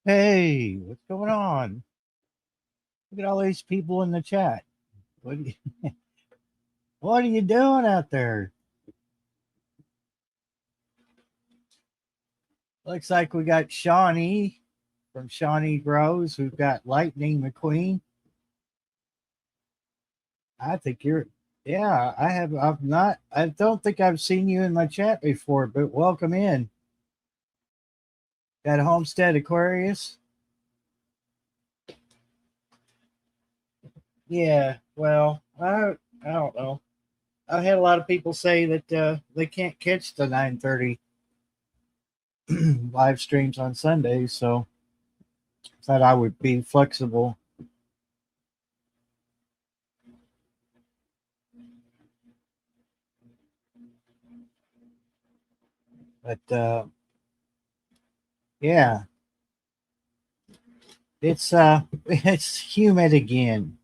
Hey, what's going on? Look at all these people in the chat. What are you, what are you doing out there? Looks like we got Shawnee from Shawnee Grows. We've got Lightning McQueen. I think you're, yeah, I've not, I don't think I've seen you in my chat before, but welcome in. Got Homestead Aquarius. Yeah, well, I don't know. I've had a lot of people say that they can't catch the 9:30 live streams on Sundays, so thought I would be flexible. But yeah, it's it's humid again.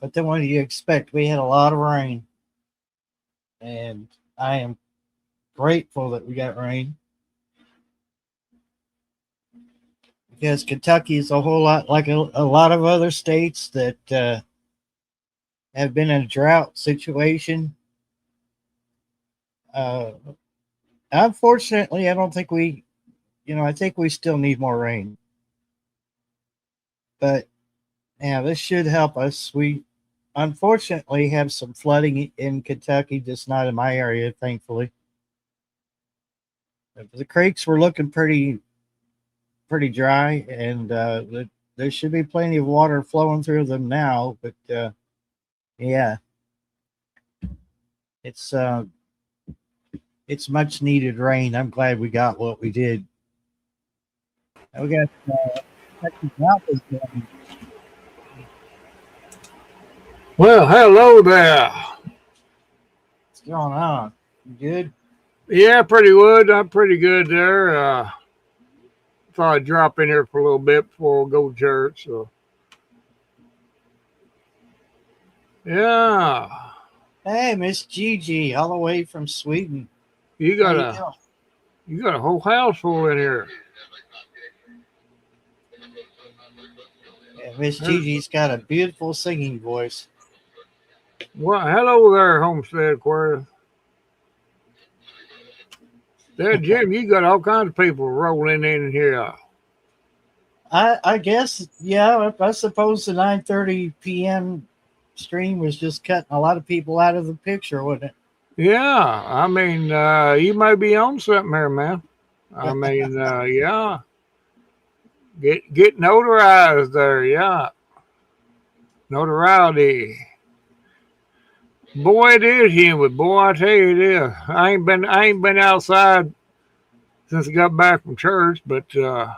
But then what do you expect? We had a lot of rain, and I am grateful that we got rain because Kentucky is a whole lot like a lot of other states that have been in a drought situation. Uh, Unfortunately, I don't think I think we still need more rain. But yeah, this should help us. We unfortunately have some flooding in Kentucky, just not in my area, thankfully. The creeks were looking pretty dry, and there should be plenty of water flowing through them now. But yeah, it's uh, it's much needed rain. I'm glad we got what we did. And we got Texas Mountains going. Well, hello there. What's going on? You good? Yeah, pretty good. I'm pretty good there. Thought I'd drop in here for a little bit before we go to church. So, yeah, Hey, Miss Gigi, all the way from Sweden. you How got you a doing? you got a whole house full in here. Yeah, Miss Gigi's got a beautiful singing voice. Well, hello there, Homestead Aquarius. There, Jim, you got all kinds of people rolling in here. I guess, yeah, I suppose the 9:30 p.m. stream was just cutting a lot of people out of the picture, wasn't Yeah, I mean, you may be on something here, man. I mean, yeah, get notarized there, yeah, notoriety. Boy, it is humid. Boy, I tell you it is. I ain't been outside since I got back from church, but I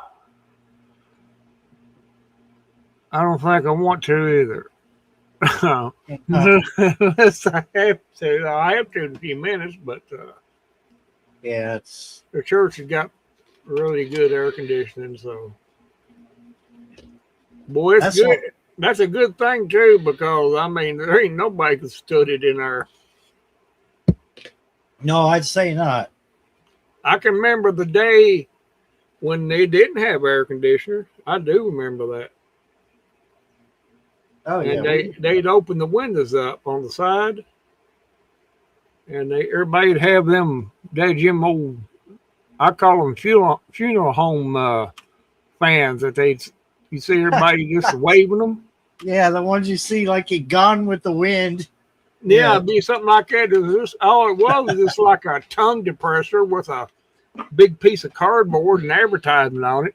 don't think I want to either. it? Unless I have to. I have to in a few minutes, but Yeah, it's the church has got really good air conditioning, so boy, it's that's good. what. That's a good thing too, because I mean, there ain't nobody can stood it in there. No, I'd say not. I can remember the day when they didn't have air conditioners. I do remember that. Oh yeah, And they'd open the windows up on the side, and everybody'd have them Jim old, I call them funeral home fans that you see everybody just waving them. yeah, the ones you see like it gone with the wind. Yeah, Yeah, it'd be something like that. All it was just like a tongue depressor with a big piece of cardboard and advertisement on it.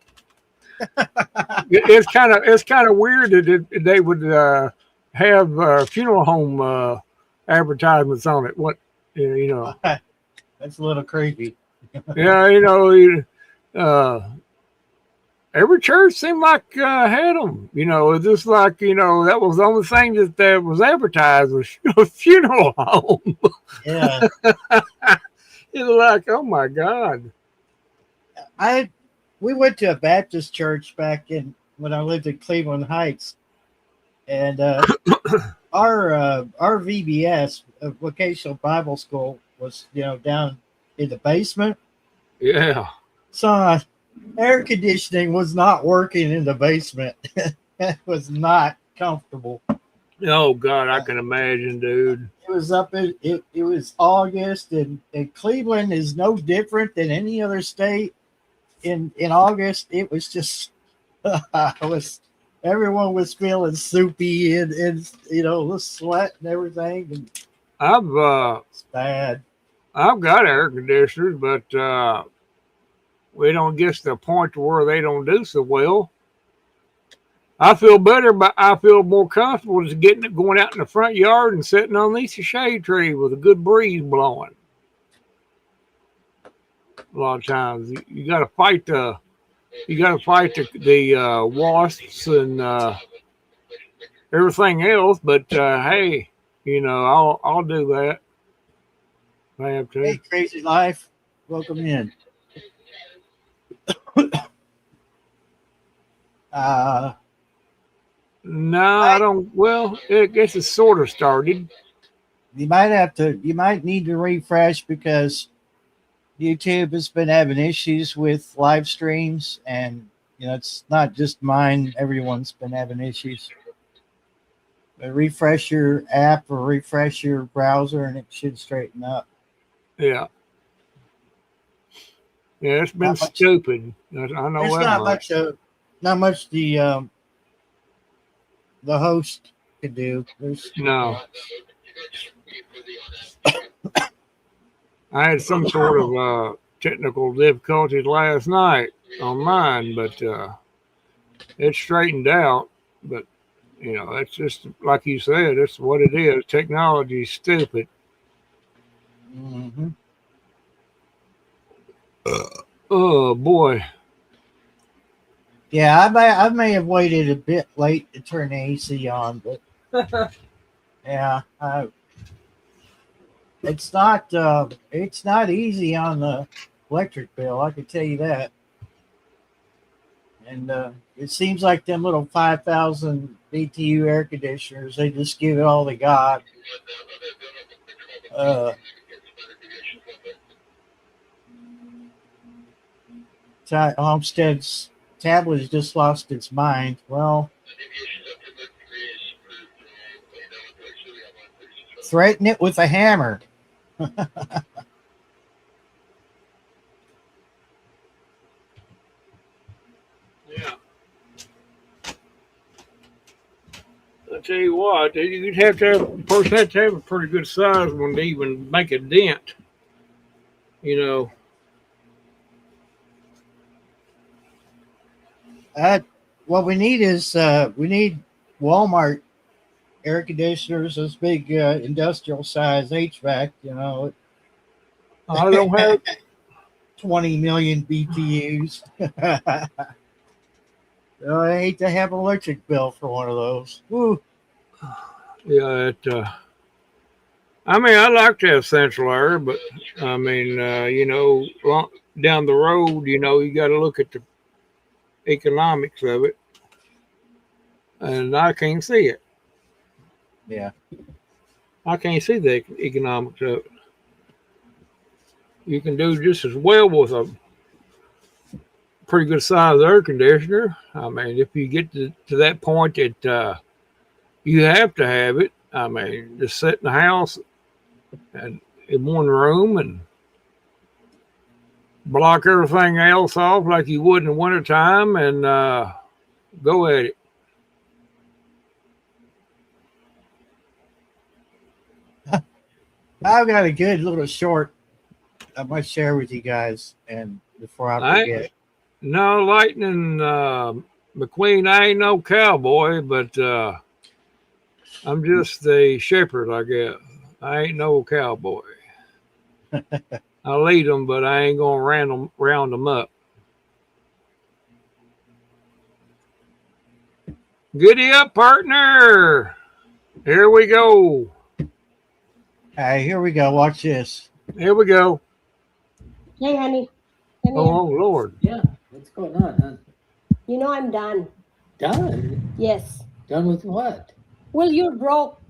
It's kind of weird that they would have funeral home advertisements on it. What you know? that's a little creepy. Yeah, uh, every church seemed like had them. It's just like that was the only thing that was advertised was funeral home. Yeah, It's like, oh my god. I we went to a Baptist church back in when I lived in Cleveland Heights, and our VBS, Vocational Bible School, was down in the basement. Yeah. So air conditioning was not working in the basement. It was not comfortable. Oh God, I can imagine, dude. It was up in it was August, and Cleveland is no different than any other state. In August, it was just it was everyone was feeling soupy and the sweat and everything, and it's bad. I've got air conditioners, but we don't get to the point to where they don't do so well. I feel better, but I feel more comfortable just going out in the front yard and sitting underneath the shade tree with a good breeze blowing. A lot of times you got to fight the wasps and everything else, but hey, I'll do that. I have to. Hey, Crazy Life, welcome in. No, I don't. Well, I guess it's sort of started. You might need to refresh because YouTube has been having issues with live streams, and it's not just mine. Everyone's been having issues. But refresh your app or refresh your browser, and it should straighten up. Yeah. Yeah, it's been stupid. I know There's that not much the host could do. No. I had some sort of technical difficulties last night on mine, but it straightened out. But that's just like you said. That's what it is. Technology is stupid. Mm-hmm. Oh boy. Yeah, I may have waited a bit late to turn the AC on, but yeah, it's not easy on the electric bill. I can tell you that. And it seems like them little 5,000 BTU air conditioners, they just give it all they got. Homestead's tablet has just lost its mind. Well, threaten it with a hammer. Yeah. I tell you what, you'd have to have the person had to have a pretty good size one to even make a dent. What we need is we need Walmart air conditioners, those big industrial size HVAC. I don't have 20 million BTUs. I hate to have an electric bill for one of those. Woo. Yeah, I mean, I like to have central air, but I mean, down the road, you got to look at the economics of it, and I can't see it. Yeah, I can't see the economics of it. You can do just as well with a pretty good size air conditioner. I mean, if you get to that point that you have to have it, I mean, just sit in the house and in one room and block everything else off like you would in the wintertime and go at it. I've got a good little short I might share with you guys, and before I forget. No, Lightning McQueen, I ain't no cowboy, but I'm just a shepherd, I guess. I ain't no cowboy. I lead them, but I ain't gonna round them up. Giddy up, partner. Here we go. All right, here we go. Watch this. Here we go. Hey, honey. Oh, Lord. Yeah, what's going on, huh? I'm done. Done? Yes. Done with what? Well, you're broke.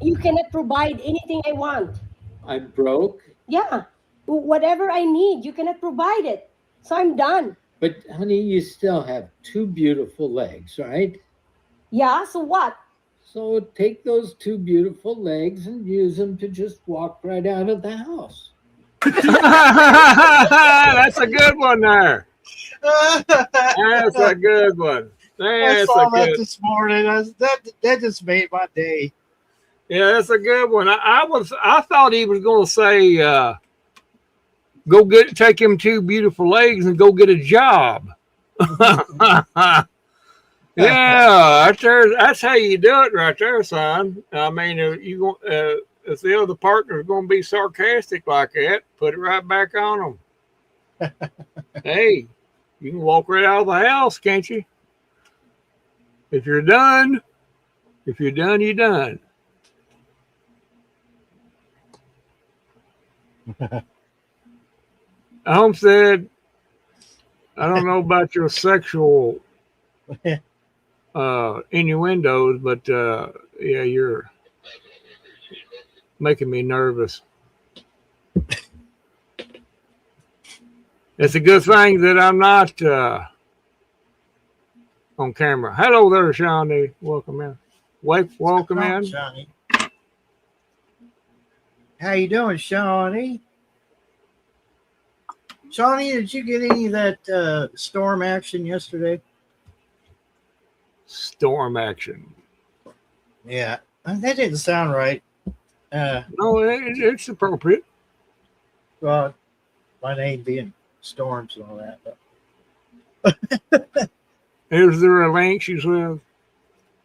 You cannot provide anything I want. I'm broke? Yeah. Whatever I need, you cannot provide it. So I'm done. But honey, you still have two beautiful legs, right? Yeah, so what? So take those two beautiful legs and use them to just walk right out of the house. That's a good one there. That's a good one. I That's a saw that good. this morning. That just made my day. Yeah, that's a good one. I thought he was going to say, take him two beautiful legs and go get a job. Yeah, that's how you do it right there, son. I mean, if the other partner is going to be sarcastic like that, put it right back on them. Hey, you can walk right out of the house, can't you? If you're done, you're done. Homestead, I don't know about your sexual innuendos, but yeah, you're making me nervous. It's a good thing that I'm not on camera. Hello there, Shawnee. Welcome in. Welcome in. Shawnee. How you doing, Shawnee? Shawnee, did you get any of that storm action yesterday? Storm action. Yeah, that didn't sound right. No, it's appropriate. Well, my name being Storms and all that. But Is there a link? She says.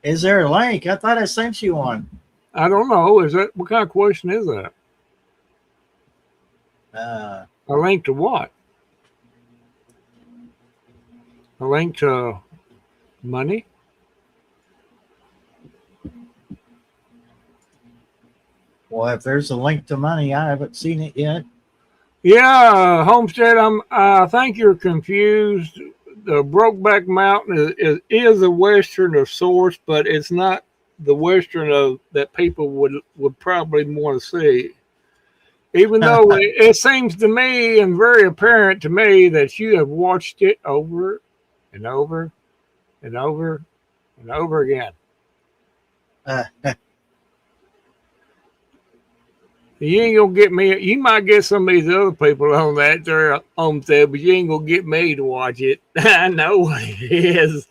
is there a link? I thought I sent you one. I don't know. Is that what kind of question is that? Uh, A link to what? A link to money? well, if there's a link to money, I haven't seen it yet. Yeah, Homestead. I think you're confused. The Brokeback Mountain is a western of sorts, but it's not the western of that people would probably want to see. Even though it seems to me and very apparent to me that you have watched it over and over and over and over again. You ain't gonna get me. You might get some of these other people on that there Homestead, but you ain't gonna get me to watch it. I know what it is.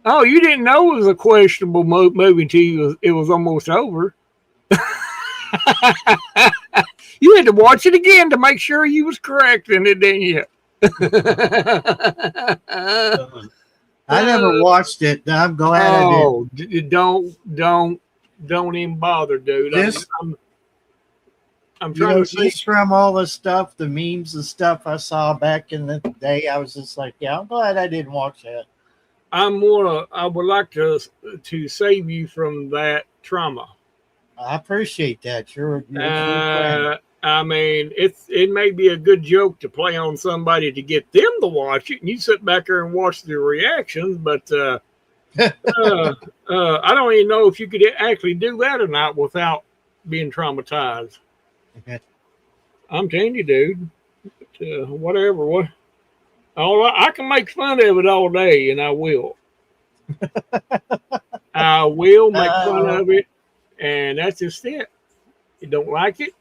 Oh, you didn't know it was a questionable movie until it was almost over. You had to watch it again to make sure you was correct in it, didn't you? I never watched it. I'm glad I did. Don't even bother, dude. This- I'm trying to see. Just from all the stuff, the memes and stuff I saw back in the day, I was just like, yeah, I'm glad I didn't watch that. I would like to save you from that trauma. I appreciate that. You're a friend. I mean, it may be a good joke to play on somebody to get them to watch it, and you sit back there and watch their reactions. But I don't even know if you could actually do that or not without being traumatized. I'm telling you, dude. But, whatever. What? I can make fun of it all day, and I will. I will make fun of it, and that's just it. You don't like it?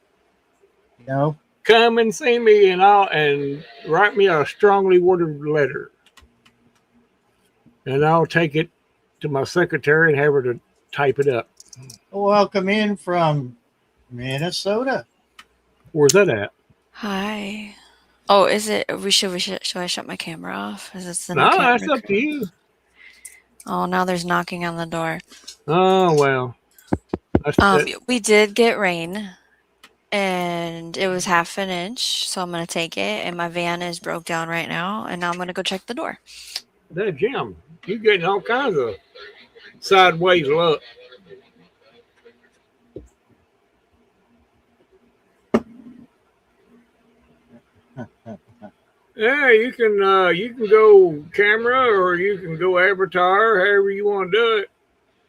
No. Come and see me, and write me a strongly worded letter, and I'll take it to my secretary and have her to type it up. Welcome in from Minnesota. Where's that at? Hi. Oh, is it? Should I shut my camera off? Is this the new No, camera that's up to you. Oh, now there's knocking on the door. Oh well. We did get rain, and it was 1/2 inch, so I'm gonna take it. And my van is broke down right now, and now I'm gonna go check the door. That Jim, you getting all kinds of sideways look. Yeah, you can go camera or you can go avatar, however you want to do it.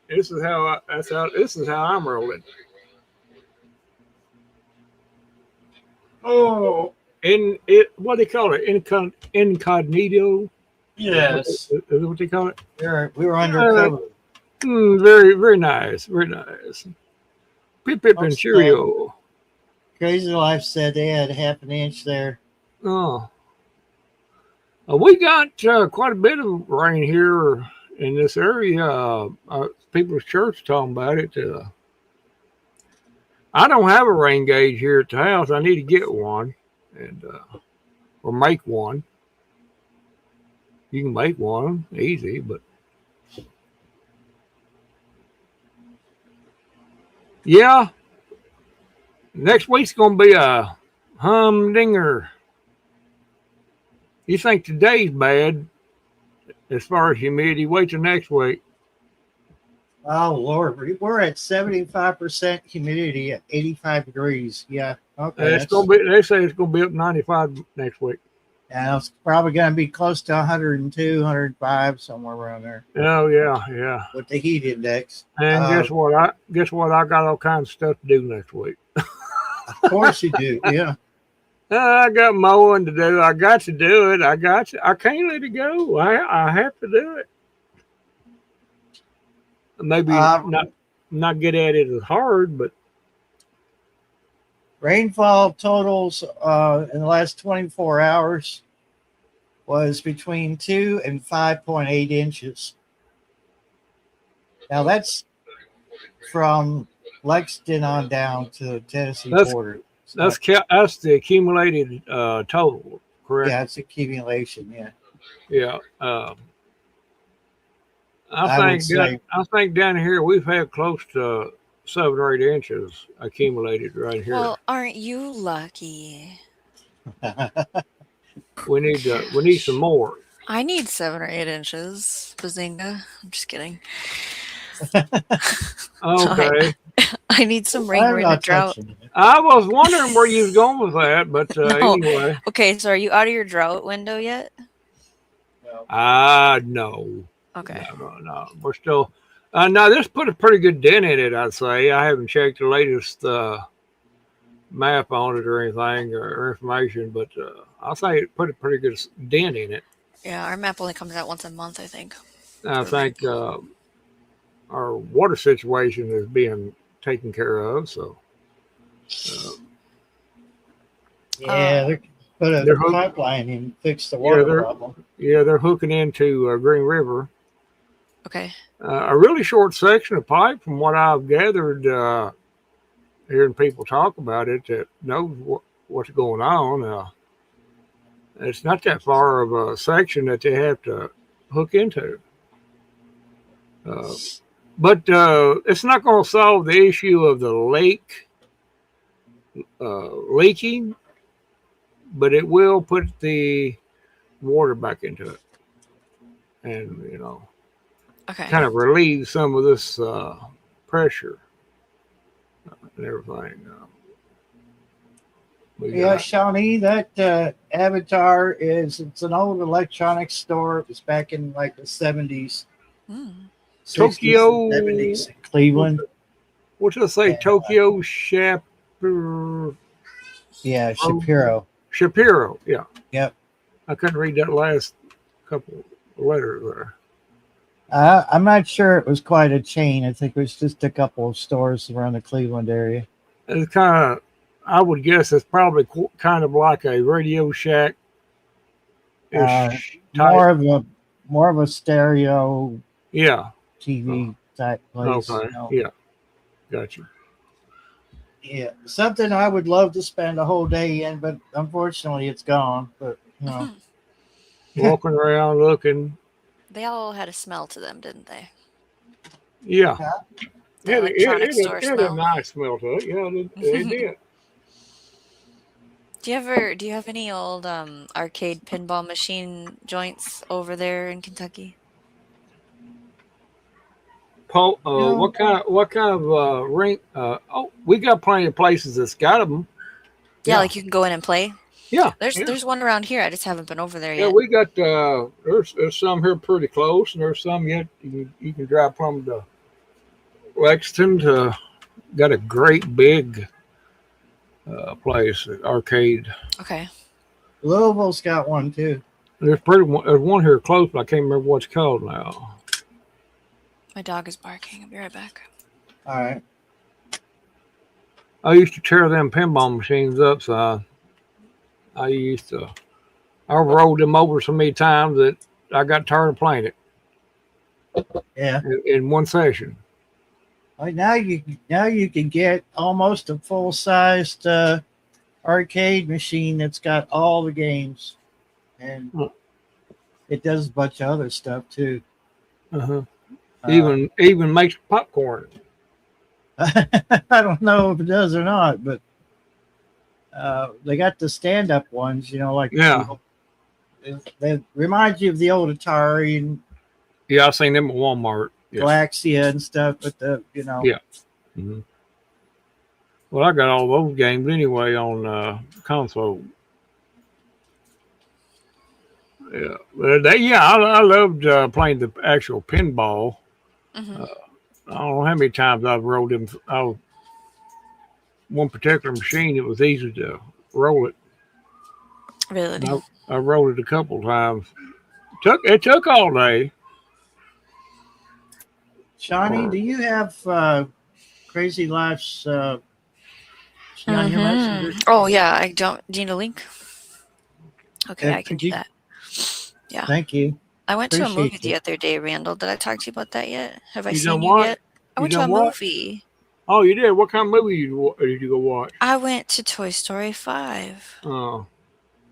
This is how I'm rolling. Oh, what do they call it? Incognito. Yes. Is that what they call it? We were undercover. Very, very nice. Very nice. Pip and Okay. cheerio. Crazy Life said they had half an inch there. Oh. We got quite a bit of rain here in this area. People's Church talking about it. I don't have a rain gauge here at the house. I need to get one, and or make one. You can make one easy, but yeah, next week's gonna be a humdinger. You think today's bad as far as humidity? Wait till next week. Oh Lord, we're at 75% humidity at 85 degrees. Yeah, okay. It's gonna be. They say it's gonna be up 95 next week. Yeah, it's probably going to be close to 102, 105, somewhere around there Oh yeah. with the heat index. And guess what? I got all kinds of stuff to do next week. Of course you do. Yeah. I got mowing to do. I got to do it. I can't let it go. I have to do it. Maybe not get at it as hard, but Rainfall totals in the last 24 hours was between 2 and 5.8 inches. Now that's from Lexington on down to the Tennessee border. that's the accumulated total, correct? Yeah, it's accumulation. Yeah. Yeah. I would say- I think down here we've had close to 7 or 8 inches accumulated right here. Well, aren't you lucky? We need some more. I need 7 or 8 inches. Bazinga. I'm just kidding. Okay. I need some rain. I'm We're in a not drought. touching it. I was wondering where you was going with that, but No. anyway. Okay, so are you out of your drought window yet? No. Okay. No. We're still. No, this put a pretty good dent in it, I'd say. I haven't checked the latest map on it or anything or information, but I'll say it put a pretty good dent in it. Yeah, our map only comes out once a month, I think. I think our water situation is being taken care of, so. Yeah, they put a They're hooked- pipeline in and fix the water they're- problem. Yeah, they're hooking into Green River. Okay. A really short section of pipe, from what I've gathered, hearing people talk about it, that knows what's going on. It's not that far of a section that they have to hook into. But it's not going to solve the issue of the lake leaking, but it will put the water back into it. And, Okay. kind of relieve some of this pressure and everything. Yeah, Shawnee, that Avatar it's an old electronics store. It was back in like the 70s. Mm. 60s, Tokyo- 70s in Cleveland. What did I say? Yeah. Tokyo Yeah, Shapiro. Shapiro. Yeah. Yep. I couldn't read that last couple letters there. I'm not sure it was quite a chain. I think it was just a couple of stores around the Cleveland area. It's kind of, I would guess it's probably kind of like a Radio Shack. More of a stereo Yeah. TV type place. Okay. you know. Yeah. Gotcha. Yeah, something I would love to spend a whole day in, but unfortunately it's gone. But Walking around looking. They all had a smell to them, didn't they? Yeah. The electronics store It had a smell. nice smell to it. Yeah, it did. Do you have any old arcade pinball machine joints over there in Kentucky? Paul, No. what kind of rink? We got plenty of places that's got them. Yeah, like you can go in and play. Yeah, There's one around here. I just haven't been over there yeah. yet. We got there's some here pretty close, and there's some yet you can drive from to Lexington to. Got a great big place, arcade. Okay. Louisville's got one too. There's one here close, but I can't remember what it's called now. My dog is barking. I'll be right back. All right. I used to tear them pinball machines up, so I rolled them over so many times that I got tired of playing it Yeah. in one session. Well, now you can get almost a full sized arcade machine that's got all the games, and Hmm. it does a bunch of other stuff too. Uh-huh. Uh, Even makes popcorn. I don't know if it does or not, but they got the stand up ones. Like Yeah. they remind you of the old Atari and Yeah, I seen them at Walmart. Yeah. Galaxia and stuff, but Yeah. Mhm. Well, I got all those games anyway on console. Yeah, but I loved playing the actual pinball. Hmm. I don't know how many times I've rolled them. One particular machine, it was easy to roll it. Really? And I rolled it a couple times. It took all day. Shawnee, do you have Crazy Life's? She on your messenger? Oh yeah, I don't. Do you need a link? Okay, Yeah, I can could do you- that. Yeah. Thank you. I went to a movie appreciate the other day, Randall. Did I talk to you about that yet? Have I You seen done you what? yet? I You went to a done what? movie. Oh, you did? What kind of movie did you go watch? I went to Toy Story 5. Oh,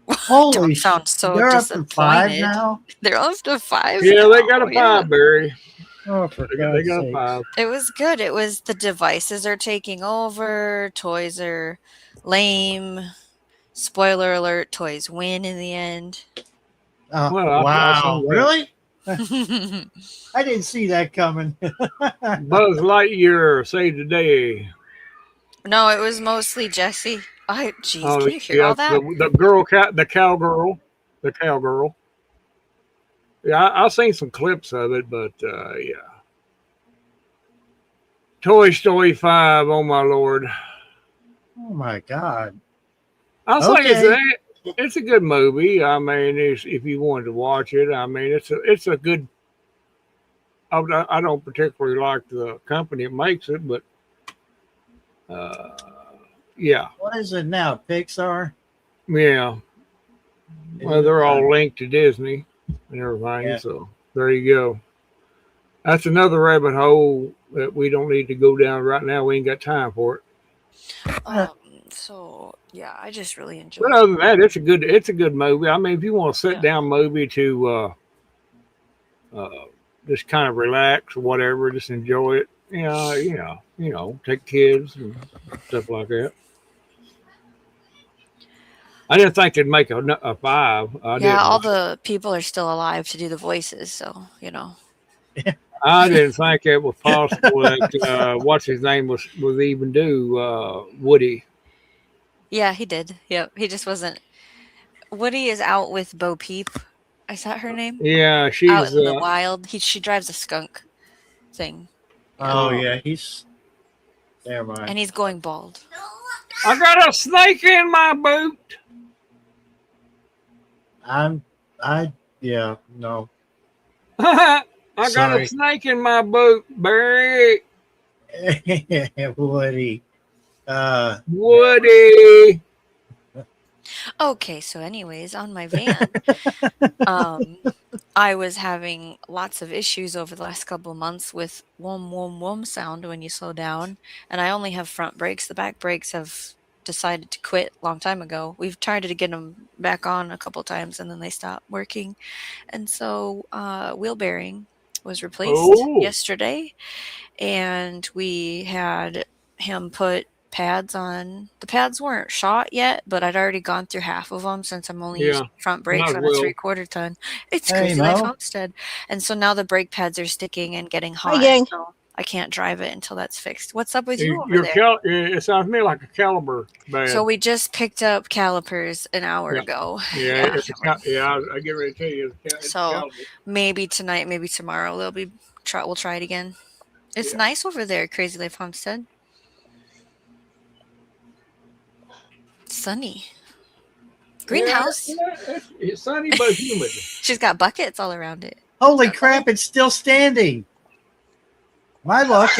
Holy Don't sh- sound so They're up to 5 disappointed. now. They're up to 5. yeah, they got a now, yeah. 5, Barry. Oh, for They God's got a sake! 5. It was good. It was the devices are taking over. Toys are lame. Spoiler alert: toys win in the end. Oh, Well, I wow, saw that. really? I didn't see that coming. Buzz Lightyear saved the day. No, it was mostly Jesse. Jeez, Oh, can you hear all that? The cowgirl. Yeah, I've seen some clips of it, but yeah. Toy Story 5, oh my lord. Oh my God! I'll say Okay. it's a good movie. I mean, if you wanted to watch it, I mean, it's a good. I don't particularly like the company that makes it, but yeah, What is it now? Pixar? yeah. Well, they're all linked to Disney and everything, Yeah. so there you go. That's another rabbit hole that we don't need to go down right now. We ain't got time for it. So yeah, I just really enjoyed But other than that, it's a good movie. I mean, if you want a sit Yeah. down movie to just kind of relax or whatever, just enjoy it. Take kids and stuff like that. I didn't think they'd make a 5. I Yeah, all didn't. the people are still alive to do the voices, so I didn't think it was possible that what's his name was even do Woody. Yeah, he did. Yep, he just wasn't. Woody is out with Bo Peep. Is that her name? Yeah, Out she's in the wild. She drives a skunk thing, Oh yeah, he's. Never mind. and he's going bald. I got a snake in my boot. Yeah, no. I got Sorry. a snake in my boot, Barry. Woody. Woody. Okay, so anyways, on my van, I was having lots of issues over the last couple of months with wom wom wom sound when you slow down, and I only have front brakes. The back brakes have decided to quit a long time ago. We've tried to get them back on a couple times, and then they stopped working. And so wheel bearing was replaced Oh. yesterday, and we had him put pads on. The pads weren't shot yet, but I'd already gone through half of them since I'm only Yeah, using front brakes might on as a well. 3/4 ton. It's Hey, Crazy Life Mo. Homestead. And so now the brake pads are sticking and getting hot. gang. So I can't drive it until that's fixed. What's up with you You- over your there? it sounds to me like a caliber bag. So we just picked up calipers an hour Yeah. ago. yeah, I get ready to tell you. It's a So- caliber. Maybe tonight, maybe tomorrow. We'll try it again. It's Yeah. nice over there, Crazy Life Homestead. Sunny. Greenhouse. It's sunny but humid. She's got buckets all around it. Holy crap! It's still standing. My luck,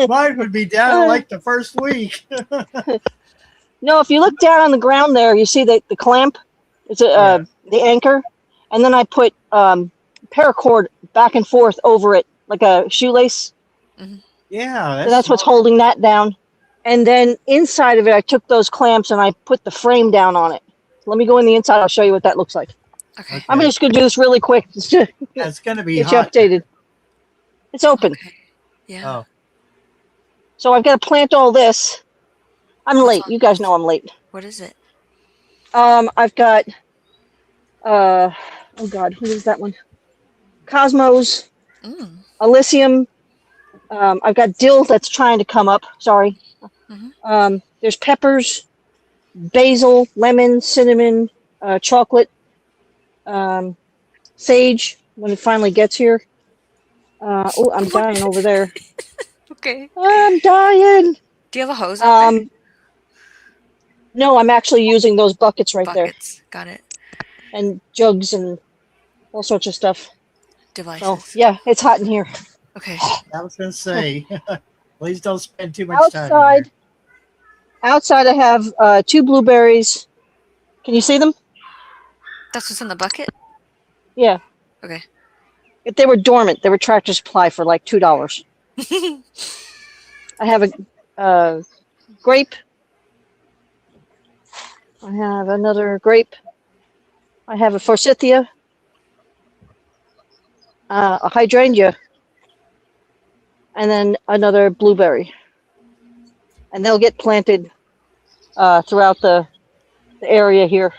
mine would be down in like the first week. No, if you look down on the ground there, you see the clamp. It's the anchor, and then I put paracord back and forth over it like a shoelace. Yeah, So that's what's holding that down. And then inside of it, I took those clamps and I put the frame down on it. Let me go in the inside. I'll show you what that looks like. Okay. I'm just going to do this really quick just to Yeah, it's gonna be get you hot. updated. It's open. Okay. Yeah. Oh, So I've got to plant all this. I'm late. You guys know I'm late. What is it? I've got, oh God, who is that one? Cosmos, Mm. Elysium. I've got dill that's trying to come up. Sorry. There's peppers, basil, lemon, cinnamon, chocolate, sage when it finally gets here. Oh, I'm dying over there. Okay. I'm dying. Do you have a hose out there? No, I'm actually using those buckets right Buckets. Got it. there and jugs and all sorts of stuff. Devices. So yeah, it's hot in here. Okay. I was gonna say, please don't spend too much time. in Outside, I have 2 blueberries. Can you see them? That's what's in the bucket? Yeah. Okay. If they were dormant, they were Tractor Supply for like $2. I have a grape. I have another grape. I have a forsythia, a hydrangea, and then another blueberry. And they'll get planted throughout the area here.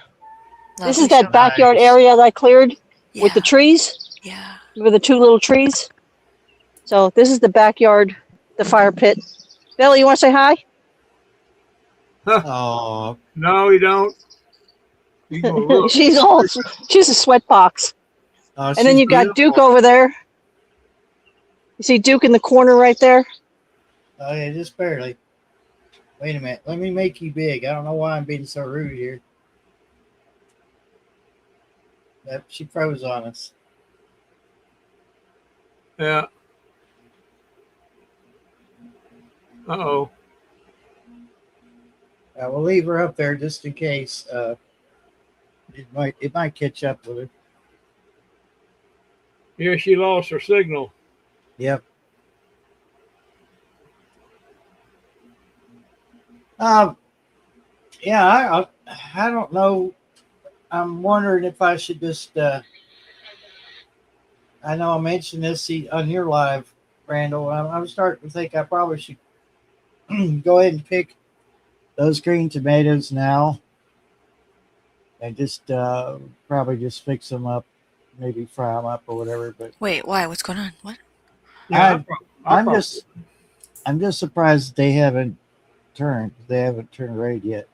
This is that backyard area that I cleared with the trees, Yeah. with the 2 little trees. So this is the backyard, the fire pit. Billy, you want to say hi? Oh, No, you don't. You gonna look. she's a sweat box. oh, And then you got Duke over there. You see Duke in the corner right there? Oh yeah, just barely. Wait a minute. Let me make you big. I don't know why I'm being so rude here. Yep, she froze on us. Yeah. Uh-oh. We'll leave her up there just in case. It might catch up with her. Yeah, she lost her signal. Yep. Yeah, I don't know. I'm wondering if I should just. I know I mentioned this on your live, Randall. I'm starting to think I probably should go ahead and pick those green tomatoes now, and just probably just fix them up, maybe fry them up or whatever. But Wait, why? What's going on? What? Yeah, I'm just surprised they haven't turned. They haven't turned red yet,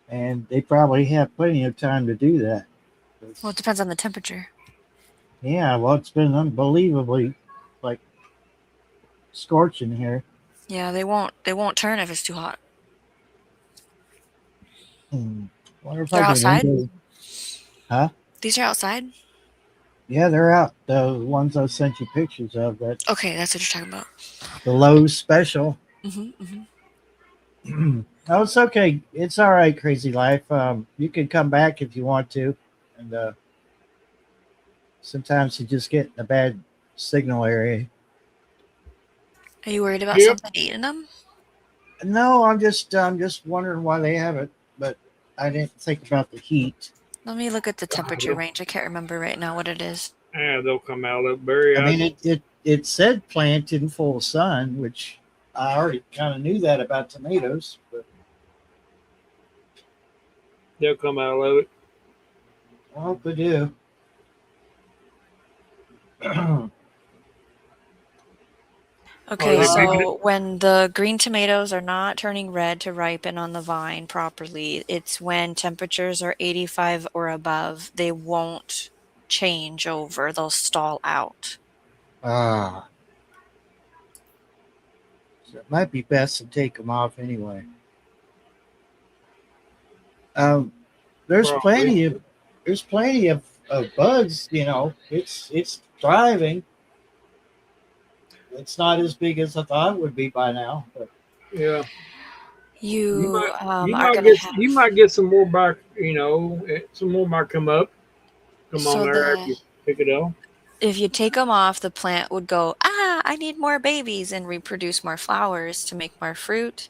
and they probably have plenty of time to do that. Well, it depends on the temperature. Yeah, well, it's been unbelievably like scorching here. Yeah, they won't turn if it's too hot. Wonder if They're I can outside? window- Huh? These are outside? Yeah, they're out. The ones I sent you pictures of. That Okay, that's what you're talking about. the Lowe's special. No, it's okay. It's all right, Crazy Life. You can come back if you want to, and sometimes you just get in a bad signal area. Are you worried about Yep. something eating them? No, I'm just wondering why they haven't, but I didn't think about the heat. Let me look at the temperature range. I can't remember right now what it is. Yeah, they'll come out of berry. I mean, it said plant in full sun, which I already kind of knew that about tomatoes, but They'll come out of it. I hope they do. Okay, Well, they so when the green tomatoes are not turning red to ripen on the vine properly, it's when temperatures are 85 or above. They won't change over, they'll stall out. So it might be best to take them off anyway. There's Probably. plenty of bugs. You know, it's thriving. It's not as big as I thought it would be by now. But Yeah. You You might you are might gonna get have you might get some more back. Some more might come on so there after the you pick it up. if you take them off, the plant would go, I need more babies and reproduce more flowers to make more fruit.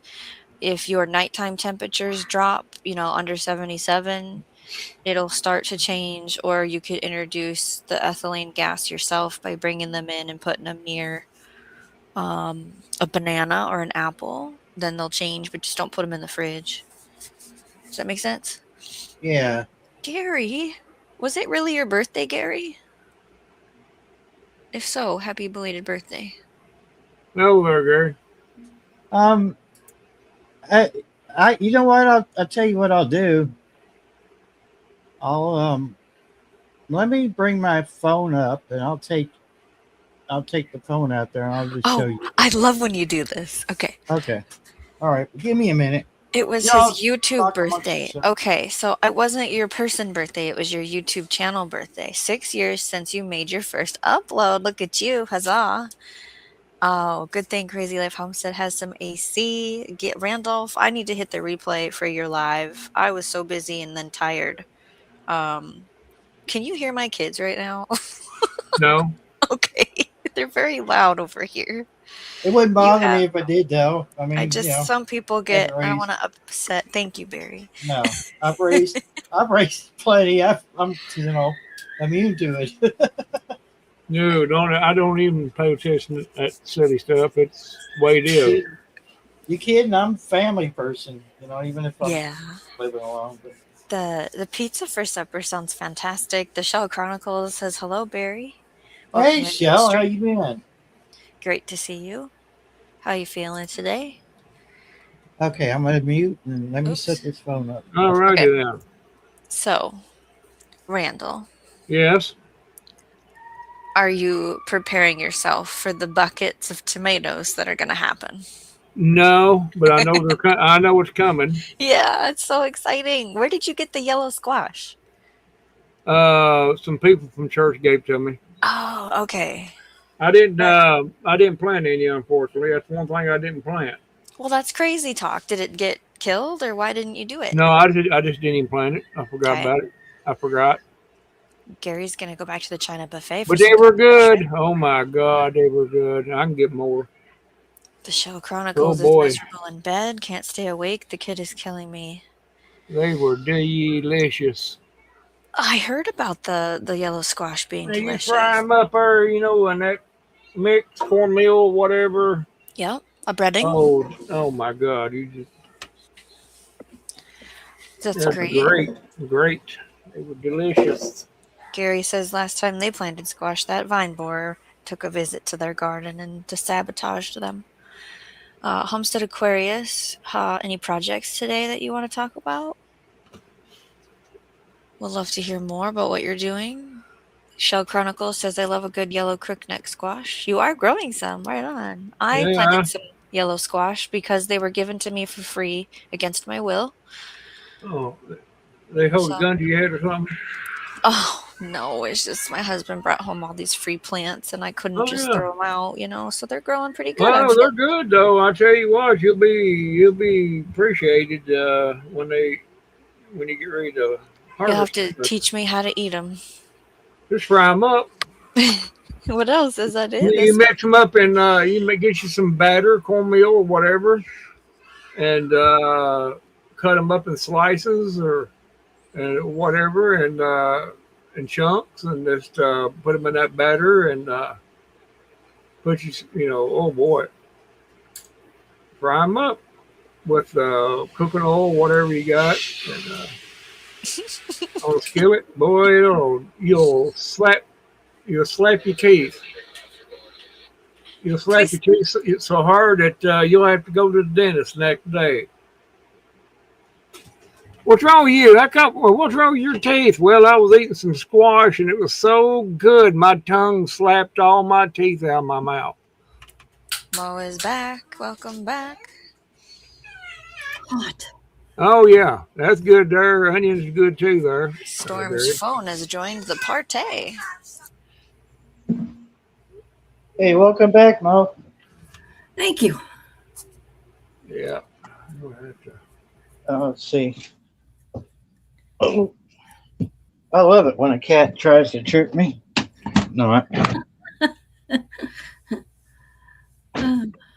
If your nighttime temperatures drop, under 77, it'll start to change, or you could introduce the ethylene gas yourself by bringing them in and putting them near a banana or an apple. Then they'll change, but just don't put them in the fridge. Does that make sense? yeah, Gary, was it really your birthday, Gary? If so, happy belated birthday. No, there, Gary. um, you know what? I'll tell you what I'll do. I'll let me bring my phone up and I'll take the phone out there and I'll just show Oh, you. I love when you do this. Okay. Okay. All right. Give me a minute. It was Y'all his YouTube talk amongst birthday. yourselves. Okay, so it wasn't your person birthday, it was your YouTube channel birthday. 6 years since you made your first upload. Look at you. Huzzah. Oh, good thing Crazy Life Homestead has some AC. Get Randolph, I need to hit the replay for your live. I was so busy and then tired. Can you hear my kids right now? No. Okay. They're very loud over here. It wouldn't You bother have me if I did, though. I I mean, just some people I've get I raised want to upset. Thank you, Barry. no, I've raised plenty. I'm immune to it. No, don't. I don't even pay attention to that silly stuff. It's the way it is. You kidding? I'm a family person. Even if I'm Yeah. living alone. But The pizza for supper sounds fantastic. The Shell Chronicles says hello, Barry. Welcome hey, into the Shell, how stream. you been? Great to see you. How you feeling today? Okay, I'm gonna mute and let me Oops. set this phone up. All righty then. So, Randall, Yes. are you preparing yourself for the buckets of tomatoes that are going to happen? No, but I know I know what's coming. Yeah, it's so exciting. Where did you get the yellow squash? Some people from church gave to me. Oh, okay. I didn't plant any, unfortunately. That's one thing I didn't plant. Well, that's crazy talk. Did it get killed, or why didn't you do it? No, I just didn't even plant it. I forgot Okay. about it. I forgot. Gary's going to go back to the China buffet. But they were good. Oh my God, they were good. I can get more. The Show Chronicles is boy. miserable in bed, can't stay awake. The kid is killing me. They were delicious. I heard about the yellow squash being Now you delicious. fry them up there, in that mixed cornmeal, whatever. Yep, a breading. Oh my God, That's that's great. great. They were delicious. Gary says last time they planted squash, that vine borer took a visit to their garden and just sabotaged them. Homestead Aquarius, any projects today that you want to talk about? Would love to hear more about what you're doing. Shell Chronicle says I love a good yellow crookneck squash. You are growing some, right on. I Yeah. planted some yellow squash because they were given to me for free against my will. Oh, they hold So- a gun to your head or something? Oh, no, it's just my husband brought home all these free plants and I couldn't Oh, just yeah. throw them out, so they're growing pretty good. I'm Well, they're good though. I tell you what, you'll be appreciated when you get ready to You'll have harvest. to teach me how to eat them. Just fry them up. What else is that it? You mix them up and you may get you some batter, cornmeal or whatever, and cut them up in slices or whatever, and chunks, and just put them in that batter and oh boy, fry them up with cooking oil, whatever you got, and on a skillet. Boy, you'll slap your teeth. You'll slap your teeth so hard that you'll have to go to the dentist next day. What's wrong with you? What's wrong with your teeth? Well, I was eating some squash and it was so good. My tongue slapped all my teeth out of my mouth. Mo is back. Welcome back. What? Oh yeah, that's good there. Onions is good too there. Storm's Barry. phone has joined the party. Hey, welcome back, Mo. Thank you. Yeah. We'll have to- Let's see. Oh, I love it when a cat tries to trick me. No.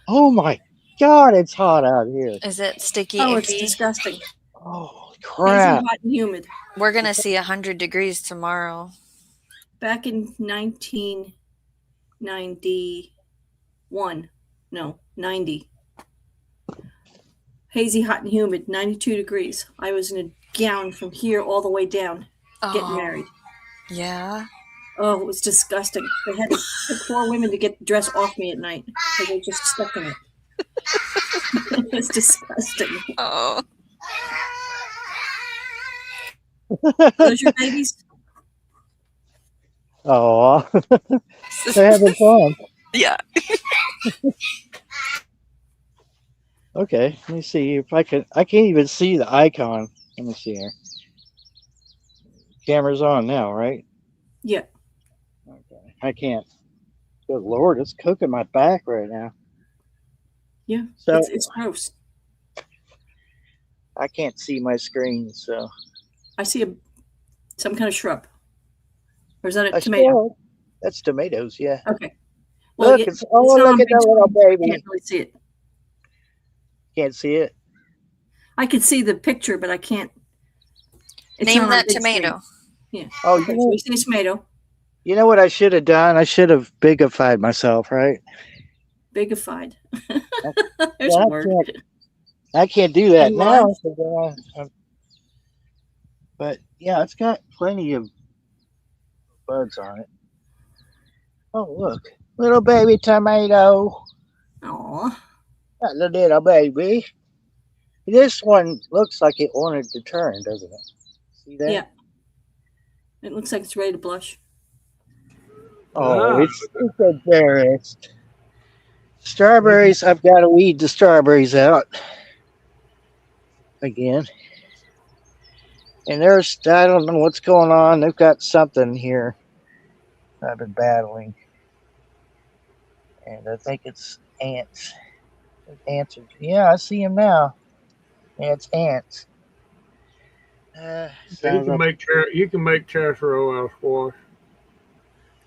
Oh my God, it's hot out here. Is it sticky, Oh, it's icky? disgusting. Oh Hazy, crap! hot, and humid. We're gonna see 100 degrees tomorrow. Back in 1991, no, 90. Hazy, hot, and humid, 92 degrees. I was in a gown from here all the way down, getting married. Yeah. Oh, it was disgusting. They had to took 4 women to get the dress off me at night because they just stuck in it. It was disgusting. Oh. Those your babies? Oh, they're having fun. Yeah. Okay, let me see if I can. I can't even see the icon. Let me see here. Camera's on now, right? Yeah. Okay, I can't. Good Lord, it's cooking my back right now. Yeah. So It's gross. I can't see my screen. So I see some kind of shrub. Or is that a I tomato? saw- That's tomatoes, yeah. Okay. Look, yeah, it's oh not look on at big that little screen. I baby. can't really see it. Can't see it. I could see the picture, but I can't. It's Name not on that big tomato. screen. Yeah. Oh, Okay, so we see a tomato. you know what I should have done? I should have bigified myself, right? Bigified. There's Yeah, a word. I can't do that You now. are? But yeah, it's got plenty of buds on it. Oh, look. Little baby tomato. Aw. That little baby. This one looks like it wanted to turn, doesn't it? See that? Yeah. It looks like it's ready to blush. Oh, Ah. it's embarrassed. Strawberries, I've got to weed the strawberries out again. And there's, I don't know what's going on. They've got something here I've been battling. And I think it's ants. Ants are, yeah, I see them now. Yeah, it's ants. You can make casserole out of squash.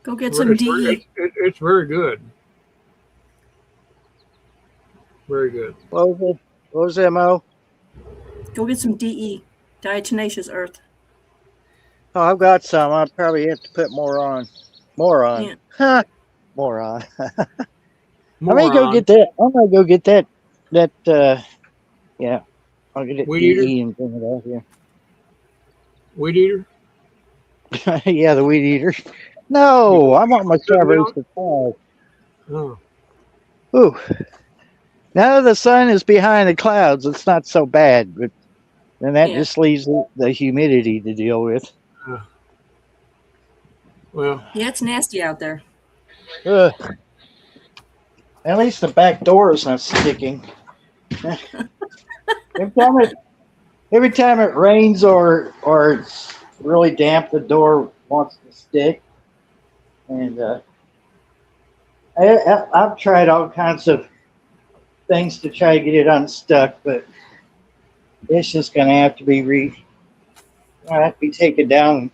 Go get some DE. It's very good. Very good. What was that, Mo? Go get some DE. Diatomaceous earth. Oh, I've got some. I'll probably have to put more on. More on. Yeah. Huh. More on. I may go get that. I'm gonna go get that. Yeah. I'll get it Weed eater? DE and bring it out here. Weed eater? Yeah, the weed eater. No, I want my strawberries for Oh. 5. Ooh. Now that the sun is behind the clouds, it's not so bad, but then that Yeah. just leaves the humidity to deal with. Well, Yeah, it's nasty out there. Ugh. At least the back door is not sticking. Every time it rains or it's really damp, the door wants to stick. And I've tried all kinds of things to try to get it unstuck, but it's just going to have to be taken down and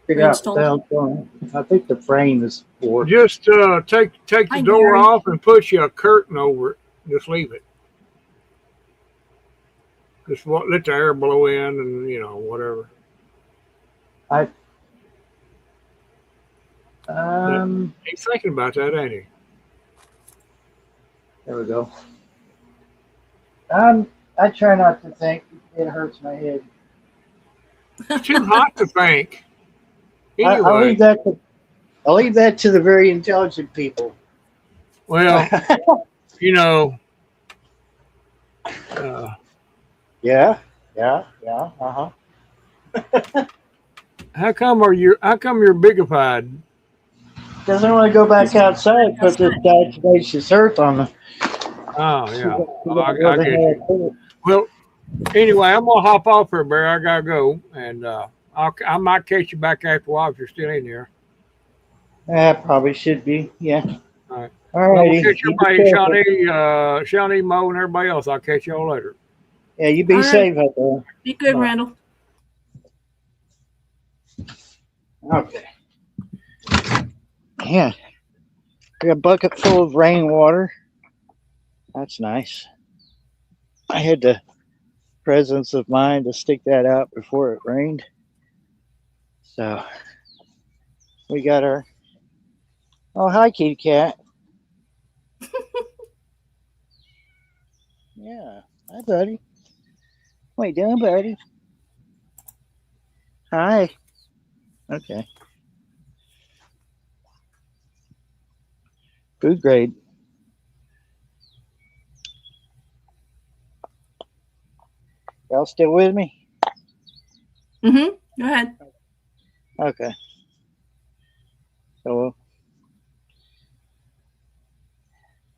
figure out what the hell's going on. I think the frame is for. just take the Hi, door Gary. off and put you a curtain over it. Just leave it. Just let the air blow in and, whatever. He's thinking about that, ain't he? There we go. I try not to think. It hurts my head. It's too hot to think. Anyway, I'll leave that to the very intelligent people. well, Yeah. Uh-huh. how come you're bigified? Doesn't want to go back outside, put this diatomaceous earth on the. Oh yeah, I get you. Well, Anyway, I'm gonna hop off here, Barry. I gotta go, and I might catch you back after a while if you're still in here. Probably should be. Yeah. All right. All Well, I'm gonna righty. catch You everybody, be careful. Shawnee, Mo, and everybody else. I'll catch y'all later. Yeah, you be All right. safe out there. Be good, Bye. Randall. Okay. Yeah. Got a bucket full of rainwater. That's nice. I had the presence of mind to stick that out before it rained. So we got our. Oh, hi, kitty cat. Yeah. Hi, buddy. What you doing, buddy? Hi. Okay. Food grade. Y'all still with me? Mm-hmm. Go ahead. Okay. So,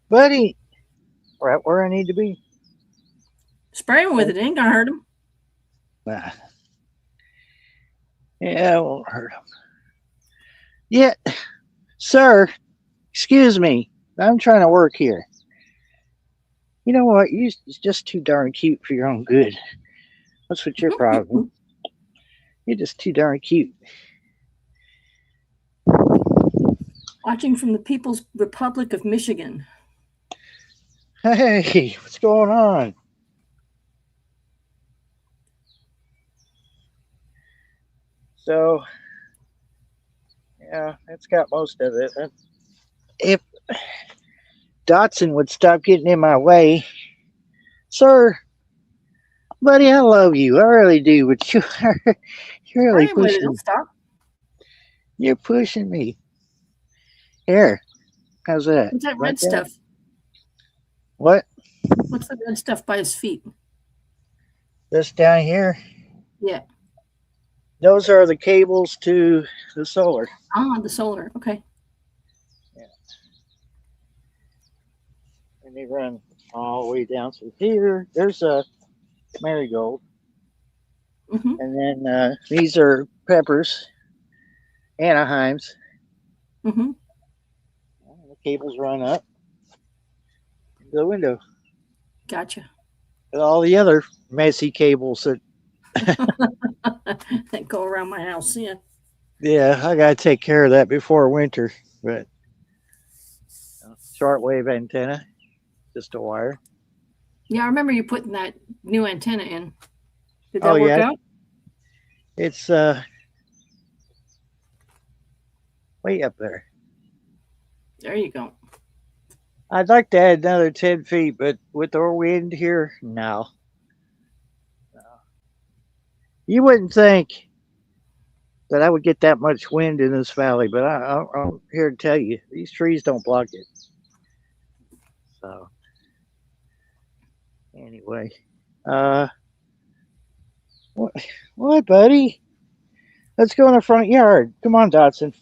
buddy, right where I need to be. Spray him with it. It ain't gonna hurt him. Nah. Yeah, it won't hurt him. Yeah, sir, excuse me. I'm trying to work here. You know what? You're just too darn cute for your own good. That's what your problem. You're just too darn cute. Watching from the People's Republic of Michigan. Hey, what's going on? So, yeah, that's got most of it. If Dotson would stop getting in my way, sir, buddy, I love you. I really do, but you're really Spray him with it. pushing. He'll stop. You're pushing me. Here, how's that? What's that Like red that? stuff? What? What's the red stuff by his feet? This down here? Yeah. Those are the cables to the solar. Ah, the solar. Okay. And they run all the way down through here. There's a marigold. Mm-hmm. And then these are peppers, Anaheims. Mm-hmm. The cables run up into the window. Gotcha. And all the other messy cables that, That go around my house. Yeah. yeah, I got to take care of that before winter. But shortwave antenna, just a wire. Yeah, I remember you putting that new antenna in. Did that Oh, work yeah. out? It's way up there. There you go. I'd like to add another 10 feet, but with our wind here, no. You wouldn't think that I would get that much wind in this valley, but I'm here to tell you, these trees don't block it. So, anyway, what, buddy? Let's go in the front yard. Come on, Dotson.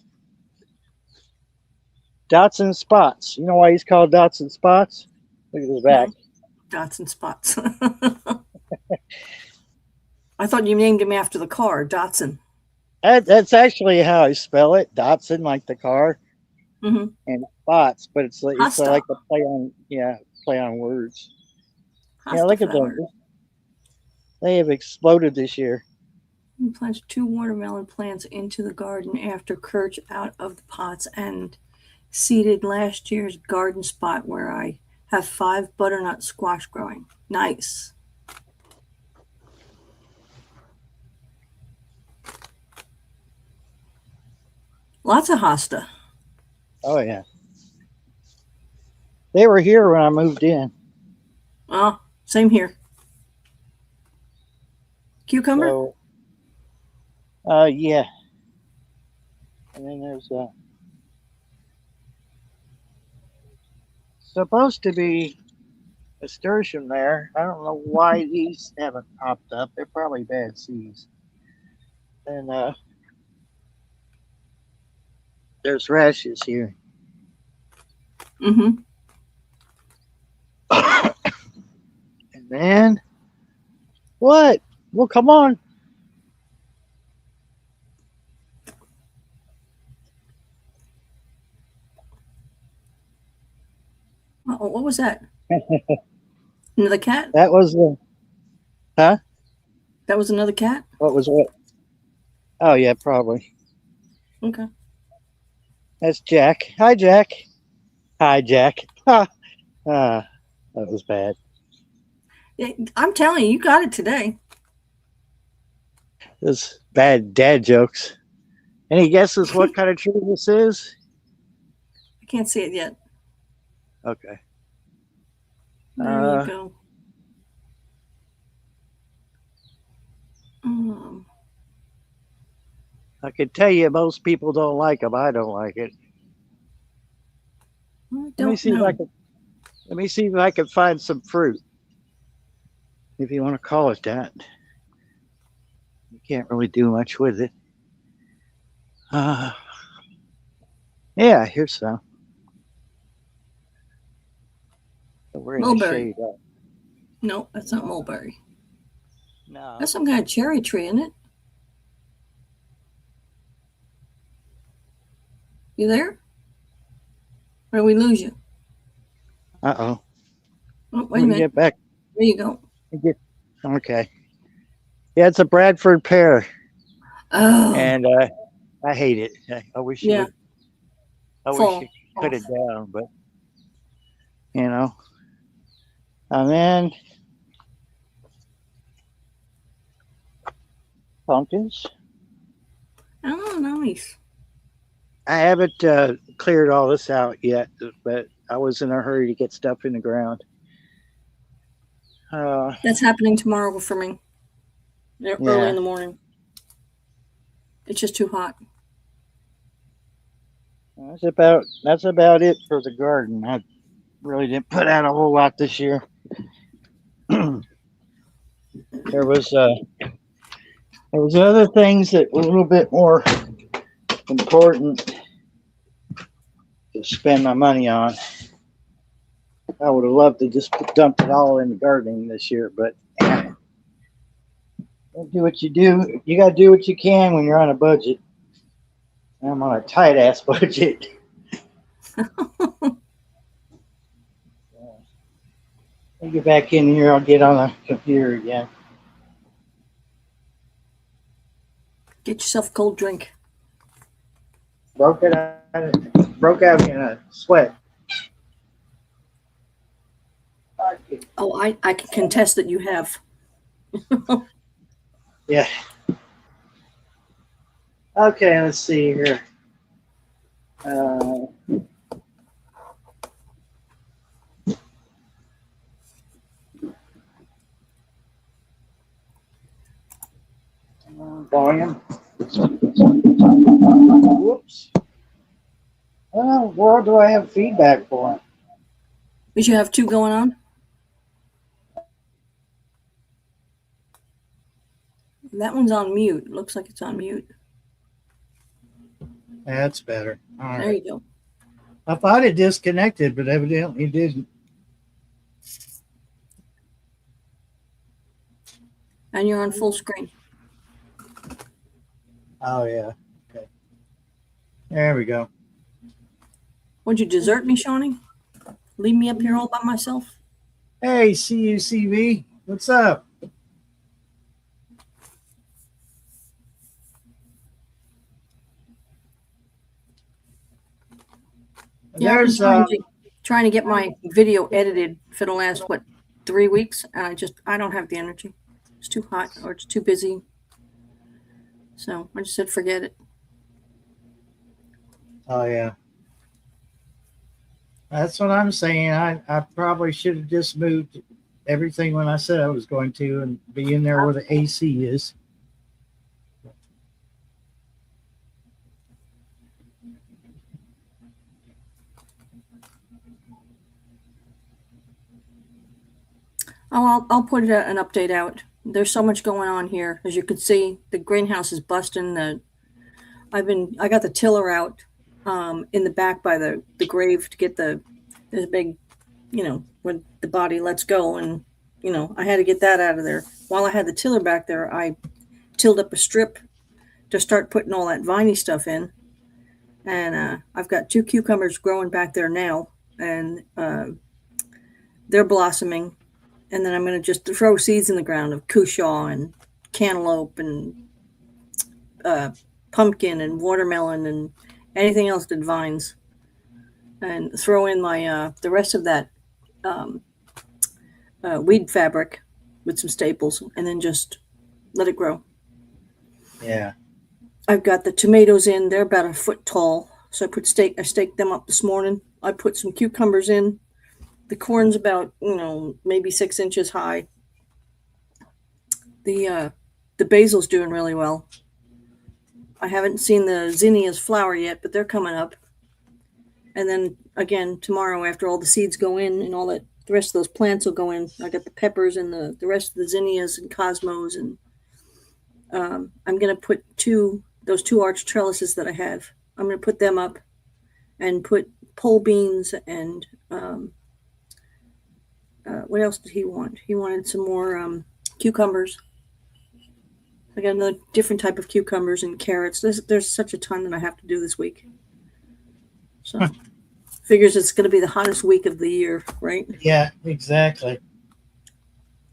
Dotson Spots. You know why he's called Dotson Spots? Look at his back. Dots and spots. I thought you named him after the car, Dotson. That's actually how I spell it. Dotson, like the car, Mm-hmm. and Spots, but it's Hostile. like a play on words. Yeah, look at them. They have exploded this year. He planted 2 watermelon plants into the garden after Kirch out of the pots and seeded last year's garden spot where I have 5 butternut squash growing. Nice. Lots of hosta. Oh yeah, they were here when I moved in. Oh, same here. Cucumber? So, yeah. And then there's supposed to be nasturtium there. I don't know why these haven't popped up. They're probably bad seeds. And there's rashes here. Mm-hmm. And then What? Well, come on. Oh, what was that? Another cat? That was the. Huh? That was another cat? What was what? Oh yeah, probably. Okay. That's Jack. Hi, Jack. Hi, Jack. Ha. Ah, that was bad. Yeah, I'm telling you, you got it today. Those bad dad jokes. Any guesses what kind of tree this is? I can't see it yet. Okay. There you go. Um, I can tell you most people don't like them. I don't like it. I Let me don't see if know. I can. Let me see if I can find some fruit. If you want to call it that. You can't really do much with it. Yeah, here's some. But we're in the Mulberry. shade. No, that's not mulberry. No. That's some kind of cherry tree, isn't it? You there? Or did we lose you? Uh-oh. Oh, wait a Let me minute. get back. There you go. Okay. Yeah, it's a Bradford pear, Oh, and I hate it. I wish you yeah. would. I wish Fall you could cut it off. down, but you know. And then pumpkins. Oh, nice. I haven't cleared all this out yet, but I was in a hurry to get stuff in the ground. That's happening tomorrow for me. Early Yeah. in the morning. It's just too hot. That's about it for the garden. I really didn't put out a whole lot this year. There was other things that were a little bit more important to spend my money on. I would have loved to just dump it all in the gardening this year, but do what you do. You got to do what you can when you're on a budget. I'm on a tight ass budget. I'll get back in here. I'll get on the computer again. Get yourself a cold drink. Broke out in a sweat. Oh, I can contest that you have. Yeah. Okay, let's see here. Volume. Whoops. Oh, where do I have feedback for? Did you have two going on? That one's on mute. Looks like it's on mute. That's better. All There right. you go. I thought it disconnected, but evidently it didn't. And you're on full screen. Oh yeah. Okay. There we go. Would you desert me, Shawnee? Leave me up here all by myself? Hey, CUCV, what's up? Yeah, I've been There's trying to get my video edited for the last 3 weeks, and I don't have the energy. It's too hot or it's too busy. So I just said forget it. oh yeah. That's what I'm saying. I probably should have just moved everything when I said I was going to and be in there where the AC is. Oh, I'll put an update out. There's so much going on here. As you can see, the greenhouse is busting. I got the tiller out in the back by the grave to get there's a big, when the body lets go, and I had to get that out of there. while I had the tiller back there, I tilled up a strip to start putting all that viney stuff in. And I've got 2 cucumbers growing back there now, and they're blossoming. And then I'm going to just throw seeds in the ground of cushaw and cantaloupe and pumpkin and watermelon and anything else that vines, and throw in my the rest of that weed fabric with some staples, and then just let it grow. Yeah. I've got the tomatoes in. They're about a foot tall. So I staked them up this morning. I put some cucumbers in. The corn's about, maybe 6 inches high. The basil's doing really well. I haven't seen the zinnias flower yet, but they're coming up. And then again, tomorrow, after all the seeds go in and all that, the rest of those plants will go in. I got the peppers and the rest of the zinnias and cosmos. And I'm going to put those 2 arch trellises that I have. I'm going to put them up and put pole beans and what else did he want? He wanted some more cucumbers. I got another different type of cucumbers and carrots. There's such a ton that I have to do this week. So figures it's going to be the hottest week of the year, right? Yeah, exactly.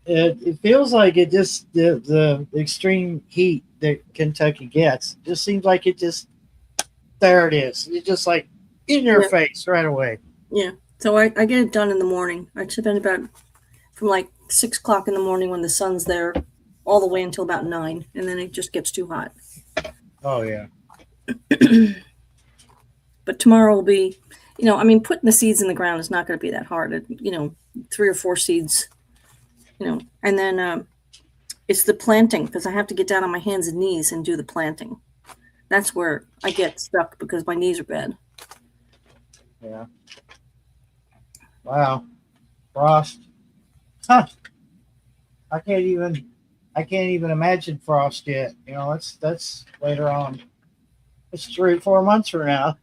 It feels like it just the extreme heat that Kentucky gets just seems like it just there it is. It's just like in your face right away. Yeah. So I get it done in the morning. I spend about from like 6 o'clock in the morning when the sun's there all the way until about 9, and then it just gets too hot. Oh yeah. But tomorrow will be, putting the seeds in the ground is not going to be that hard. 3 or 4 seeds, and then it's the planting, because I have to get down on my hands and knees and do the planting. That's where I get stuck because my knees are bad. Yeah. Wow. Frost. Huh. I can't even imagine frost yet. That's later on. It's 3 or 4 months from now.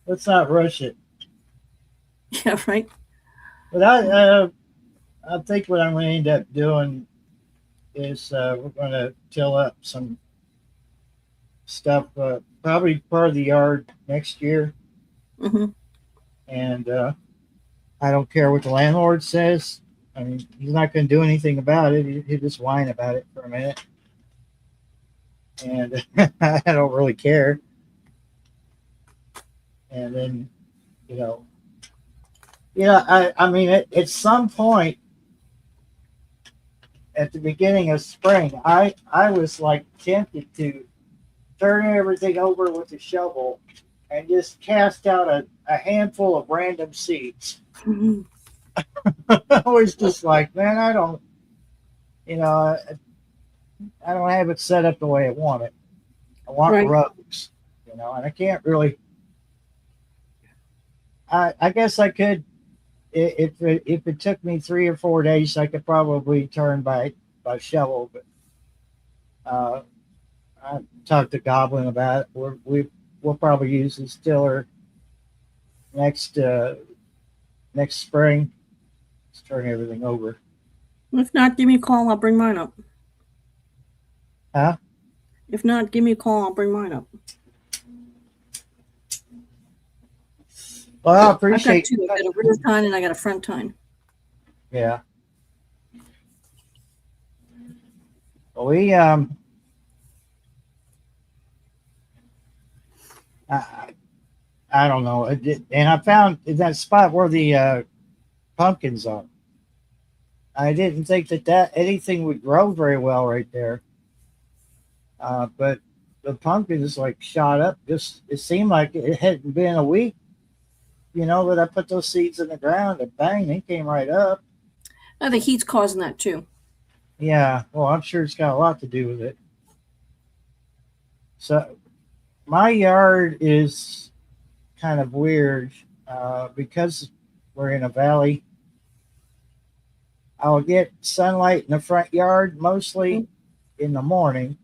Let's not rush it. Yeah, right. But I think what I'm going to end up doing is we're going to till up some stuff, probably part of the yard next year. Mm-hmm. And I don't care what the landlord says. I mean, he's not going to do anything about it. He'll just whine about it for a minute. And I don't really care. And then, I mean, at some point at the beginning of spring, I was like tempted to turn everything over with a shovel and just cast out a handful of random seeds. Mm-hmm. I was just like, man, I don't have it set up the way I want it. I want Right. rows, and I can't really. I guess I could, if it took me 3 or 4 days, I could probably turn by shovel. But I talked to Goblin about it. We'll probably use his tiller next spring. Let's turn everything over. If not, give me a call. I'll bring mine up. Huh? If not, give me a call. I'll bring mine up. Well, I I've got appreciate 2. I got a rear tine and I got a front tine. Yeah. Well, we I don't know, and I found that spot where the pumpkins are. I didn't think that anything would grow very well right there. But the pumpkins like shot up. It seemed like it hadn't been a week, that I put those seeds in the ground and bang, they came right up. The heat's causing that too. Yeah, well, I'm sure it's got a lot to do with it. So my yard is kind of weird because we're in a valley. I'll get sunlight in the front yard mostly in the morning,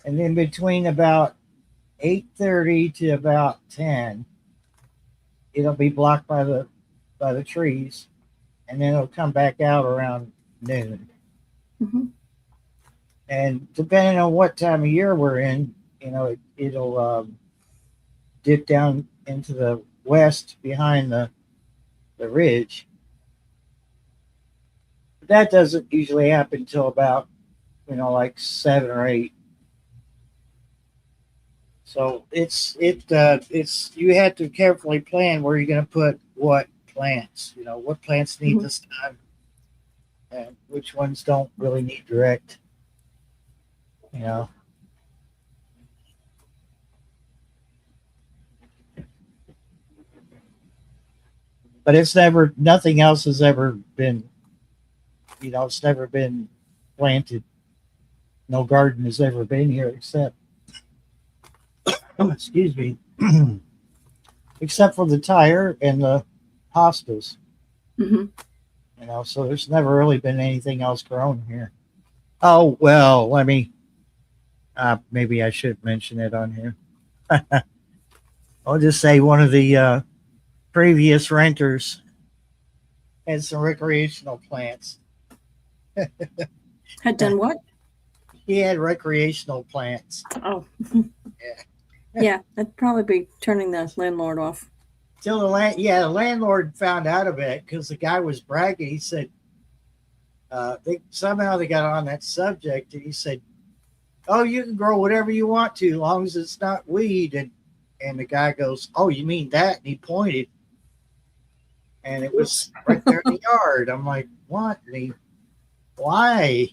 and then between about 8:30 to about 10, it'll be blocked by the trees, and then it'll come back out around noon. Hmm. And depending on what time of year we're in, it'll dip down into the west behind the ridge. But that doesn't usually happen until about, like 7 or 8. So it's you have to carefully plan where you're going to put what plants. What plants need Mhm. this time, and which ones don't really need direct. You know. But nothing else has ever been, it's never been planted. No garden has ever been here except, excuse me, except for the tire and the hostas. Hmm. So there's never really been anything else grown here. Oh, well, maybe I should mention it on here. I'll just say one of the previous renters had some recreational plants. Had done what? He had recreational plants. Oh. Yeah. Yeah, that'd probably be turning the landlord off. Till the landlord found out of it because the guy was bragging. He said, somehow they got on that subject, and he said, "Oh, you can grow whatever you want to, as long as it's not weed." And the guy goes, "Oh, you mean that?" And he pointed, and it was right there in the yard. I'm like, "What?" And he, why?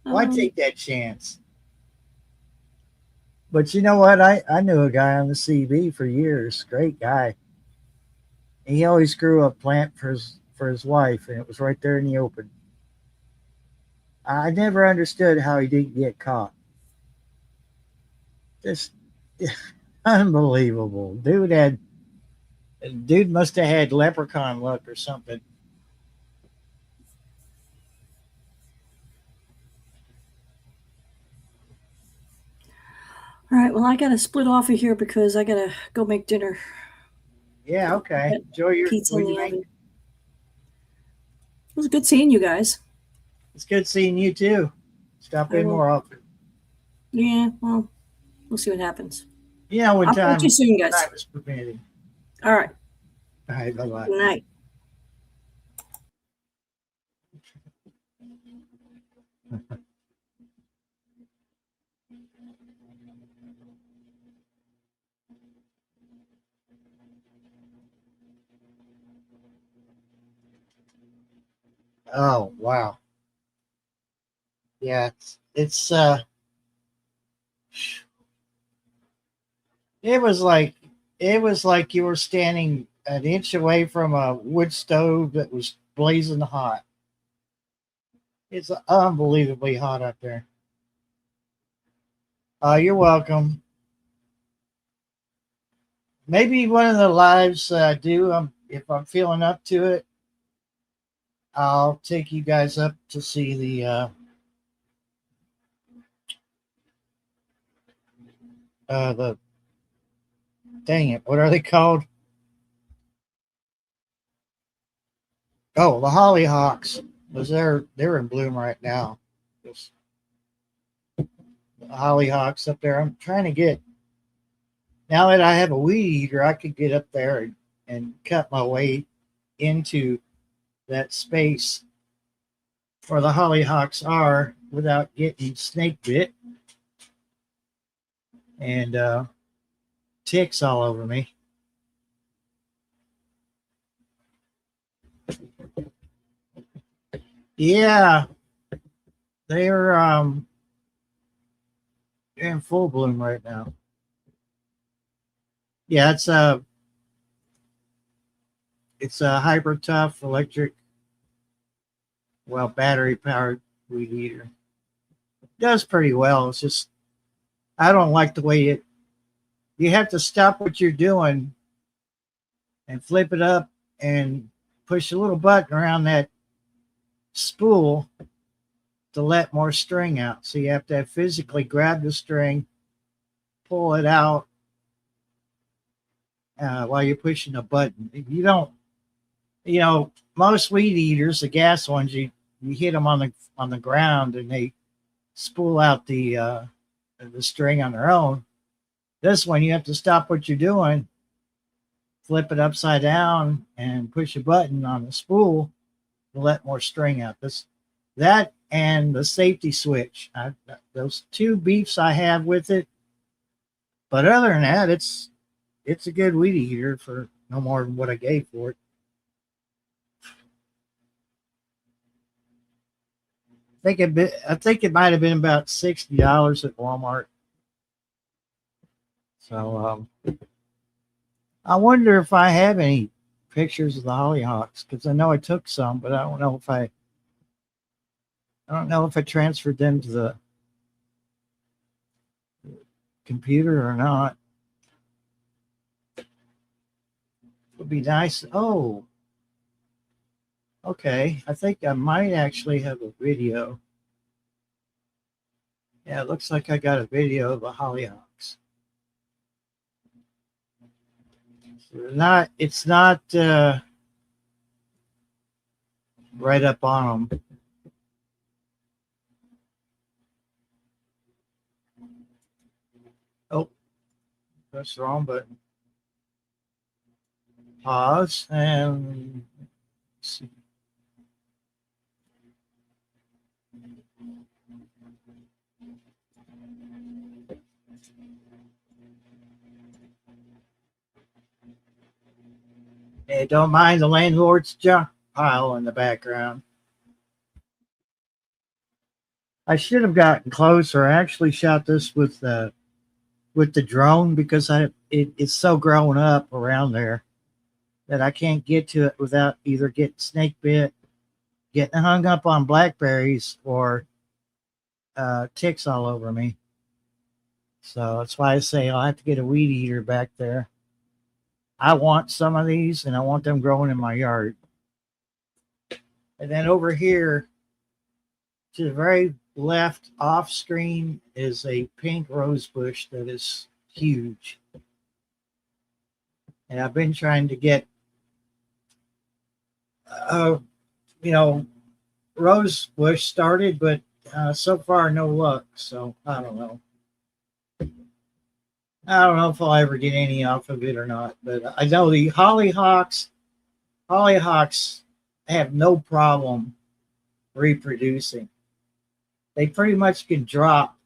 Why take that chance? But you know what? I knew a guy on the CB for years. Great guy. He always grew a plant for his wife, and it was right there in the open. I never understood how he didn't get caught. Just unbelievable. Dude must have had leprechaun luck or something. All right, well, I got to split off of here because I got to go make dinner. Yeah, okay. Enjoy your Pizza in what the you make. oven. It was good seeing you guys. It's good seeing you too. Stop I in will. more often. Yeah, well, we'll see what happens. When I'll talk to you soon, guys. time is permitting. All right. All right, bye-bye. Good night. Oh, wow. Yeah, it's it was like you were standing an inch away from a wood stove that was blazing hot. It's unbelievably hot up there. You're welcome. Maybe one of the lives if I'm feeling up to it, I'll take you guys up to see the dang it, what are they called? Oh, the hollyhocks. They're in bloom right now. The hollyhocks up there. I'm trying to get, now that I have a weed eater, I could get up there and cut my way into that space where the hollyhocks are without getting snake bit and ticks all over me. Yeah, they're in full bloom right now. Yeah, it's a hyper tough electric, battery powered weed eater. It does pretty well. It's just I don't like the way you have to stop what you're doing and flip it up and push a little button around that spool to let more string out. So you have to physically grab the string, pull it out while you're pushing a button. If you don't, most weed eaters, the gas ones, you you hit them on the ground and they spool out the string on their own. This one, you have to stop what you're doing, flip it upside down, and push a button on the spool to let more string out. That and the safety switch. Those two beefs I have with it. But other than that, it's a good weed eater for no more than what I gave for it. I think it might have been about $60 at Walmart. So I wonder if I have any pictures of the hollyhocks, because I know I took some, but I don't know if I transferred them to the computer or not. It would be nice. Oh, okay. I think I might actually have a video. Yeah, it looks like I got a video of the hollyhocks. It's not right up on them. Oh, that's the wrong button. Pause and see. Hey, don't mind the landlord's junk pile in the background. I should have gotten closer. I actually shot this with the drone because it's so grown up around there that I can't get to it without either getting snake bit, getting hung up on blackberries, or ticks all over me. So that's why I say I'll have to get a weed eater back there. I want some of these, and I want them growing in my yard. And then over here, to the very left off screen, is a pink rose bush that is huge. And I've been trying to get, rose bush started, but so far no luck. So I don't know. I don't know if I'll ever get any off of it or not, but I know the hollyhocks have no problem reproducing. They pretty much can drop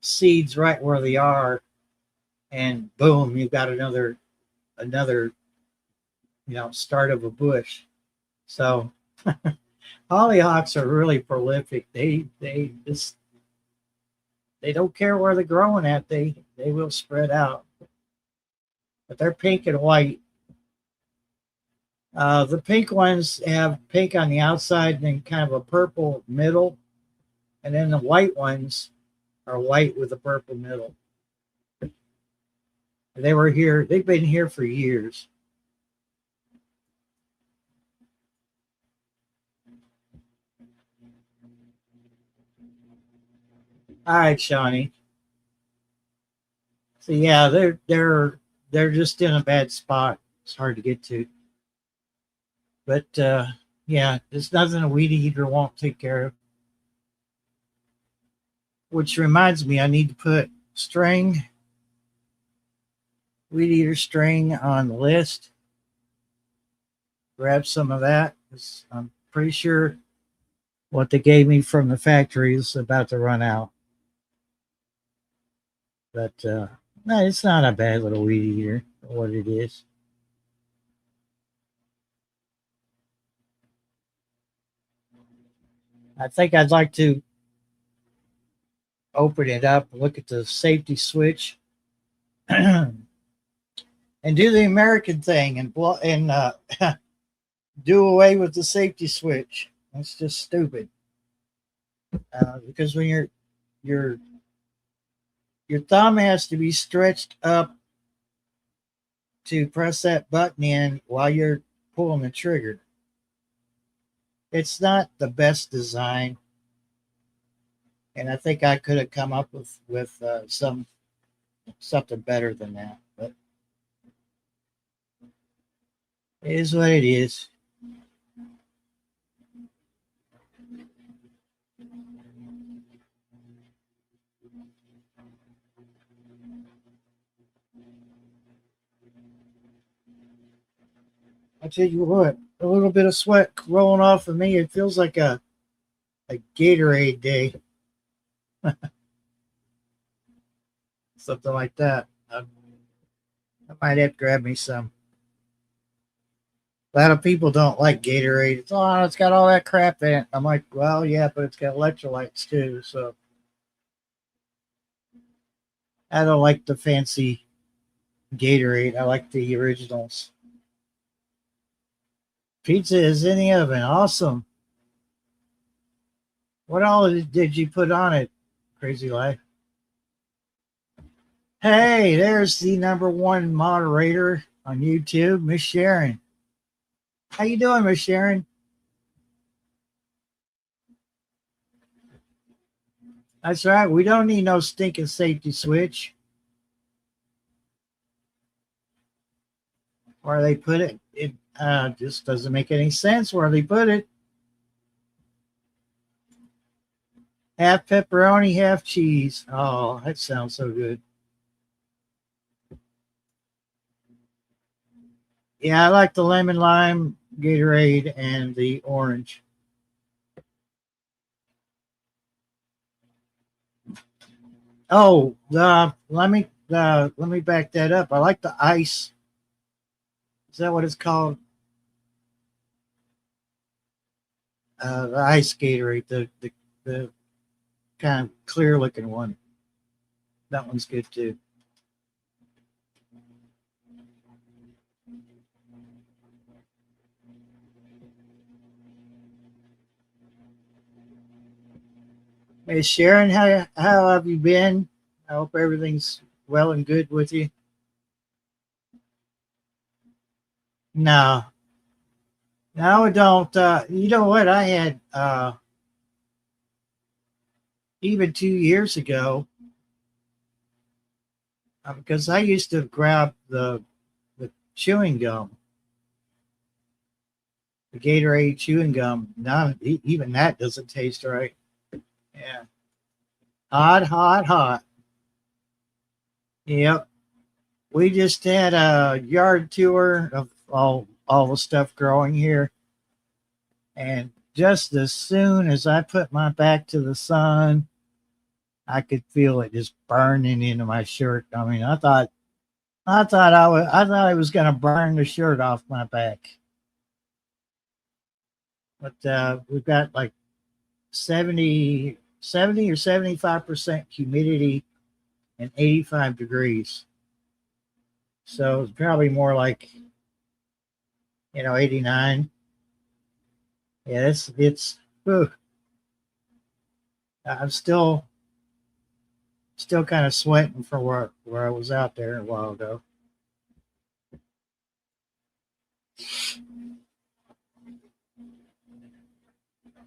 seeds right where they are, and boom, you've got another start of a bush. So hollyhocks are really prolific. They don't care where they're growing at. They will spread out. But they're pink and white. The pink ones have pink on the outside and then kind of a purple middle. And then the white ones are white with a purple middle. They've been here for years. All right, Shawnee. So yeah, they're just in a bad spot. It's hard to get to. But yeah, there's nothing a weed eater won't take care of. Which reminds me, I need to put weed eater string on the list. Grab some of that. I'm pretty sure what they gave me from the factory is about to run out. But no, it's not a bad little weed eater for what it is. I think I'd like to open it up, look at the safety switch, and do the American thing and do away with the safety switch. That's just stupid. Because when your thumb has to be stretched up to press that button in while you're pulling the trigger. It's not the best design. And I think I could have come up with something better than that. But it is what it is. tell you what, a little bit of sweat rolling off of me. It feels like a Gatorade day. Something like that. I might have to grab me some. A lot of people don't like Gatorade. It's got all that crap in it. I'm like, well, yeah, but it's got electrolytes too. So I don't like the fancy Gatorade. I like the originals. Pizza is in the oven. Awesome. What all did you put on it, Crazy Life? Hey, there's the #1 moderator on YouTube, Miss Sharon. How you doing, Miss Sharon? That's right. We don't need no stinking safety switch. Where they put it, it just doesn't make any sense where they put it. Half pepperoni, half cheese. Oh, that sounds so good. Yeah, I like the lemon lime Gatorade and the orange. Oh, let me back that up. I like the ice. Is that what it's called? The ice Gatorade, the kind of clear looking one. That one's good too. Hey Sharon, how have you been? I hope everything's well and good with you. No, I don't. You know what? I had even 2 years ago, because I used to grab the chewing gum, the Gatorade chewing gum. Now even that doesn't taste right. Yeah, hot. Yep. We just had a yard tour of all the stuff growing here, and just as soon as I put my back to the sun, I could feel it just burning into my shirt. I mean, I thought I was going to burn the shirt off my back. But we've got like 70 or 75% humidity and 85 degrees. So it's probably more like, 89. Yeah, it's whew. I'm still kind of sweating from where I was out there a while ago.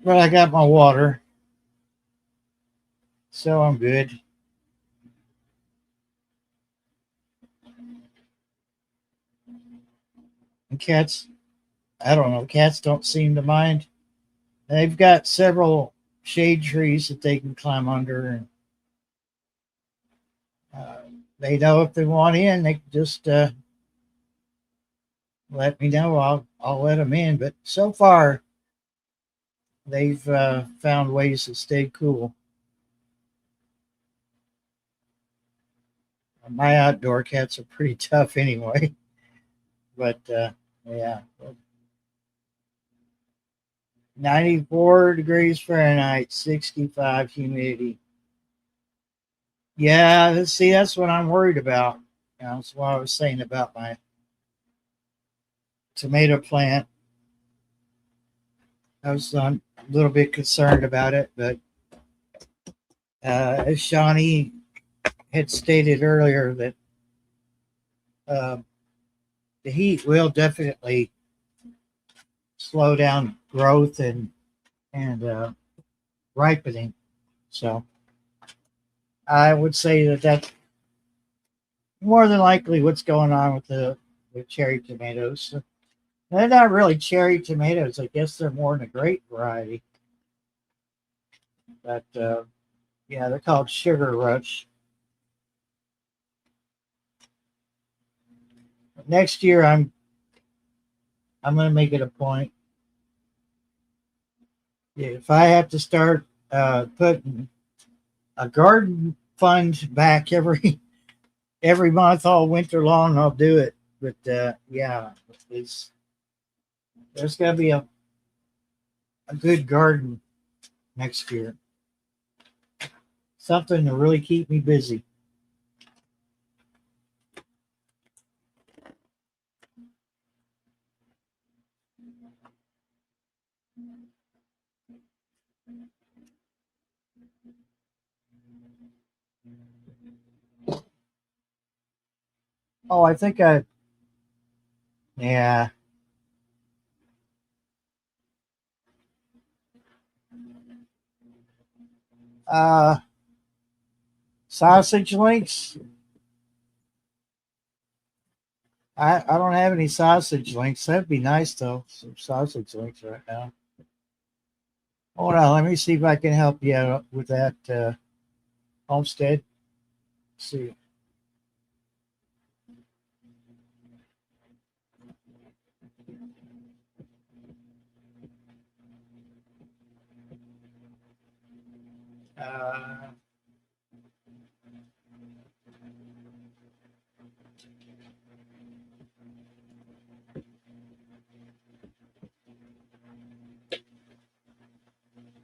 But I got my water, so I'm good. And cats, I don't know, cats don't seem to mind. They've got several shade trees that they can climb under, and they know if they want in, they can just let me know. I'll let them in. But so far, they've found ways to stay cool. My outdoor cats are pretty tough anyway. But yeah, 94 degrees Fahrenheit, 65 humidity. Yeah, see, that's what I'm worried about. That's what I was saying about my tomato plant. I was a little bit concerned about it, but as Shawnee had stated earlier, that the heat will definitely slow down growth and ripening. So I would say that that's more than likely what's going on with the cherry tomatoes. They're not really cherry tomatoes. I guess they're more in the grape variety. But yeah, they're called Sugar Rush. Next year, I'm I'm going to make it a point. If I have to start putting a garden fund back every month all winter long, I'll do it. But yeah, there's got to be a good garden next year. Something to really keep me busy. Oh, I think yeah. Uh, Sausage links. I don't have any sausage links. That'd be nice though. Some sausage links right now. Hold on, let me see if I can help you out with that homestead. Let's see. Uh,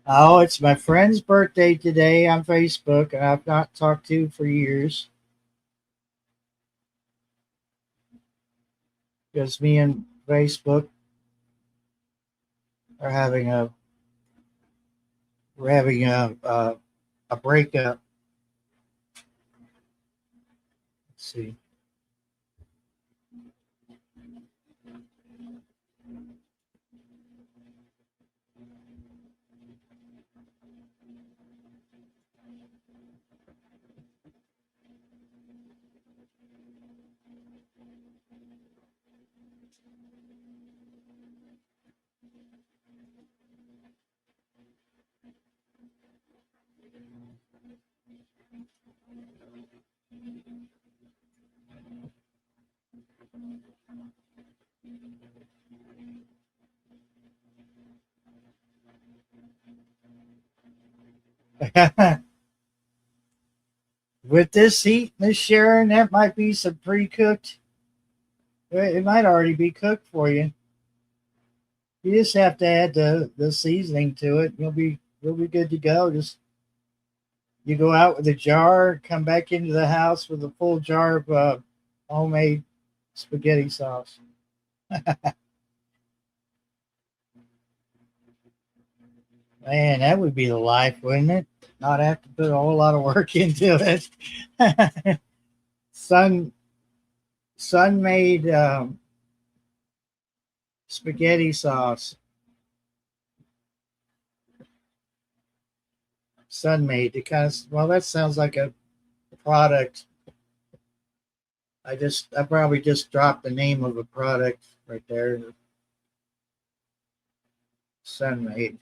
oh, it's my friend's birthday today on Facebook, and I've not talked to for years. Because me and Facebook are having we're having a breakup. Let's see. With this heat, Miss Sharon, that might be some pre-cooked. It might already be cooked for you. You just have to add the seasoning to it. You'll be good to go. Just you go out with a jar, come back into the house with a full jar of homemade spaghetti sauce. Man, that would be the life, wouldn't it? Not have to put a whole lot of work into it. Son made spaghetti sauce. Son made it kind of, well, that sounds like a product. I probably just dropped the name of a product right there. Son made.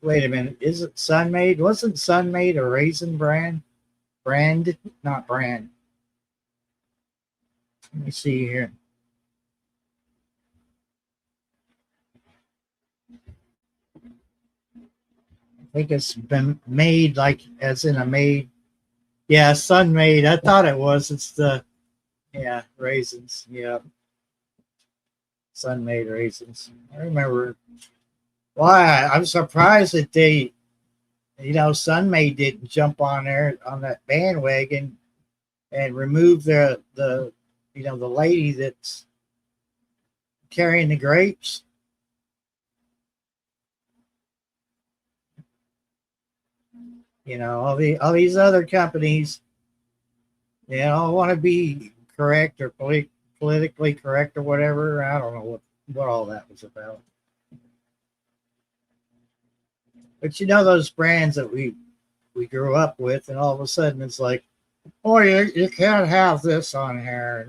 Wait a minute. Is it Sunmade? Wasn't Sunmade a raisin brand? Brand, not brand. Let me see here. I think it's been made like as in a made. Yeah, Sunmade. I thought it was. It's the raisins. Yeah. Sunmade raisins. I remember. Why? I'm surprised that they, Sunmade didn't jump on there on that bandwagon and remove the lady that's carrying the grapes. All these other companies, want to be correct or politically correct or whatever. I don't know what all that was about. But those brands that we grew up with, and all of a sudden it's like, oh, you can't have this on here.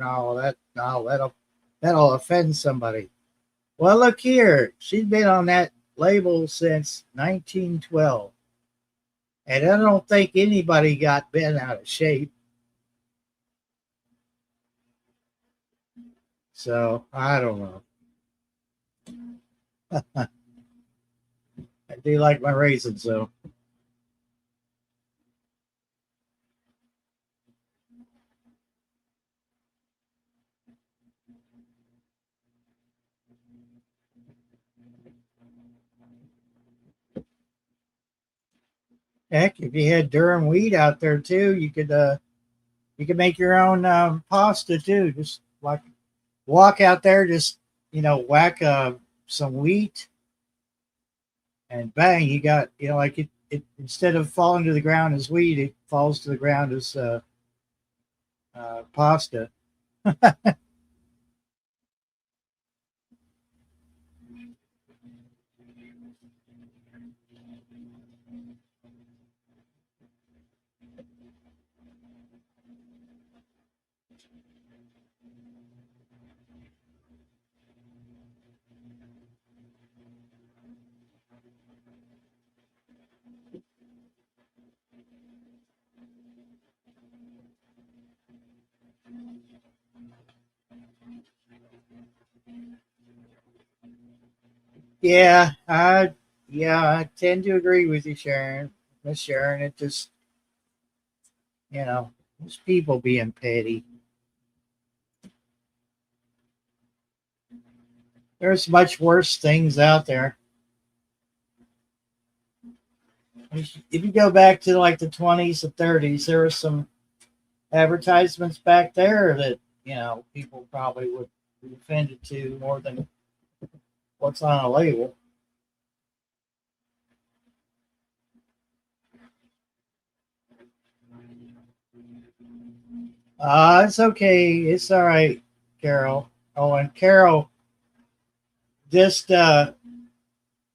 That'll offend somebody. Well, look here. She's been on that label since 1912. And I don't think anybody got bent out of shape. So I don't know. I do like my raisins though. Heck, if you had durum wheat out there too, you could make your own pasta too. Just like walk out there, just whack some wheat, and bang, you got like it instead of falling to the ground as wheat, it falls to the ground as pasta. Yeah, I tend to agree with you, Sharon. Miss Sharon, it just those people being petty. There's much worse things out there. If you go back to like the 20s and 30s, there were some advertisements back there that people probably would be offended to more than what's on a label. It's okay. It's all right, Carol. Oh, and Carol, just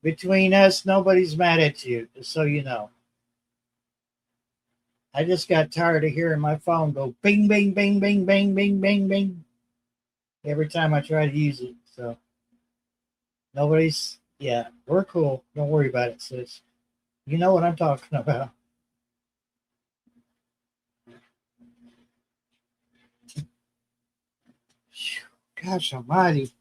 between us, nobody's mad at you, just so you know. I just got tired of hearing my phone go bing, bing, bing, bing, bing, bing, bing, bing every time I try to use it. So we're cool. Don't worry about it, sis. You know what I'm talking about. Gosh almighty.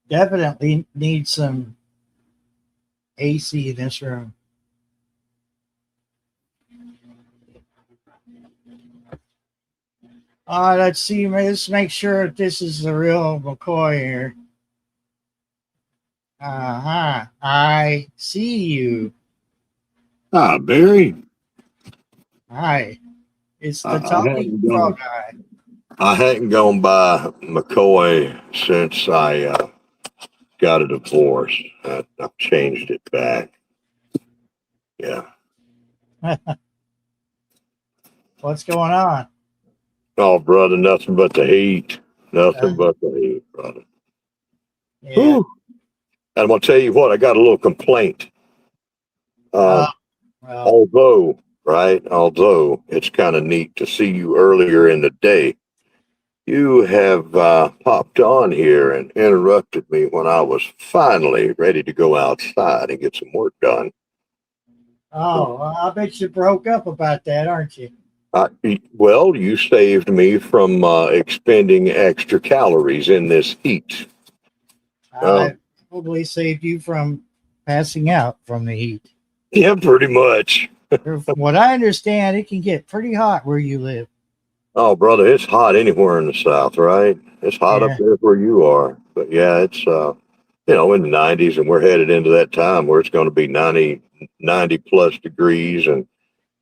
Definitely need some AC in this room. Let's see. Let's make sure that this is the real McCoy here. I see you. Ah, Barry. Hi. It's the I talking hadn't frog gone. guy. I hadn't gone by McCoy since I got a divorce. I've changed it back. Yeah. What's going on? Oh, brother, nothing but the heat. Nothing but the heat, brother. Yeah. Whew. And I'm gonna tell you what. I got a little complaint. Well, Although it's kind of neat to see you earlier in the day. You have popped on here and interrupted me when I was finally ready to go outside and get some work done. I bet you broke up about that, aren't you? Well, you saved me from expending extra calories in this heat. I probably saved you from passing out from the heat. Yeah, pretty much. From what I understand, it can get pretty hot where you live. Oh, brother, it's hot anywhere in the South, right? It's hot up there where you are. But yeah, it's, in the 90s, and we're headed into that time where it's going to be 90 plus degrees and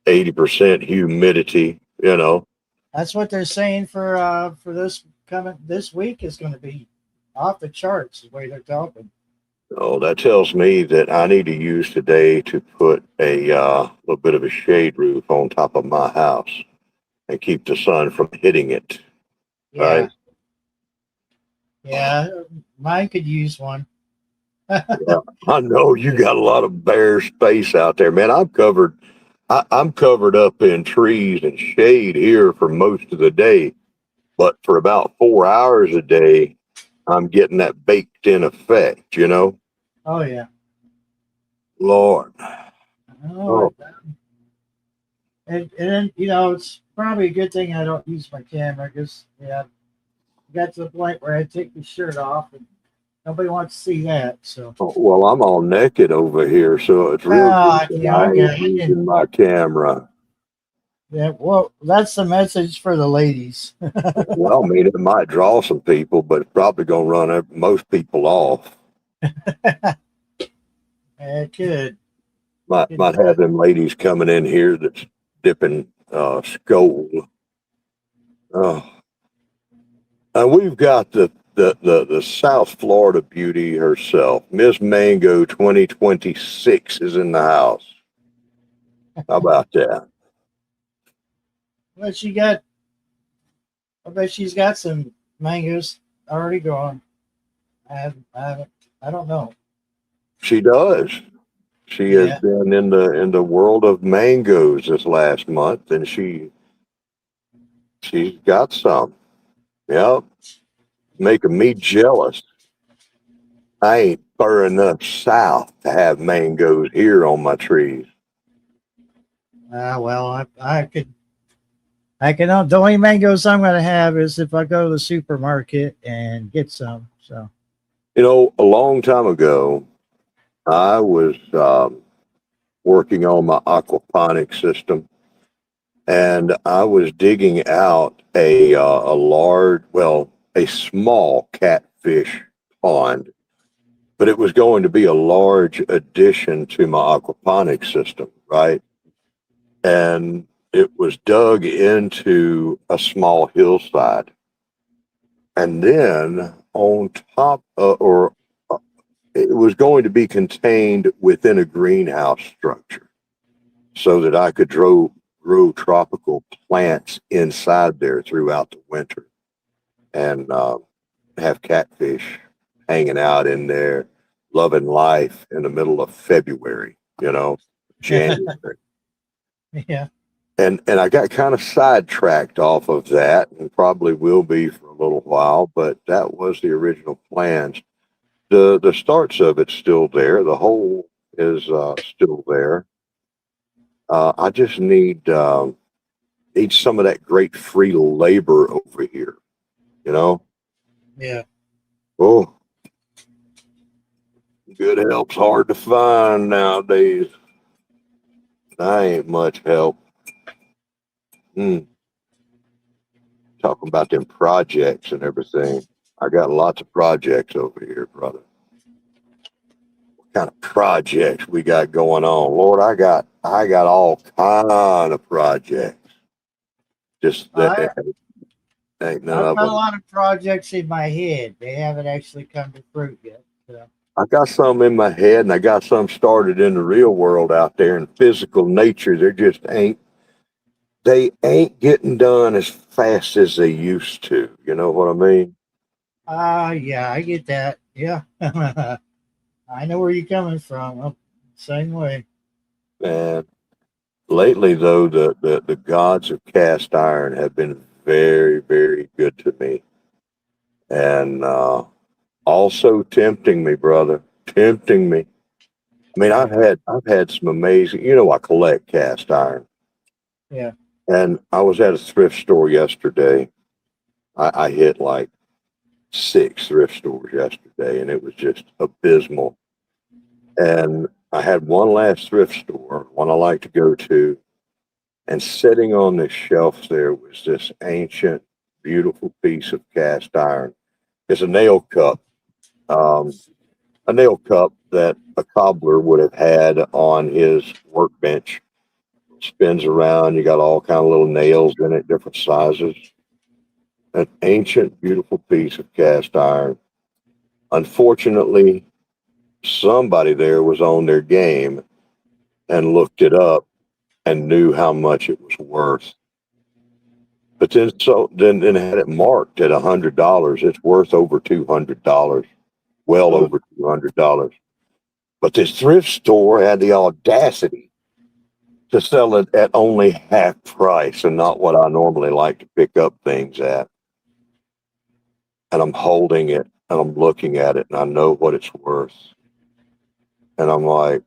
80% humidity, That's what they're saying for this week is going to be off the charts, the way they're talking. Oh, that tells me that I need to use today to put a little bit of a shade roof on top of my house and keep the sun from hitting it. Yeah. Right? Yeah, mine could use one. Yeah, I know you got a lot of bare space out there, man. I'm covered up in trees and shade here for most of the day, but for about 4 hours a day, I'm getting that baked in effect, Oh yeah. Lord. Oh, and you know, it's probably a good thing I don't use my camera because yeah, I got to the point where I take the shirt off and nobody wants to see that. So Well, I'm all naked over here, so it's real ah, good that yeah, I okay. ain't using my camera. Yeah, well, that's the message for the ladies. Well, I mean, it might draw some people, but it's probably going to run most people off. It could. Might have them ladies coming in here that's dipping skull. Oh, and we've got the South Florida beauty herself, Miss Mango 2026 is in the house. How about that? Well, she got. I bet she's got some mangoes already growing. I don't know. She does. She has Yeah. been in the world of mangoes this last month, and she's got some. Yep, making me jealous. I ain't far enough south to have mangoes here on my trees. Well, I could. I can. The only mangoes I'm going to have is if I go to the supermarket and get some. So. You know, a long time ago, I was working on my aquaponic system, and I was digging out a small catfish pond, but it was going to be a large addition to my aquaponic system, right? And it was dug into a small hillside. And then on top it was going to be contained within a greenhouse structure so that I could grow tropical plants inside there throughout the winter and have catfish hanging out in there, loving life in the middle of February, January. Yeah. And I got kind of sidetracked off of that and probably will be for a little while, but that was the original plans. The starts of it's still there. The hole is still there. I just need some of that great free labor over here, you know? Yeah. Oh, good help's hard to find nowadays. I ain't much help. Talking about them projects and everything. I got lots of projects over here, brother. What kind of projects we got going on? Lord, I got all kind of projects. Just that ain't none I've of got a them. lot of projects in my head. They haven't actually come to fruit yet. So. I got some in my head, and I got some started in the real world out there in physical nature. They ain't getting done as fast as they used to. You know what I mean? Yeah, I get that. Yeah. I know where you're coming from. I'm same way. And lately, though, the gods of cast iron have been very, very good to me, and also tempting me, brother, tempting me. I mean, I've had some amazing. I collect cast iron. Yeah. And I was at a thrift store yesterday. I hit like 6 thrift stores yesterday, and it was just abysmal. And I had one last thrift store, one I like to go to, and sitting on the shelf there was this ancient, beautiful piece of cast iron. It's a nail cup, that a cobbler would have had on his workbench. Spins around. You got all kind of little nails in it, different sizes. An ancient, beautiful piece of cast iron. Unfortunately, somebody there was on their game and looked it up and knew how much it was worth. But then had it marked at $100. It's worth over $200, well over $200. But this thrift store had the audacity to sell it at only half price and not what I normally like to pick up things at. And I'm holding it and I'm looking at it and I know what it's worth. And I'm like,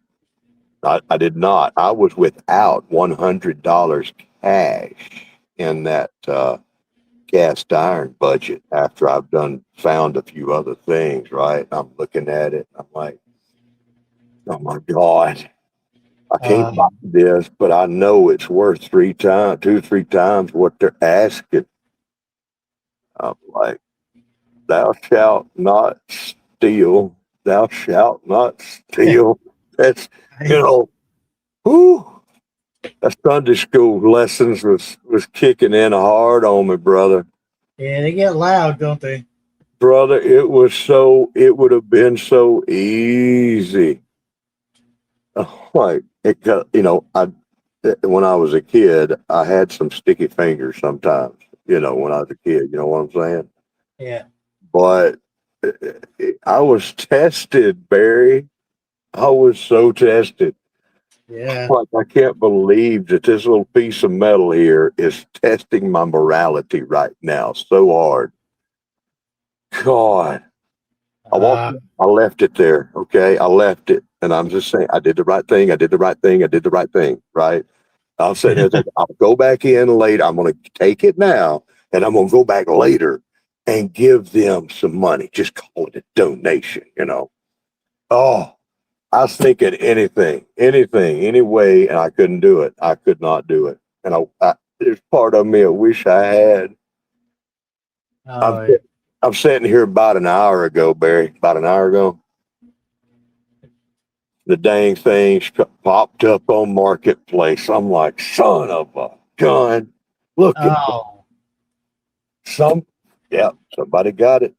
I did not. I was without $100 cash in that cast iron budget after I've found a few other things, right? I'm looking at it. I'm like, oh my God, I can't buy this, but I know it's worth 3 times what they're asking. I'm like, thou shalt not steal. Thou shalt not steal. That's, you know, whew. That Sunday school lessons was kicking in hard on me, brother. Yeah, they get loud, don't they? Brother, it would have been so easy. Like, when I was a kid, I had some sticky fingers sometimes, when I was a kid, you know what I'm saying? Yeah. But I was tested, Barry. I was so tested. Yeah. Like, I can't believe that this little piece of metal here is testing my morality right now so hard. God. I left it there. Okay. I left it. And I'm just saying, I did the right thing. I did the right thing. I did the right thing. Right. I'll say that I'll go back in later. I'm going to take it now and I'm going to go back later and give them some money. Just call it a donation, Oh, I was thinking anything, any way, and I couldn't do it. I could not do it. And there's part of me I wish I had. I'm sitting here about an hour ago, Barry, about an hour ago. The dang things popped up on Marketplace. I'm like, son of a gun. Look at somebody got it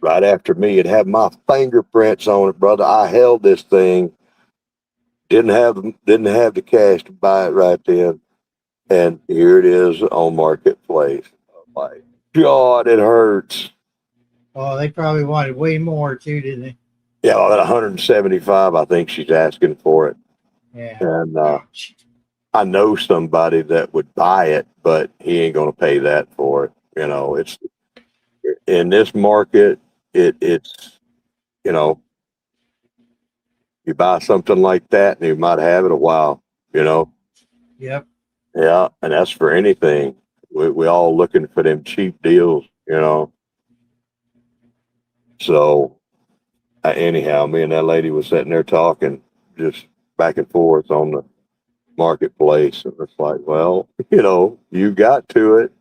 right after me. It had my fingerprints on it, brother. I held this thing. Didn't have the cash to buy it right then. And here it is on Marketplace. Oh my God, it hurts. Oh, they probably wanted way more too, didn't they? Yeah, about 175, I think she's asking for it. Yeah. And I know somebody that would buy it, but he ain't going to pay that for it. It's in this market. It's you buy something like that, and you might have it a while. Yep. Yeah, and that's for anything. We all looking for them cheap deals. So. Anyhow, me and that lady was sitting there talking just back and forth on the Marketplace. And it's like, well, you got to it.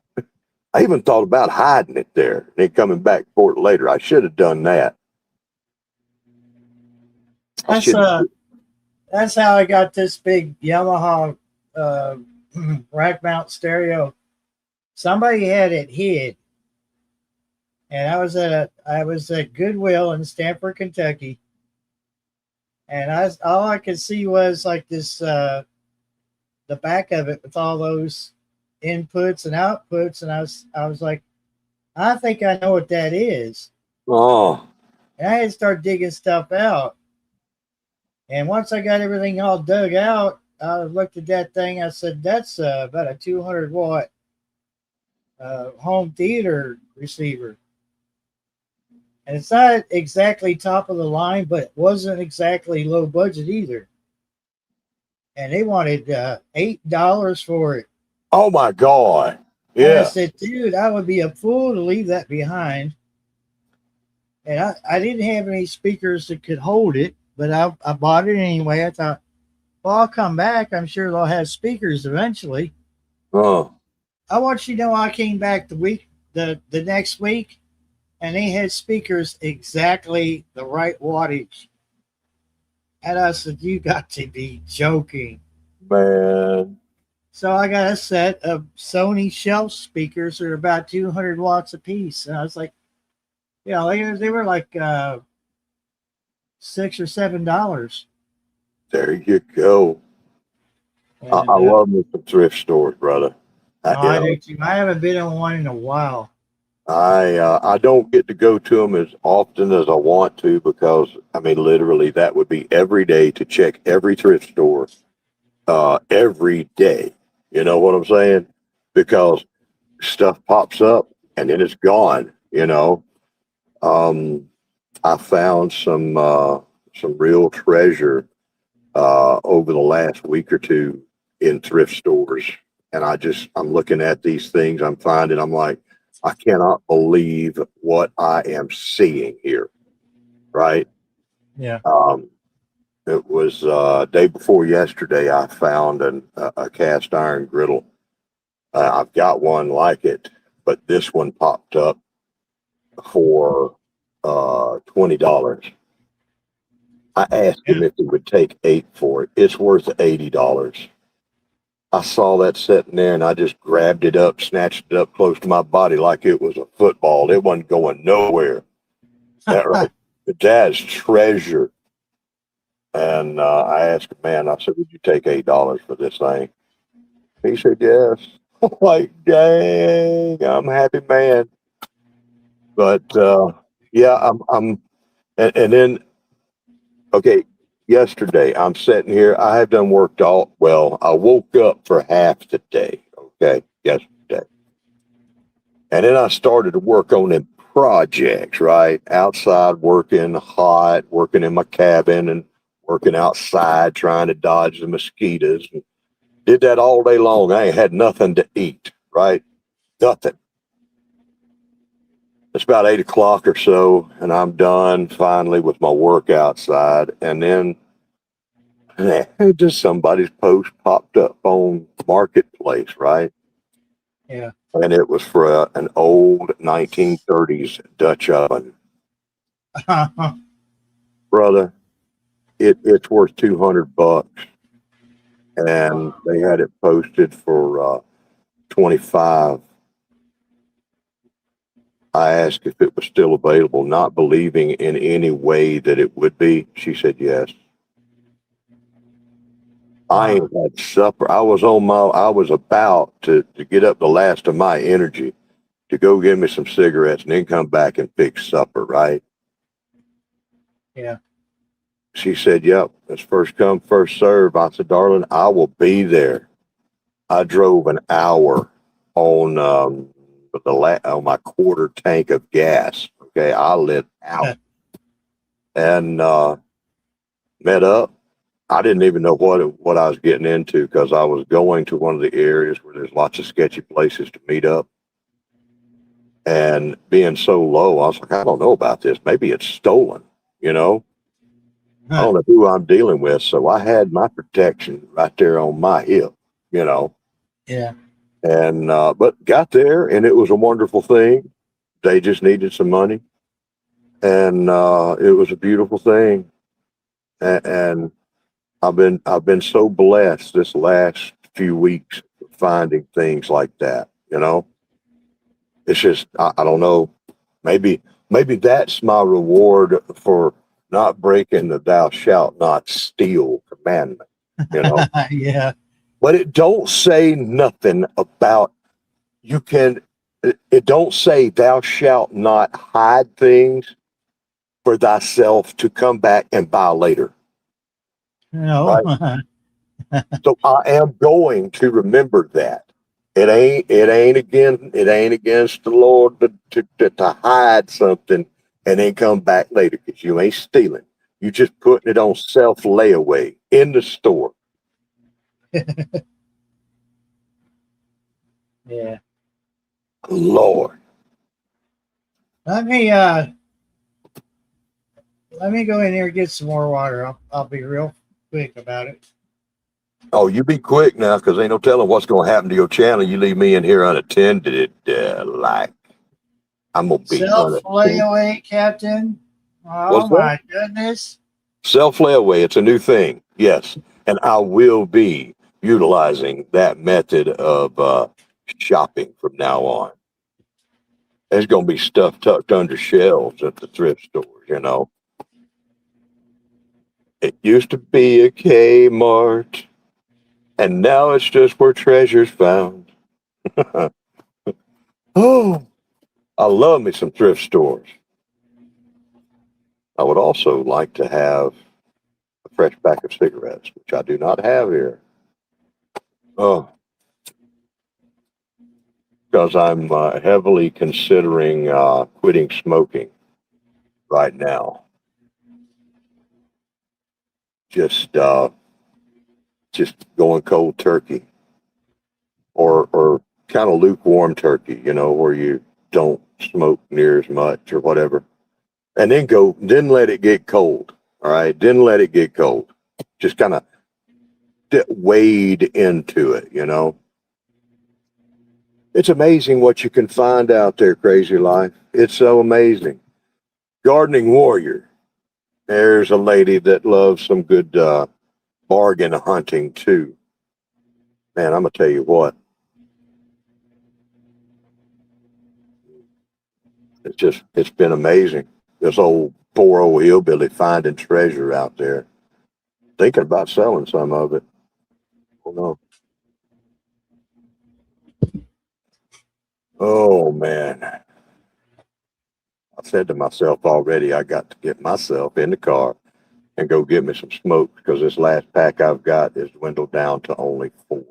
I even thought about hiding it there and then coming back for it later. I should have done that. That's how I got this big Yamaha rack mount stereo. Somebody had it hid. And I was at Goodwill in Stamford, Kentucky, and all I could see was like this, the back of it with all those inputs and outputs, and I was like, I think I know what that is. Oh. And I had to start digging stuff out. And once I got everything all dug out, I looked at that thing. I said, that's about a 200 watt home theater receiver. And it's not exactly top of the line, but it wasn't exactly low budget either. And they wanted $8 for it. Oh my God. Yeah. And I said, dude, I would be a fool to leave that behind. And I didn't have any speakers that could hold it, but I bought it anyway. I thought, well, I'll come back. I'm sure they'll have speakers eventually. Oh. I want you to know I came back the next week. And they had speakers exactly the right wattage. And I said, you got to be joking. Man. So I got a set of Sony shelf speakers that are about 200 watts a piece. And I was like, they were like $6 or $7. There you go. And, I love me some thrift stores, brother. I do too. I haven't been on one in a while. I don't get to go to them as often as I want to because, literally that would be every day to check every thrift store every day. You know what I'm saying? Because stuff pops up and then it's gone, I found some real treasure over the last week or two in thrift stores. And I'm looking at these things I'm finding. I'm like, I cannot believe what I am seeing here. Right. Yeah. It was day before yesterday. I found a cast iron griddle. I've got one like it, but this one popped up for $20. I asked him if he would take 8 for it. It's worth $80. I saw that sitting there and I just grabbed it up, snatched it up close to my body like it was a football. It wasn't going nowhere. That right? That's treasure. And I asked the man, I said, would you take $8 for this thing? He said, yes. I'm like, dang, I'm a happy man. But yeah, and then, okay, yesterday I'm sitting here. I have done worked I woke up for half the day, okay, yesterday. And then I started to work on them projects, right? Outside working hot, working in my cabin and working outside, trying to dodge the mosquitoes. And did that all day long. I ain't had nothing to eat, right? Nothing. It's about 8 o'clock or so, and I'm done finally with my work outside. And then just somebody's post popped up on Marketplace, right? Yeah. And it was for an old 1930s Dutch oven. Brother, it's worth $200. And they had it posted for 25. I asked if it was still available, not believing in any way that it would be. She said yes. I ain't had supper. I was about to get up the last of my energy to go get me some cigarettes and then come back and fix supper, right? Yeah. She said, yep, it's first come, first serve. I said, darling, I will be there. I drove an hour on on my quarter tank of gas. Okay, I lit out and met up. I didn't even know what I was getting into because I was going to one of the areas where there's lots of sketchy places to meet up. And being so low, I was like, I don't know about this. Maybe it's stolen, you know? I don't know who I'm dealing with. So I had my protection right there on my hip, you know? Yeah. And, but got there and it was a wonderful thing. They just needed some money. And, it was a beautiful thing. And I've been so blessed this last few weeks finding things like that, you know? It's just, I don't know, maybe that's my reward for not breaking the thou shalt not steal commandment, you know? Yeah. But it don't say nothing about it don't say thou shalt not hide things for thyself to come back and buy later. No. Right? So I am going to remember that. It ain't against the Lord to hide something and then come back later because you ain't stealing. You just putting it on self layaway in the store. Yeah. Lord. Let me go in here and get some more water. I'll be real quick about it. Oh, you be quick now, because ain't no telling what's going to happen to your channel. You leave me in here unattended, like I'm going to be Self layaway, Captain. Oh What's my goodness. Self layaway. It's a new thing. Yes. And I will be utilizing that method of shopping from now on. There's going to be stuff tucked under shelves at the thrift stores, you know. It used to be a Kmart. And now it's just where treasure's found. Oh, I love me some thrift stores. I would also like to have a fresh pack of cigarettes, which I do not have here. Oh, because I'm heavily considering quitting smoking right now. Just just going cold turkey, or kind of lukewarm turkey, you know, where you don't smoke near as much or whatever, and then let it get cold. All right, then let it get cold. Just kind of wade into it, you know. It's amazing what you can find out there, Crazy Life. It's so amazing. Gardening Warrior. There's a lady that loves some good bargain hunting too. Man, I'm gonna tell you what. It's been amazing. This poor old hillbilly finding treasure out there. Thinking about selling some of it. Oh no. Oh man. I said to myself already, I got to get myself in the car and go get me some smoke, because this last pack I've got is dwindled down to only 4.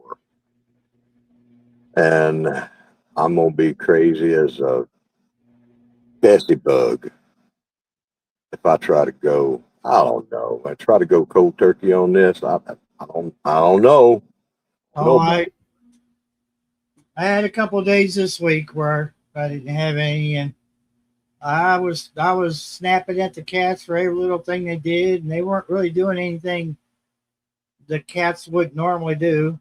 And I'm going to be crazy as a Bessie bug if I try to go, I don't know. I try to go cold turkey on this. I don't know. Oh, I had a couple of days this week where I didn't have any, and I was snapping at the cats for every little thing they did, and they weren't really doing anything the cats would normally do.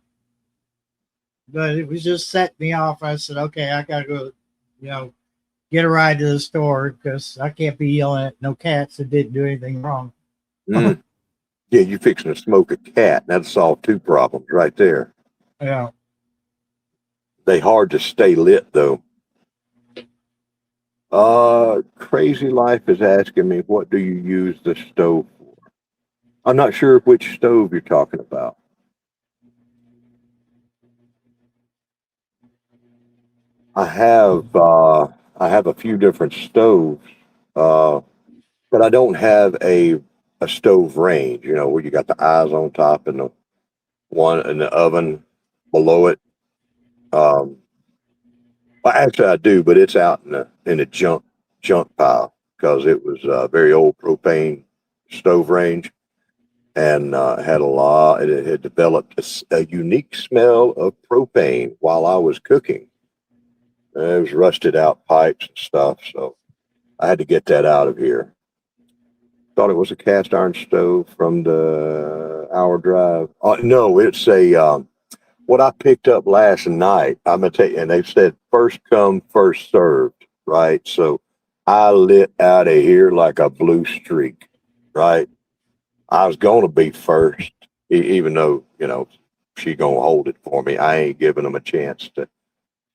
But it was just setting me off. I said, okay, I gotta go, get a ride to the store, because I can't be yelling at no cats that didn't do anything wrong. Mm. Yeah, you fixing to smoke a cat. That'll solve 2 problems right there. Yeah. They hard to stay lit though. Crazy Life is asking me, what do you use the stove for? I'm not sure which stove you're talking about. I have a few different stoves, but I don't have a stove range, where you got the eyes on top and the one in the oven below it. Well, actually I do, but it's out in the junk pile, because it was a very old propane stove range, and had it had developed a unique smell of propane while I was cooking. It was rusted out pipes and stuff, so I had to get that out of here. Thought it was a cast iron stove from the hour drive. No, it's what I picked up last night. I'm gonna tell you, and they said first come, first served, right? So I lit out of here like a blue streak, right? I was gonna be first, even though she gonna hold it for me. I ain't giving them a chance to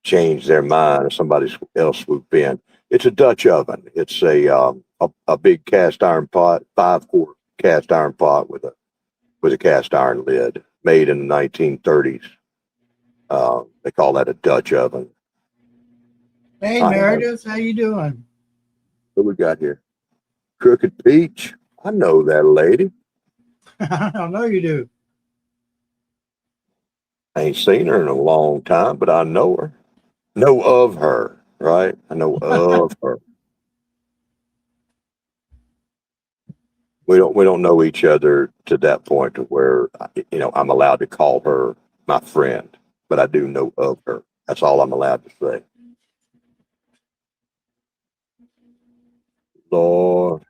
change their mind or somebody else swoop in. It's a Dutch oven. It's a big cast iron pot, 5-quart cast iron pot with a cast iron lid, made in the 1930s. They call that a Dutch oven. Hey, Meredith, how you doing? What we got here? Crooked Peach. I know that lady. I don't know you do. I ain't seen her in a long time, but I know her. Know of her, right? I know of her. We don't know each other to that point to where I'm allowed to call her my friend, but I do know of her. That's all I'm allowed to say. Lord,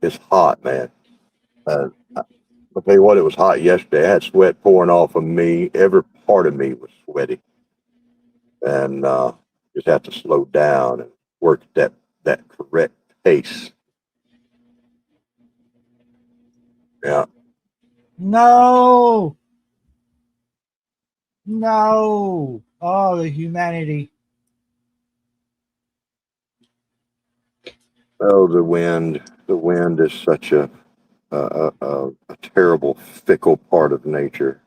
it's hot, man. I'll tell you what, it was hot yesterday. I had sweat pouring off of me. Every part of me was sweaty, and just have to slow down and work that correct pace. Yeah. No. Oh, the humanity. Oh, the wind. The wind is such a terrible, fickle part of nature.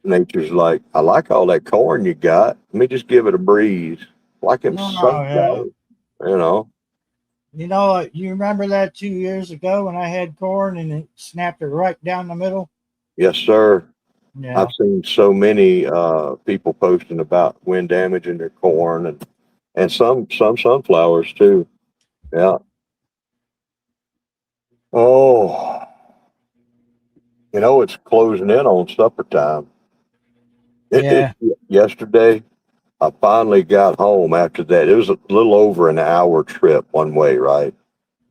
Nature's like, I like all that corn you got. Let me just give it a breeze. Like in sunflowers, You remember that 2 years ago when I had corn and it snapped it right down the middle? Yes, sir. Yeah. I've seen so many people posting about wind damage in their corn and some sunflowers too. Yeah. Oh, You know, it's closing in on supper time. Yesterday, I finally got home after that. It was a little over an hour trip one way, right?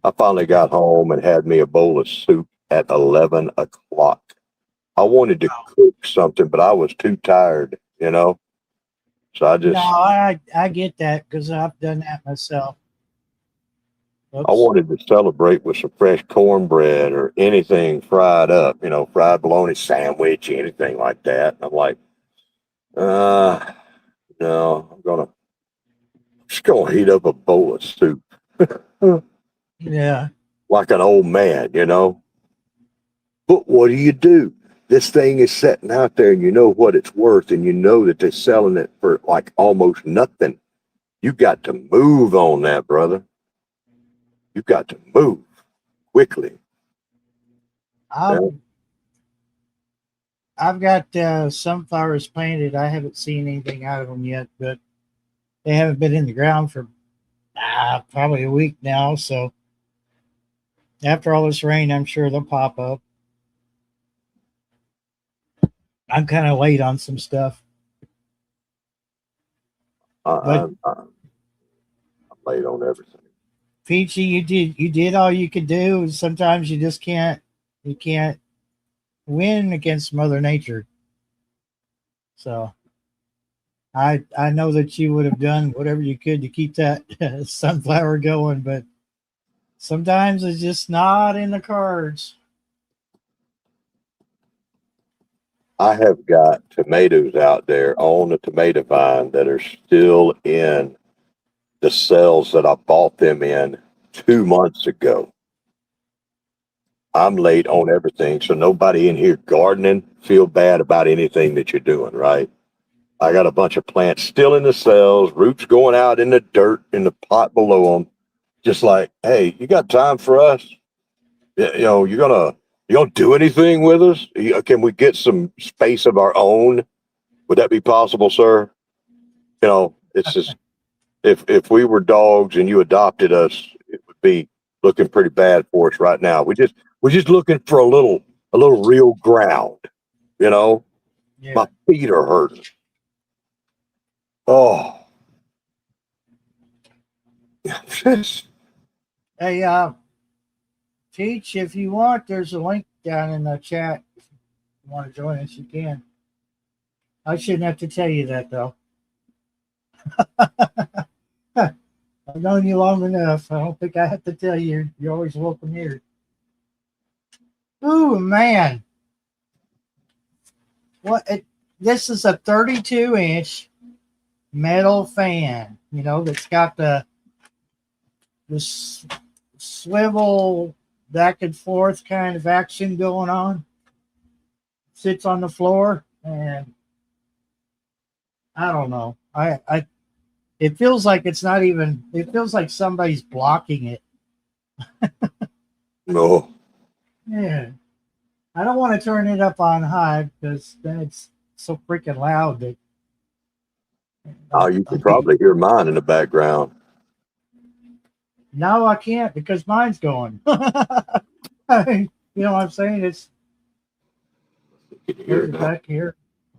I finally got home and had me a bowl of soup at 11 o'clock. I wanted to cook something, but I was too tired, you know? So I just, I get that because I've done that myself. I wanted to celebrate with some fresh cornbread or anything fried up, you know, fried bologna sandwich, anything like that. I'm like, no, just gonna heat up a bowl of soup. Yeah. Like an old man, you know? But what do? This thing is sitting out there and you know what it's worth and you know that they're selling it for like almost nothing. You got to move on that, brother. You got to move quickly. I've got sunflowers planted. I haven't seen anything out of them yet, but they haven't been in the ground for probably a week now. So after all this rain, I'm sure they'll pop up. I'm kind of late on some stuff. I'm late on everything. Peachy, you did all you could do. Sometimes you just can't win against Mother Nature. So I know that you would have done whatever you could to keep that sunflower going, but sometimes it's just not in the cards. I have got tomatoes out there on the tomato vine that are still in the cells that I bought them in 2 months ago. I'm late on everything, so nobody in here gardening feel bad about anything that you're doing, right? I got a bunch of plants still in the cells, roots going out in the dirt in the pot below them. Just like, hey, you got time for us? You know, you gonna do anything with us? Can we get some space of our own? Would that be possible, sir? You know, it's just if we were dogs and you adopted us, it would be looking pretty bad for us right now. We're just looking for a little real ground. You know, Yeah. My feet are hurting. Oh, Hey, Teach, if you want, there's a link down in the chat. If you want to join us, you can. I shouldn't have to tell you that, though. I've known you long enough. I don't think I have to tell you. You're always welcome here. Ooh, man. This is a 32-inch metal fan, you know, that's got this swivel back and forth kind of action going on. Sits on the floor, and I don't know. It feels like it's not even. It feels like somebody's blocking it. no. Yeah, I don't want to turn it up on high because then it's so freaking loud that. Oh, you can probably hear mine in the background. No, I can't because mine's going. You know what I'm saying? It's Can you hear it now? back here.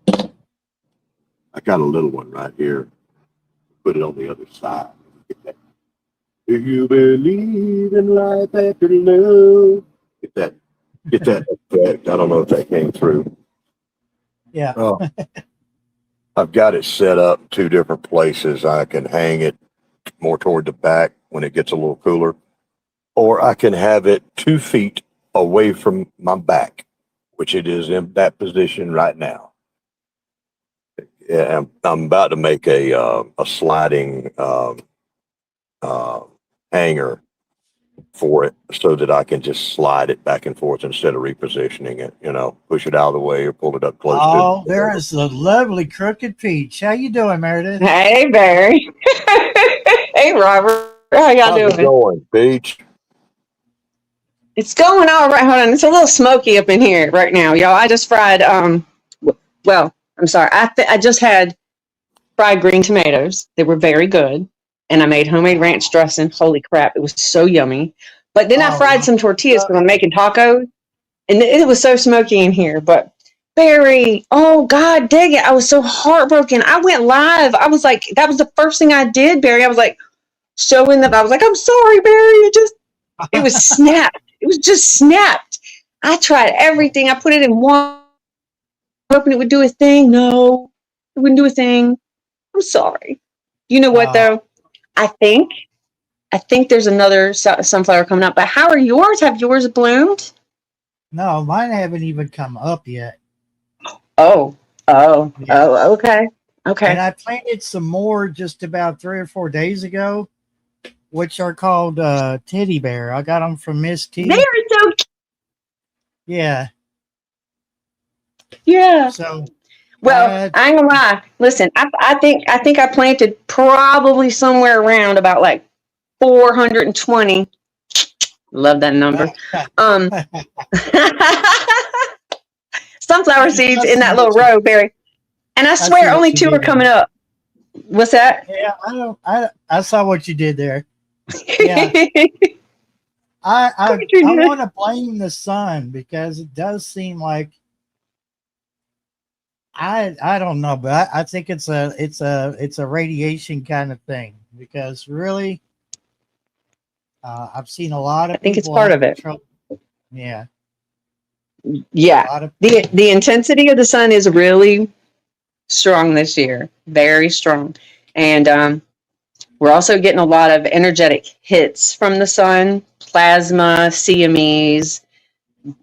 I got a little one right here. Put it on the other side. Do you believe in life after love? Get that effect. I don't know if that came through. Yeah. Oh. I've got it set up 2 different places. I can hang it more toward the back when it gets a little cooler, or I can have it 2 feet away from my back, which it is in that position right now. Yeah, I'm about to make a sliding hanger for it so that I can just slide it back and forth instead of repositioning it, you know, push it out of the way or pull it up close to it. Oh, there is the lovely Crooked Peach. How you doing, Meredith? Hey, Barry. Hey, Robert. How y'all How's it doing? going, Peach? It's going all right. Hold on. It's a little smoky up in here right now, y'all. I just fried, well, I'm sorry. I just had fried green tomatoes. They were very good. And I made homemade ranch dressing. Holy crap. It was so yummy. But then I fried some tortillas because I'm making tacos. and it was so smoky in here. But Barry, oh God, dang it! I was so heartbroken. I went live. I was like, that was the first thing I did, Barry. I was like showing them. I was like, I'm sorry, Barry. It was snapped. It was just snapped. I tried everything. I put it in one, hoping it would do a thing. No, it wouldn't do a thing. I'm sorry. You know what though? I think there's another sunflower coming up. But how are yours? Have yours bloomed? No, mine haven't even come up yet. Oh, okay. And I planted some more just about 3 or 4 days ago, which are called teddy bear. I got them from Miss T. They're so cute. Yeah. Yeah. So, well, I ain't gonna lie. Listen, I think I planted probably somewhere around about like 420. Love that number. Sunflower seeds in that little row, Barry. And I swear only 2 are coming up. What's that? Yeah, I saw what you did there. Yeah. I want to blame the sun because it does seem like I don't know, but I think it's a radiation kind of thing because really I've seen a lot of I think it's people part of it. trouble. Yeah. Yeah. The intensity of the sun is really strong this year. Very strong. And we're also getting a lot of energetic hits from the sun, plasma, CMEs,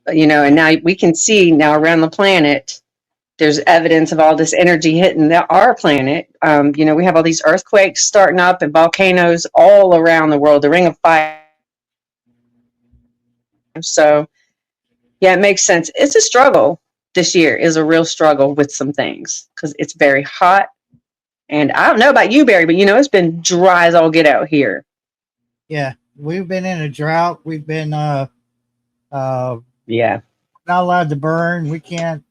and now we can see now around the planet, there's evidence of all this energy hitting our planet. We have all these earthquakes starting up and volcanoes all around the world, the Ring of Fire. So, yeah, it makes sense. It's a struggle. This year is a real struggle with some things because it's very hot. And I don't know about you, Barry, but it's been dry as all get out here. Yeah, we've been in a drought. We've been not allowed to burn. We can't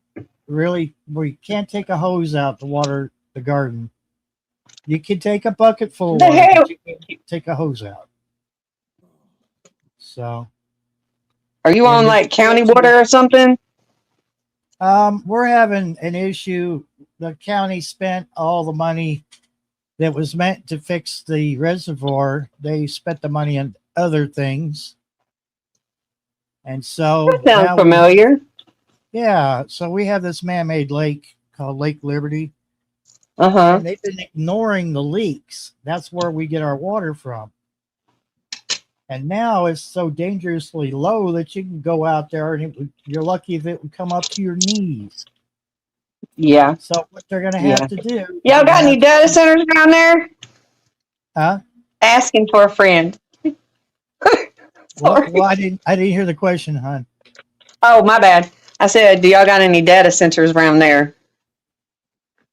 take a hose out to water the garden. You can take a bucket full of water, but you can't take a hose out. So, are you on like county water or something? We're having an issue. The county spent all the money that was meant to fix the reservoir. They spent the money on other things. And so that sounds familiar. So we have this man-made lake called Lake Liberty. And they've been ignoring the leaks. That's where we get our water from. And now it's so dangerously low that you can go out there and you're lucky if it would come up to your knees. Yeah. So what they're going to have to do. Y'all got any data centers down there? Huh? Asking for a friend. Well, I didn't hear the question, hon. Oh, my bad. I said, do y'all got any data centers around there?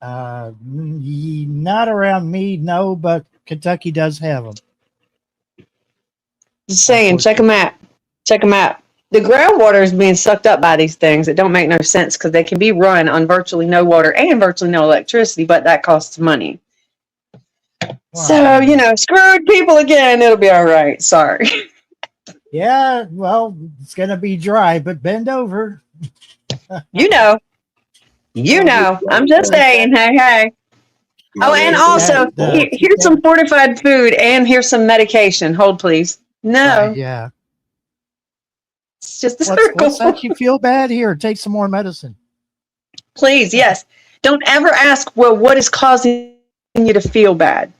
Not around me, no, but Kentucky does have them. Just saying, check them out. Check them out. The groundwater is being sucked up by these things. It don't make no sense because they can be run on virtually no water and virtually no electricity, but that costs money. Wow. So, screwed people again. It'll be all right. Sorry. Yeah, well, it's going to be dry, but bend over. I'm just saying, hey. Oh, and also, here's some fortified food and here's some medication. Hold, please. No. Yeah. It's just a circle. What's that you feel bad? Here, take some more medicine. Please, yes. Don't ever ask, well, what is causing you to feel bad?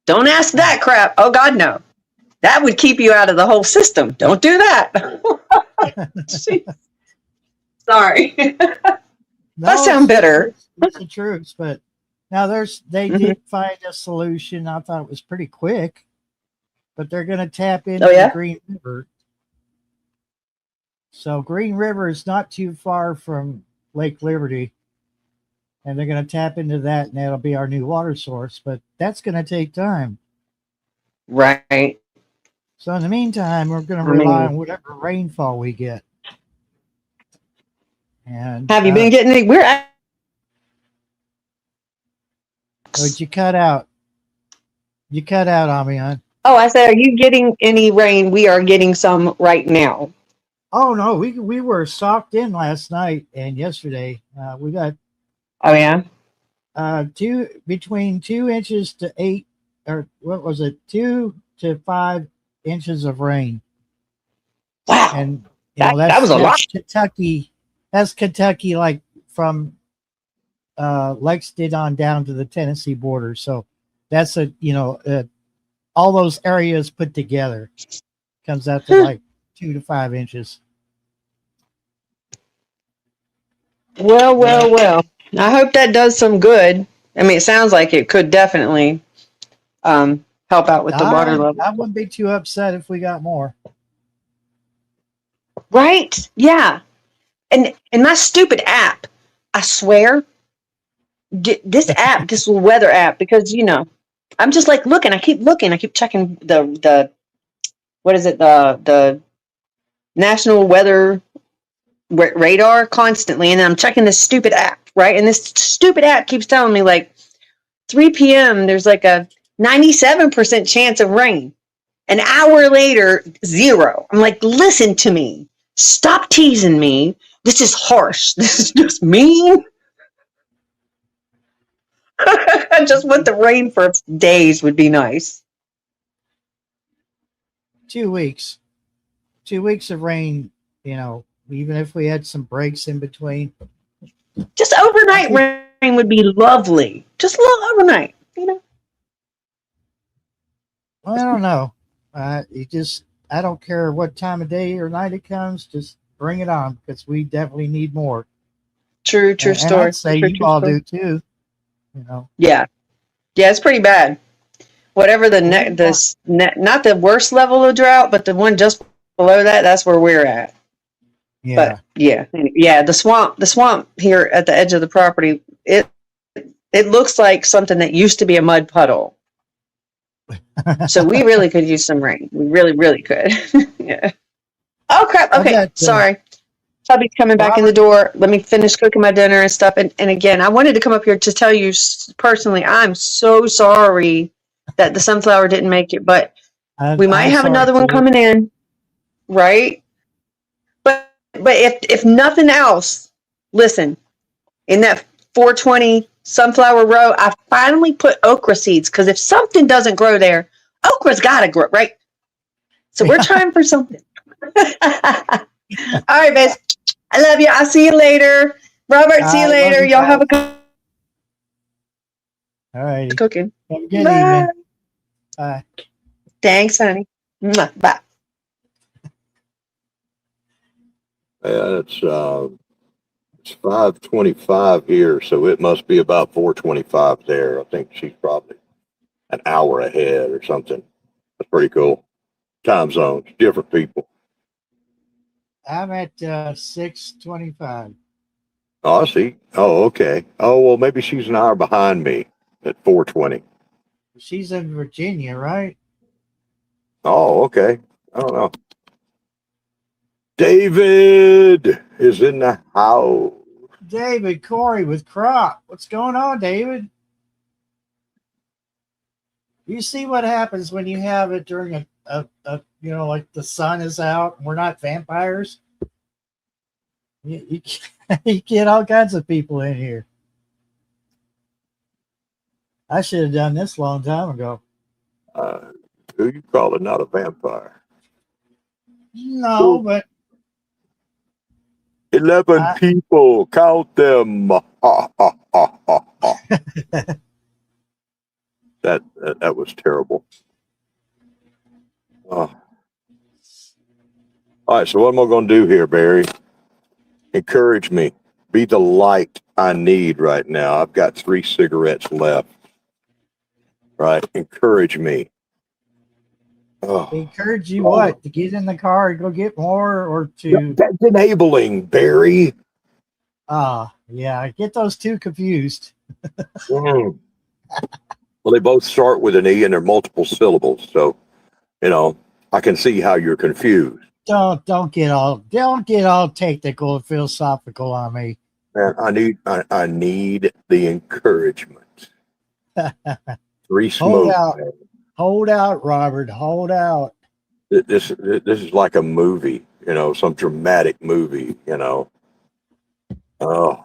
Don't ask that crap. Oh, God, no. That would keep you out of the whole system. Don't do that. Sorry. No, I sound bitter. It's the truth, but now they did find a solution. I thought it was pretty quick, but they're going to tap into the Green River. So Green River is not too far from Lake Liberty, and they're going to tap into that, and that'll be our new water source. But that's going to take time. Right. So in the meantime, we're going to rely on whatever rainfall we get. And have you been getting any? Would you cut out? You cut out, Amian. Oh, I said, are you getting any rain? We are getting some right now. Oh no, we were socked in last night and yesterday. We got Oh yeah. between 2 inches to 8, or what was it, 2 to 5 inches of rain. Wow. And That was a lot. Kentucky. That's Kentucky, like from Lexington on down to the Tennessee border. So that's all those areas put together comes out to like 2 to 5 inches. Well. I hope that does some good. I mean, it sounds like it could definitely help out with the water level. I wouldn't be too upset if we got more. Right? Yeah. And my stupid app, I swear, this app, this weather app, because I'm just like looking. I keep checking the what is it, the National Weather Radar constantly, and then I'm checking this stupid app, right? And this stupid app keeps telling me like 3 p.m. there's like a 97% chance of rain. An hour later, 0. I'm like, listen to me. Stop teasing me. This is harsh. This is just mean. I just want the rain for days would be nice. 2 weeks. 2 weeks of rain, even if we had some breaks in between. Just overnight rain would be lovely. Just a little overnight, Well, I don't know. I don't care what time of day or night it comes. Just bring it on, because we definitely need more. True And story. I'd say True you all story. do too. Yeah, it's pretty bad. Whatever not the worst level of drought, but the one just below that, that's where we're at. Yeah. But yeah, the swamp here at the edge of the property, it looks like something that used to be a mud puddle. So we really could use some rain. We really, really could. Yeah. Oh crap. Okay, sorry. Hubby's coming back in the door. Let me finish cooking my dinner and stuff. And again, I wanted to come up here to tell you personally, I'm so sorry that the sunflower didn't make it, but we might have another one coming in, right? But if nothing else, listen, in that 420 sunflower row, I finally put okra seeds, because if something doesn't grow there, okra's got to grow, right? So we're trying for something. All right, guys. I love you. I'll see you later. Robert, see you later. Y'all have a good All right. cooking. Have a good evening. Bye. Thanks, honey. Mwah. Bye. Yeah, it's 5:25 here, so it must be about 4:25 there. I think she's probably an hour ahead or something. That's pretty cool. Time zones, different people. I'm at 6:25. Oh, I see. Oh, okay. Oh, well, maybe she's an hour behind me at 4:20. She's in Virginia, right? Oh, okay. I don't know. David is in the house. David Corey with Crop. What's going on, David? You see what happens when you have it during a like the sun is out and we're not vampires? You get all kinds of people in here. I should have done this a long time ago. Who you calling not a vampire? No, but 11 people. Count them. That was terrible. Oh. All right, so what am I going to do here, Barry? Encourage me. Be the light I need right now. I've got 3 cigarettes left. Right? Encourage me. Oh. Encourage you what? To get in the car and go get more, or to... That's enabling, Barry. Yeah, get those two confused. Well, they both start with an E and they're multiple syllables. So, I can see how you're confused. Don't get all technical and philosophical on me. Man, I need the encouragement. 3 smoke. Hold out, Robert. Hold out. This is like a movie. some dramatic movie, Oh,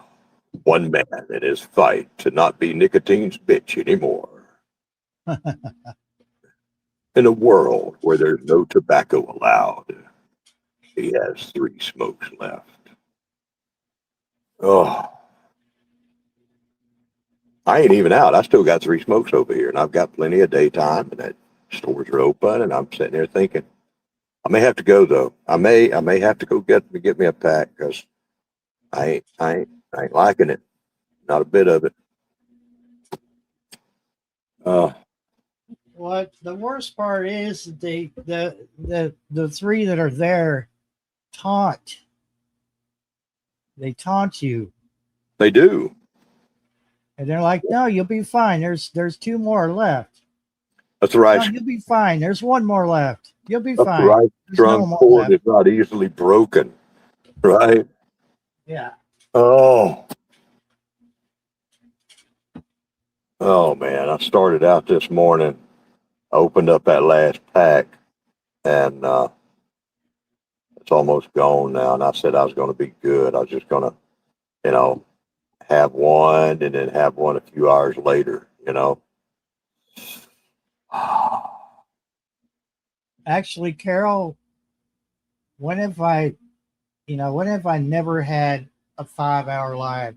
one man in his fight to not be nicotine's bitch anymore. In a world where there's no tobacco allowed, he has 3 smokes left. Oh, I ain't even out. I still got 3 smokes over here, and I've got plenty of daytime, and that stores are open, and I'm sitting there thinking, I may have to go though. I may have to go get me a pack because I ain't liking it. Not a bit of it. What the worst part is that the 3 that are there taunt. They taunt you. They do. And they're like, no, you'll be fine. There's 2 more left. That's right. No, you'll be fine. There's 1 more left. You'll be That's fine. right. There's no Strong more cord left. is not easily broken. Right? Yeah. Oh man, I started out this morning. I opened up that last pack, and it's almost gone now. And I said I was going to be good. I was just going to, have one and then have one a few hours later. Actually, Carol, when have I never had a 5-hour live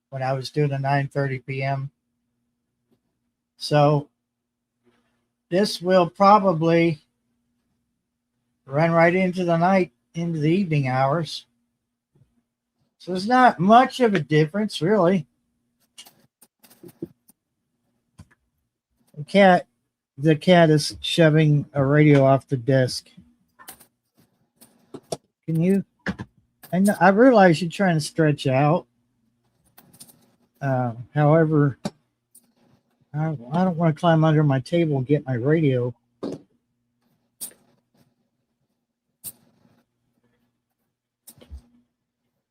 when I was doing a 9:30 p.m.? So this will probably run right into the night, into the evening hours. So there's not much of a difference, really. The cat is shoving a radio off the desk. Can you? I realize you're trying to stretch out. However, I don't want to climb under my table and get my radio.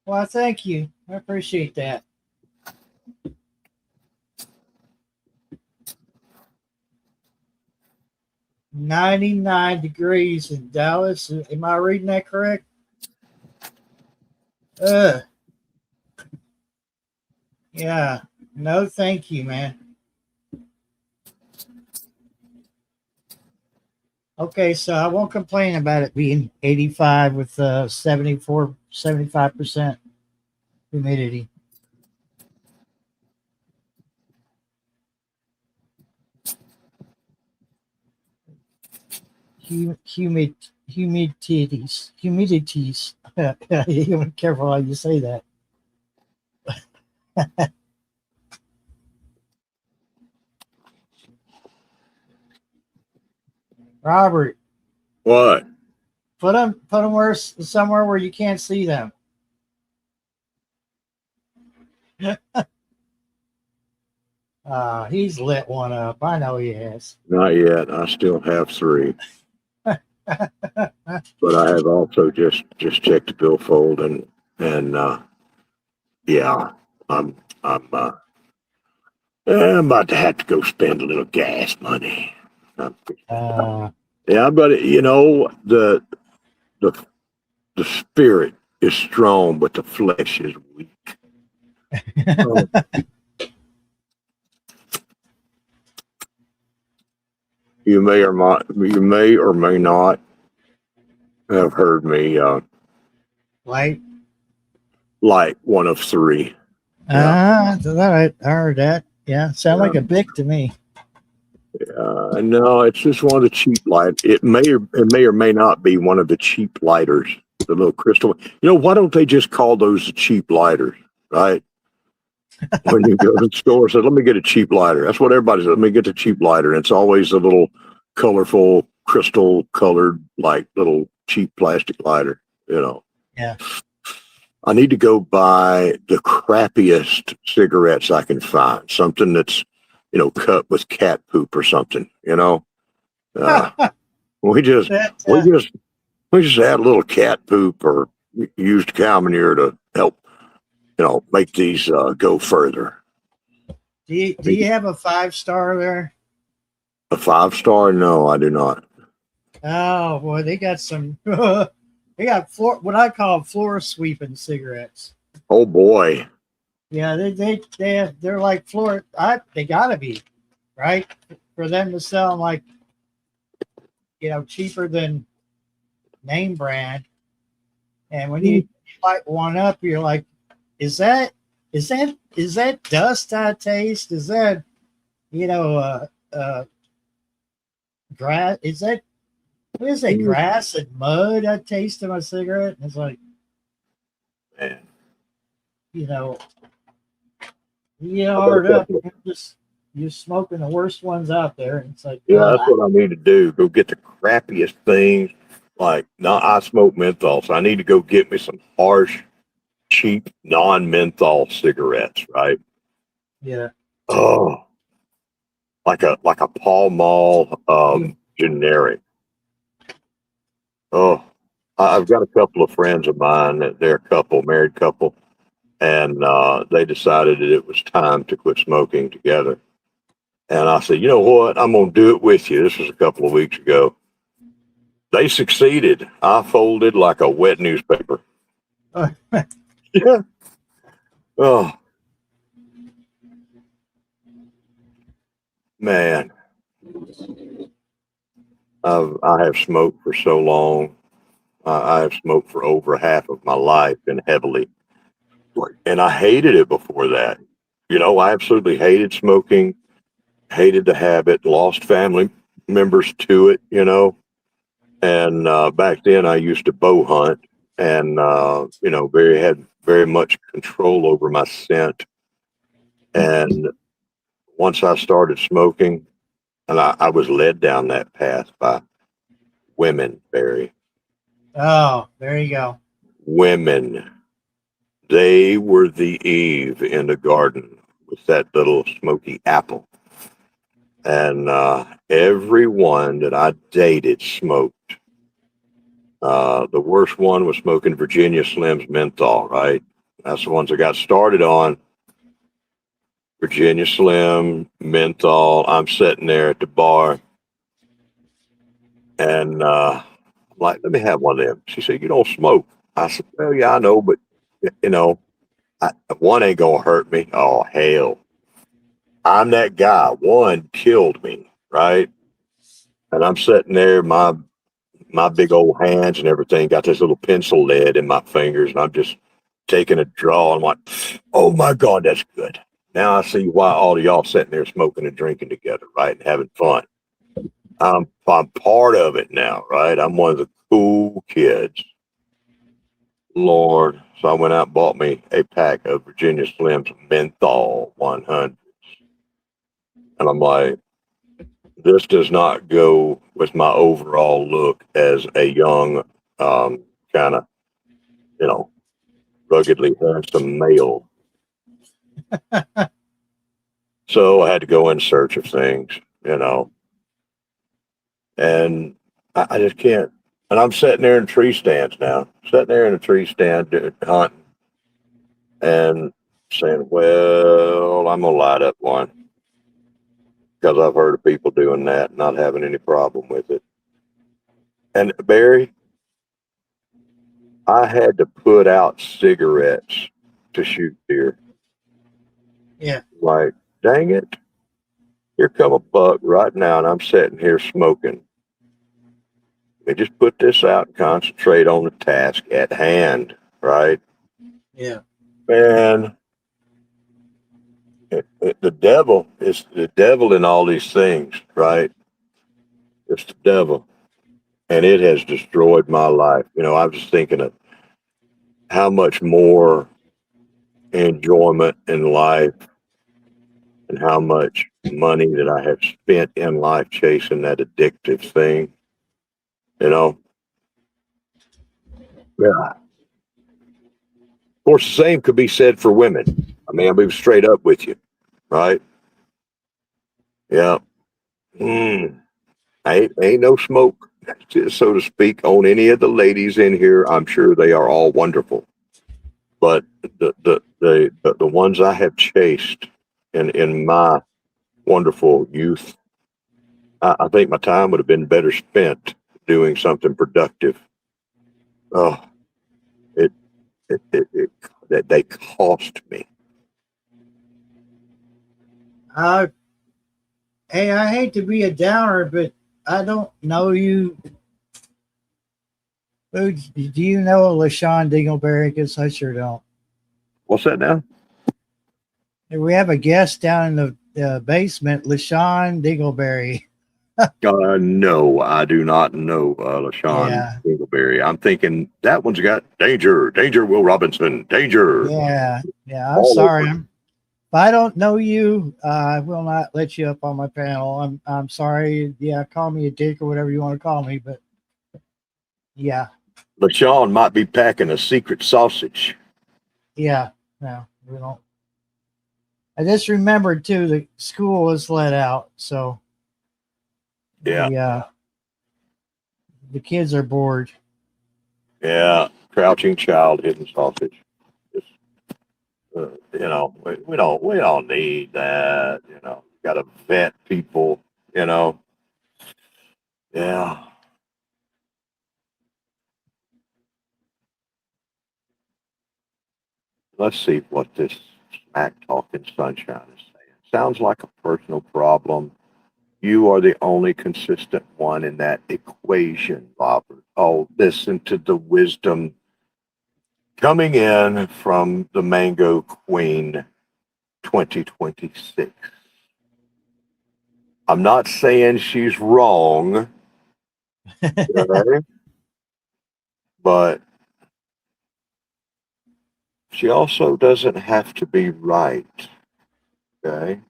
Well, thank you. I appreciate that. $99 degrees in Dallas. Am I reading that correct? Yeah. No, thank you, man. Okay, so I won't complain about it being 85 with 75% humidity. Humidities. You be careful how you say that. Robert, What? put them somewhere where you can't see them. He's lit one up. I know he has. Not yet. I still have 3. But I have also just checked the billfold and yeah, I'm about to have to go spend a little gas money. Yeah, but the spirit is strong, but the flesh is weak. So, you may or may not have heard me Light. One of 3. I heard that. Yeah, sound like a Bic to me. No, it's just one of the cheap light. It may or may not be one of the cheap lighters, the little crystal. Why don't they just call those the cheap lighters, right? When you go to the store, say, "Let me get a cheap lighter." That's what everybody says. Let me get the cheap lighter. And it's always a little colorful, crystal-colored, like little cheap plastic lighter. Yeah. I need to go buy the crappiest cigarettes I can find. Something that's cut with cat poop or something, we just add a little cat poop or used cow manure to help, make these go further. Do you have a 5-star there? A 5-star? No, I do not. Oh boy, they got some They got what I call floor sweeping cigarettes. Oh boy. Yeah, they're like they gotta be, right? For them to sell them like, cheaper than name brand. And when you light one up, you're like, is that dust I taste? Is that, grass? Is that, what is it, grass and mud I taste in my cigarette? And it's like, Man. You hard up. You're smoking the worst ones out there, and it's like, Yeah, that's what I need to do. Go get the crappiest things. Like, I smoke menthol, so I need to go get me some harsh, cheap, non-menthol cigarettes, right? yeah, Oh, like a Pall Mall generic. Oh, I've got a couple of friends of mine that they're a couple, married couple, and they decided that it was time to quit smoking together. And I said, you know what? I'm going to do it with you. This was a couple of weeks ago. They succeeded. I folded like a wet newspaper. Yeah. Oh, man. I have smoked for so long. I have smoked for over half of my life and heavily. And I hated it before that. I absolutely hated smoking, hated the habit, lost family members to it, And back then I used to bow hunt and, had very much control over my scent. And once I started smoking, and I was led down that path by women, Barry. Oh, there you go. Women. They were the Eve in the garden with that little smoky apple. And everyone that I dated smoked. The worst one was smoking Virginia Slims menthol, right? That's the ones I got started on. Virginia Slim, menthol. I'm sitting there at the bar. And I'm like, let me have one of them. She said, you don't smoke. I said, well, yeah, I know, but, one ain't going to hurt me. Oh, hell. I'm that guy. One killed me, right? And I'm sitting there, my big old hands and everything, got this little pencil lead in my fingers, and I'm just taking a draw. And I'm like, oh my God, that's good. Now I see why all of y'all sitting there smoking and drinking together, right? And having fun. I'm part of it now, right? I'm one of the cool kids. Lord. So I went out and bought me a pack of Virginia Slims menthol 100s. And I'm like, this does not go with my overall look as a young, kind of, ruggedly handsome male. So I had to go in search of things, and I just can't. And I'm sitting there in tree stands now, sitting there in a tree stand hunting and saying, well, I'm going to light up one. Because I've heard of people doing that, not having any problem with it. And Barry, I had to put out cigarettes to shoot deer. Yeah. Like, dang it. Here come a buck right now, and I'm sitting here smoking. Let me just put this out and concentrate on the task at hand, right? Yeah. Man, the devil is the devil in all these things, right? It's the devil. And it has destroyed my life. I was thinking of how much more enjoyment in life and how much money that I have spent in life chasing that addictive thing. Yeah. Of course, the same could be said for women. I mean, I'll be straight up with you, right? Yeah. Ain't no smoke, so to speak, on any of the ladies in here. I'm sure they are all wonderful, but the ones I have chased in my wonderful youth, I think my time would have been better spent doing something productive. Oh, that they cost me. Hey, I hate to be a downer, but I don't know you. Do you know LaShawn Dingleberry? Because I sure don't. What's that now? We have a guest down in the basement, LaShawn Dingleberry. No, I do not know LaShawn Yeah. Dingleberry. I'm thinking that one's got danger, Will Robinson, danger. Yeah. I'm All sorry. over. If I don't know you, I will not let you up on my panel. I'm sorry. Yeah, call me a dick or whatever you want to call me, but yeah. LaShawn might be packing a secret sausage. Yeah. No, we don't. I just remembered too the school was let out, so Yeah. the kids are bored. Yeah. Crouching child, hidden sausage. Just, we don't need that. Got to vet people. Yeah. Let's see what this smack talking sunshine is saying. Sounds like a personal problem. You are the only consistent one in that equation, Robert. Oh, listen to the wisdom coming in from the Mango Queen 2026. I'm not saying she's wrong, okay? But she also doesn't have to be right, okay?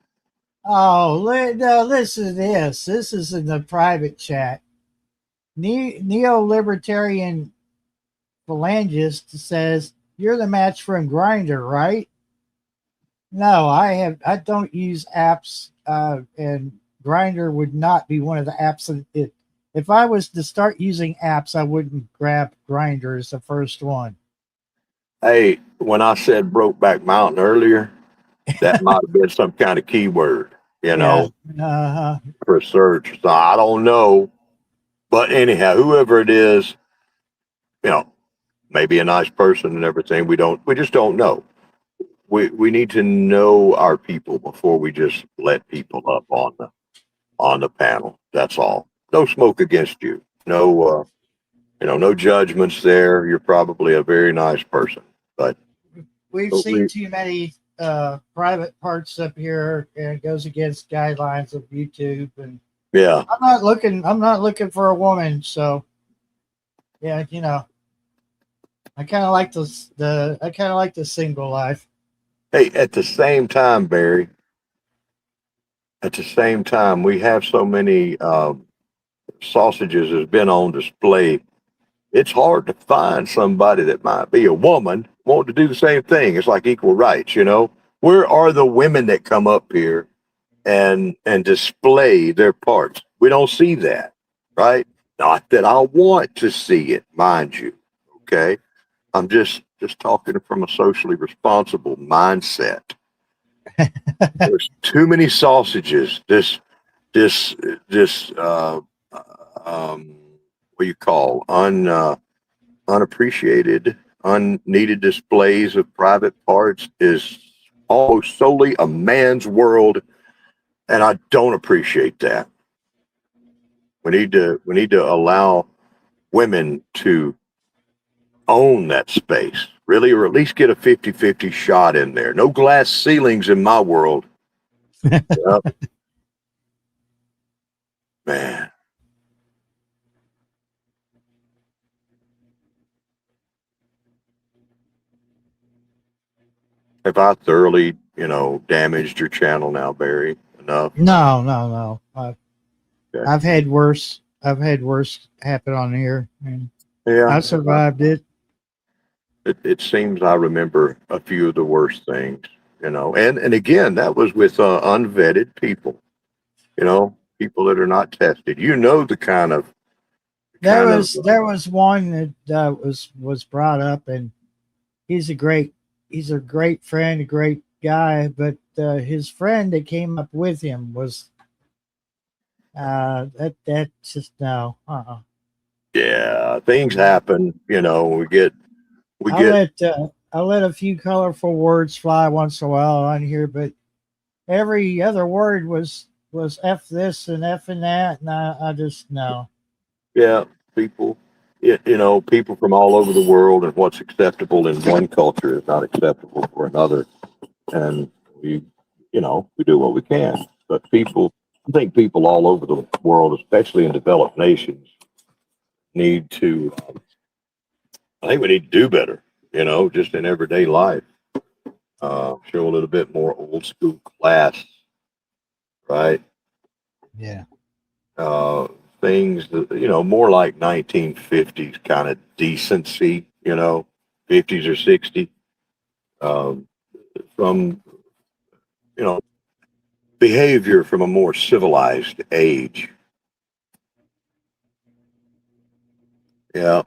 Oh, listen to this. This is in the private chat. Neo-libertarian phalangist says, "You're the match from Grinder, right?" No, I don't use apps, and Grinder would not be one of the apps. If I was to start using apps, I wouldn't grab Grinder as the first one. Hey, when I said Brokeback Mountain earlier, that might have been some kind of keyword, for a search. So I don't know. But anyhow, whoever it is, maybe a nice person and everything. We just don't know. We need to know our people before we just let people up on the panel. That's all. No smoke against you. No, no judgments there. You're probably a very nice person, but We've seen too many private parts up here, and it goes against guidelines of YouTube. And yeah, I'm not looking for a woman, so yeah, I kind of like the single life. Hey, at the same time, Barry. At the same time, we have so many sausages has been on display. It's hard to find somebody that might be a woman wanting to do the same thing. It's like equal rights, Where are the women that come up here and display their parts? We don't see that, right? Not that I want to see it, mind you. Okay, I'm just talking from a socially responsible mindset. There's too many sausages. What you call unappreciated, unneeded displays of private parts is almost solely a man's world, and I don't appreciate that. We need to allow women to own that space, really, or at least get a 50-50 shot in there. No glass ceilings in my world. Yep. Man. Have I thoroughly, damaged your channel now, Barry? Enough? No. Okay. I've had worse happen on here, and Yeah, I survived it. It seems I remember a few of the worst things, and again, that was with unvetted people, people that are not tested. The kind of. There was one that was brought up, and he's a great friend, a great guy, but his friend that came up with him was that just no. Yeah, things happen. You know, we get I let a few colorful words fly once in a while on here, but every other word was F this and F and that, and I just no. yeah, people, you know, people from all over the world, and what's acceptable in one culture is not acceptable for another. And we, you know, we do what we can. But people, I think people all over the world, especially in developed nations, need to, I think we need to do better, you know, just in everyday life. Show a little bit more old school class, right? Yeah. Uh, Things that, you know, more like 1950s kind of decency, you know, 50s or 60s, um, from, you know, behavior from a more civilized age. Yeah.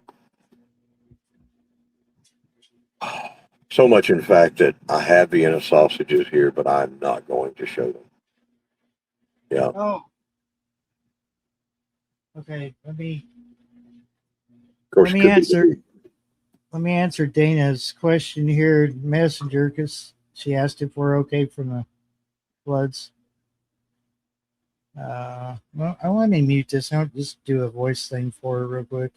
So much, in fact, that I have Vienna sausages here, but I'm not going to show them. Yeah. Oh. Okay. Of course, Let me answer. Let me answer Dana's question here, in Messenger, because she asked if we're okay from the floods. Well, let me mute this. I'll just do a voice thing for her real quick.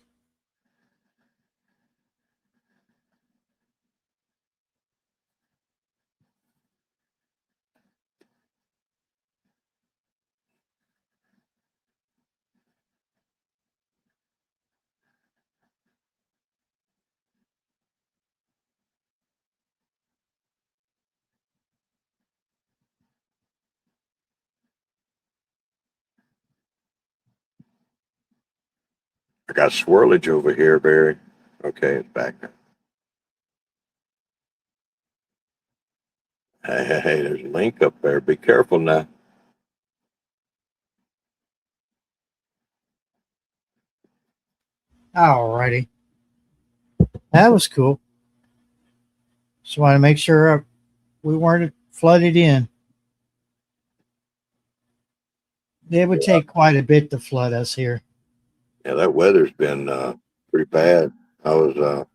I got swirlage over here, Barry. Okay, it's back now. Hey, there's a link up there. Be careful now. Alrighty. That was cool. Just want to make sure we weren't flooded in. It would take quite a bit to flood us here. Yeah, that weather's been pretty bad. I was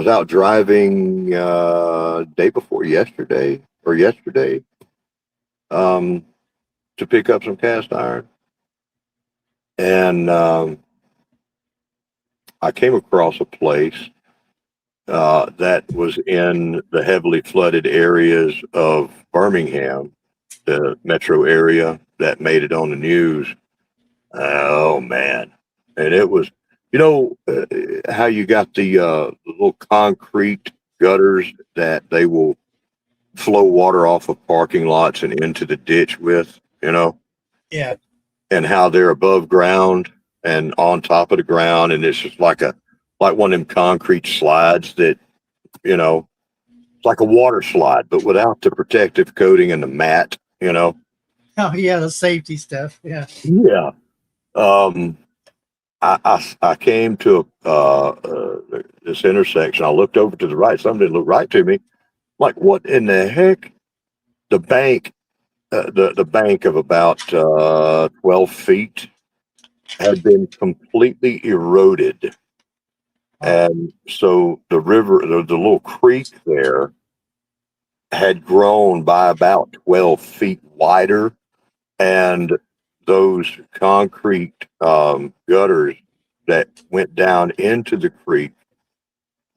out driving day before yesterday to pick up some cast iron, and I came across a place that was in the heavily flooded areas of Birmingham, the metro area that made it on the news. Oh man! And it was, you know, how you got the little concrete gutters that they will flow water off of parking lots and into the ditch with, you know, Yeah. and how they're above ground and on top of the ground, and it's just like one of them concrete slides that, you know, it's like a water slide, but without the protective coating and the mat, you know. Oh yeah, the safety stuff. Yeah. Yeah. I came to this intersection. I looked over to the right. Somebody looked right to me. Like, what in the heck? The bank, the bank of about 12 feet had been completely eroded. And so the river, the little creek there had grown by about 12 feet wider. And those concrete gutters that went down into the creek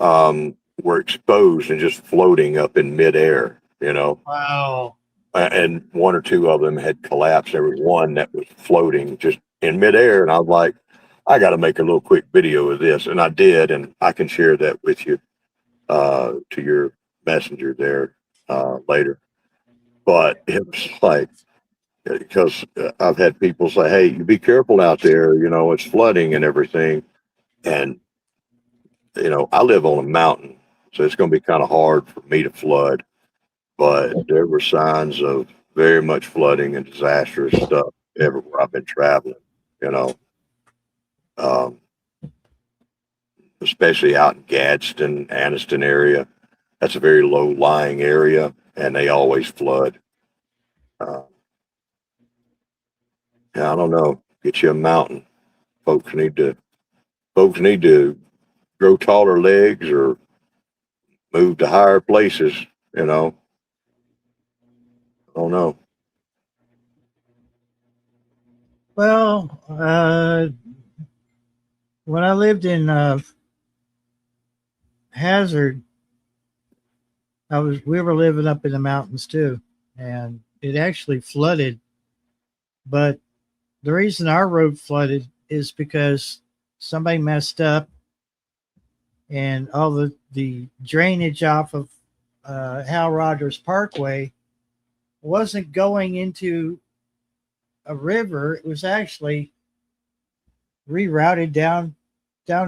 were exposed and just floating up in midair, you know. Wow. And one or two of them had collapsed. There was one that was floating just in midair. And I was like, I got to make a little quick video of this. And I did. And I can share that with you to your messenger there later. But it was like, because I've had people say, hey, you be careful out there. You know, it's flooding and everything. And, you know, I live on a mountain, so it's going to be kind of hard for me to flood. But there were signs of very much flooding and disastrous stuff everywhere I've been traveling, you know, especially out in Gadsden, Anniston area. That's a very low lying area, and they always flood. Yeah, I don't know. Get you a mountain. Folks need to folks need to grow taller legs or move to higher places, you know. I don't know. Well, when I lived in Hazard, we were living up in the mountains too, and it actually flooded. But the reason our road flooded is because somebody messed up, and all the drainage off of Hal Rogers Parkway wasn't going into a river. It was actually rerouted down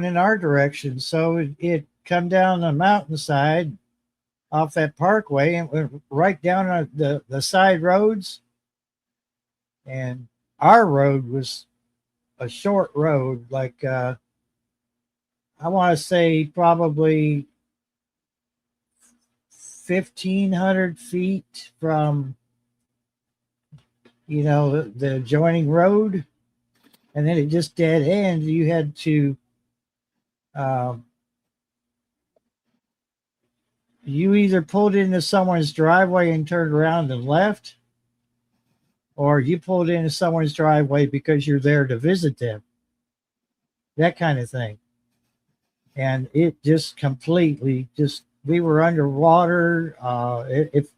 in our direction. So it come down the mountainside off that parkway and went right down on the side roads. And our road was a short road, like I want to say probably 1,500 feet from, the adjoining road. And then it just dead end. You had to, you either pulled into someone's driveway and turned around and left, or you pulled into someone's driveway because you're there to visit them. That kind of thing. And it just completely we were underwater.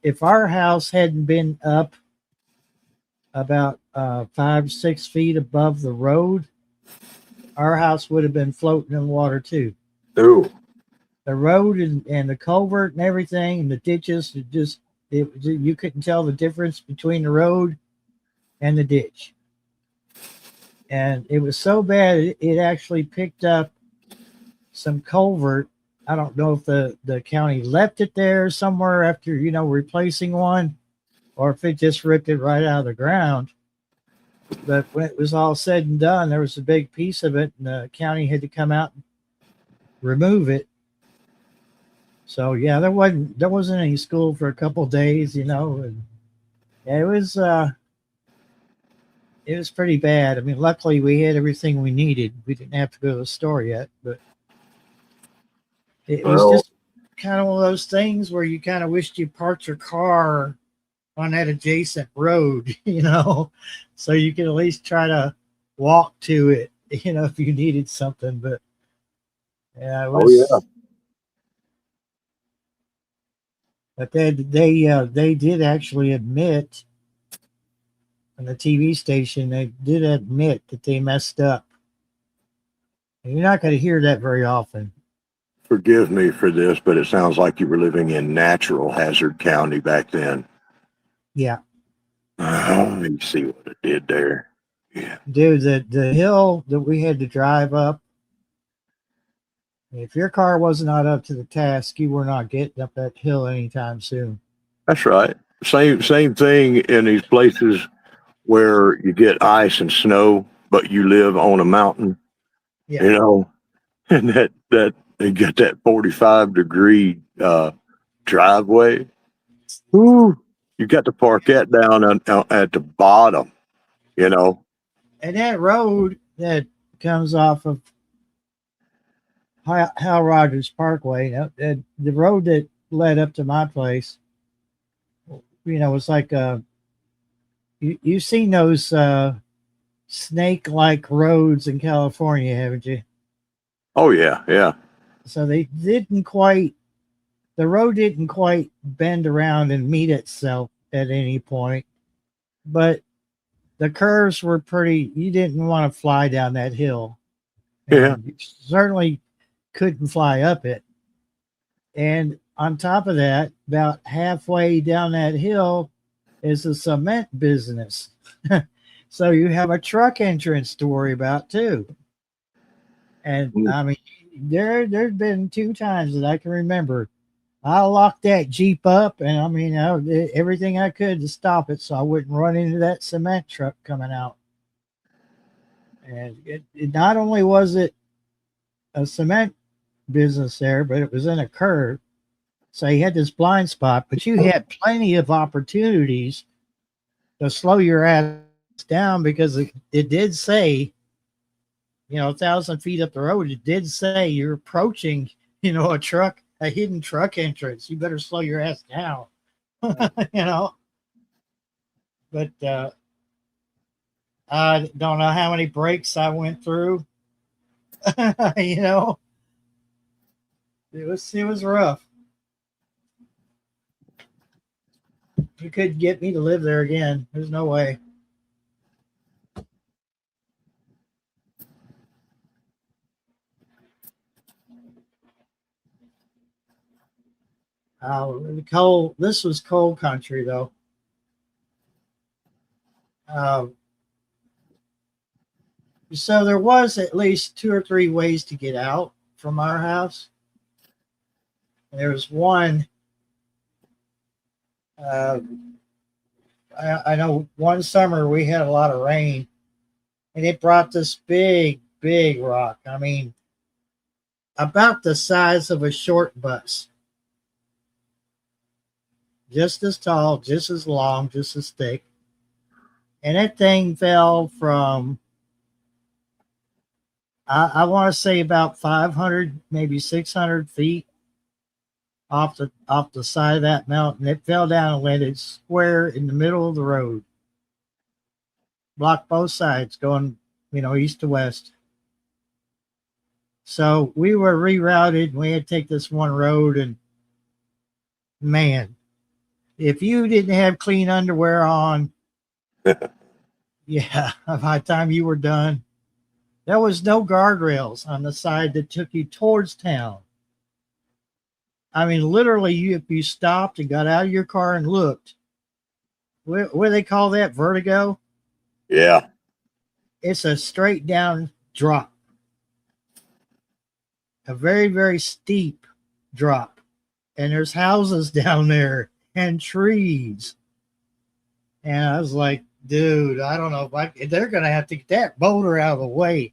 If our house hadn't been up about 5-6 feet above the road, our house would have been floating in water too. Ooh. The road and the culvert and everything and the ditches, you couldn't tell the difference between the road and the ditch. And it was so bad, it actually picked up some culvert. I don't know if the county left it there somewhere after, replacing one, or if it just ripped it right out of the ground. But when it was all said and done, there was a big piece of it, and the county had to come out and remove it. So yeah, there wasn't any school for a couple of days, and it was pretty bad. I mean, luckily we had everything we needed. We didn't have to go to the store yet, but it was just kind of one of those things where you kind of wished you parked your car on that adjacent road, so you could at least try to walk to it, if you needed something. But yeah, it was. But they did actually admit, on the TV station, they did admit that they messed up. And you're not going to hear that very often. Forgive me for this, but it sounds like you were living in natural Hazard County back then. Yeah. Let me see what it did there. Yeah. Dude, the hill that we had to drive up, if your car was not up to the task, you were not getting up that hill anytime soon. That's right. Same thing in these places where you get ice and snow, but you live on a mountain. Yeah. And that they get that 45-degree driveway. Ooh, you got to park that down at the bottom, And that road that comes off of Hal Rogers Parkway, the road that led up to my place, it's like you've seen those snake-like roads in California, haven't you? Oh yeah, yeah. So the road didn't quite bend around and meet itself at any point, but the curves were pretty. You didn't want to fly down that hill. Yeah. You certainly couldn't fly up it. And on top of that, about halfway down that hill is a cement business. So you have a truck entrance to worry about too. And I mean, there's been 2 times that I can remember. I locked that Jeep up, and I mean, I did everything I could to stop it so I wouldn't run into that cement truck coming out. And it not only was it a cement business there, but it was in a curve. So you had this blind spot, but you had plenty of opportunities to slow your ass down, because it did say 1,000 feet up the road, it did say you're approaching, a hidden truck entrance. You better slow your ass down, you know. But I don't know how many breaks I went through. It was rough. You couldn't get me to live there again. There's no way. This was coal country though. So there was at least 2 or 3 ways to get out from our house. There was one. I know one summer we had a lot of rain, and it brought this big rock. I mean, about the size of a short bus. Just as tall, just as long, just as thick. And that thing fell from, I want to say about 500, maybe 600 feet off the side of that mountain. It fell down and landed square in the middle of the road. Blocked both sides going, east to west. So we were rerouted. We had to take this one road, and man, if you didn't have clean underwear on, yeah, by the time you were done, there was no guardrails on the side that took you towards town. I mean, literally, if you stopped and got out of your car and looked, what do they call that? Vertigo? Yeah. It's a straight down drop. A very, very steep drop. And there's houses down there and trees. And I was like, dude, I don't know if they're going to have to get that boulder out of the way.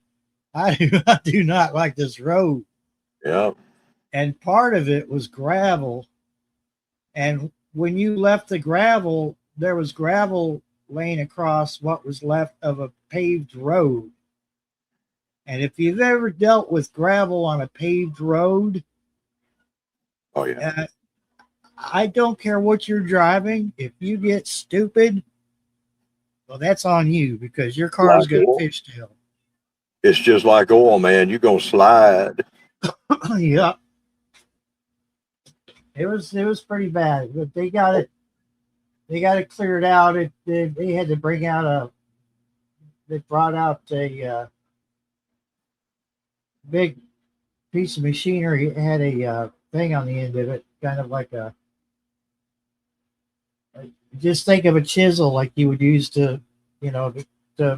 I do not like this road. Yeah. And part of it was gravel. And when you left the gravel, there was gravel laying across what was left of a paved road. And if you've ever dealt with gravel on a paved road, oh yeah, I don't care what you're driving. If you get stupid, well, that's on you because your car is going to fishtail. It's just like oil, man. You're going to slide. Yeah. It was pretty bad, but they got it cleared out. They had to bring out they brought out a big piece of machinery. It had a thing on the end of it, kind of like just think of a chisel like you would use to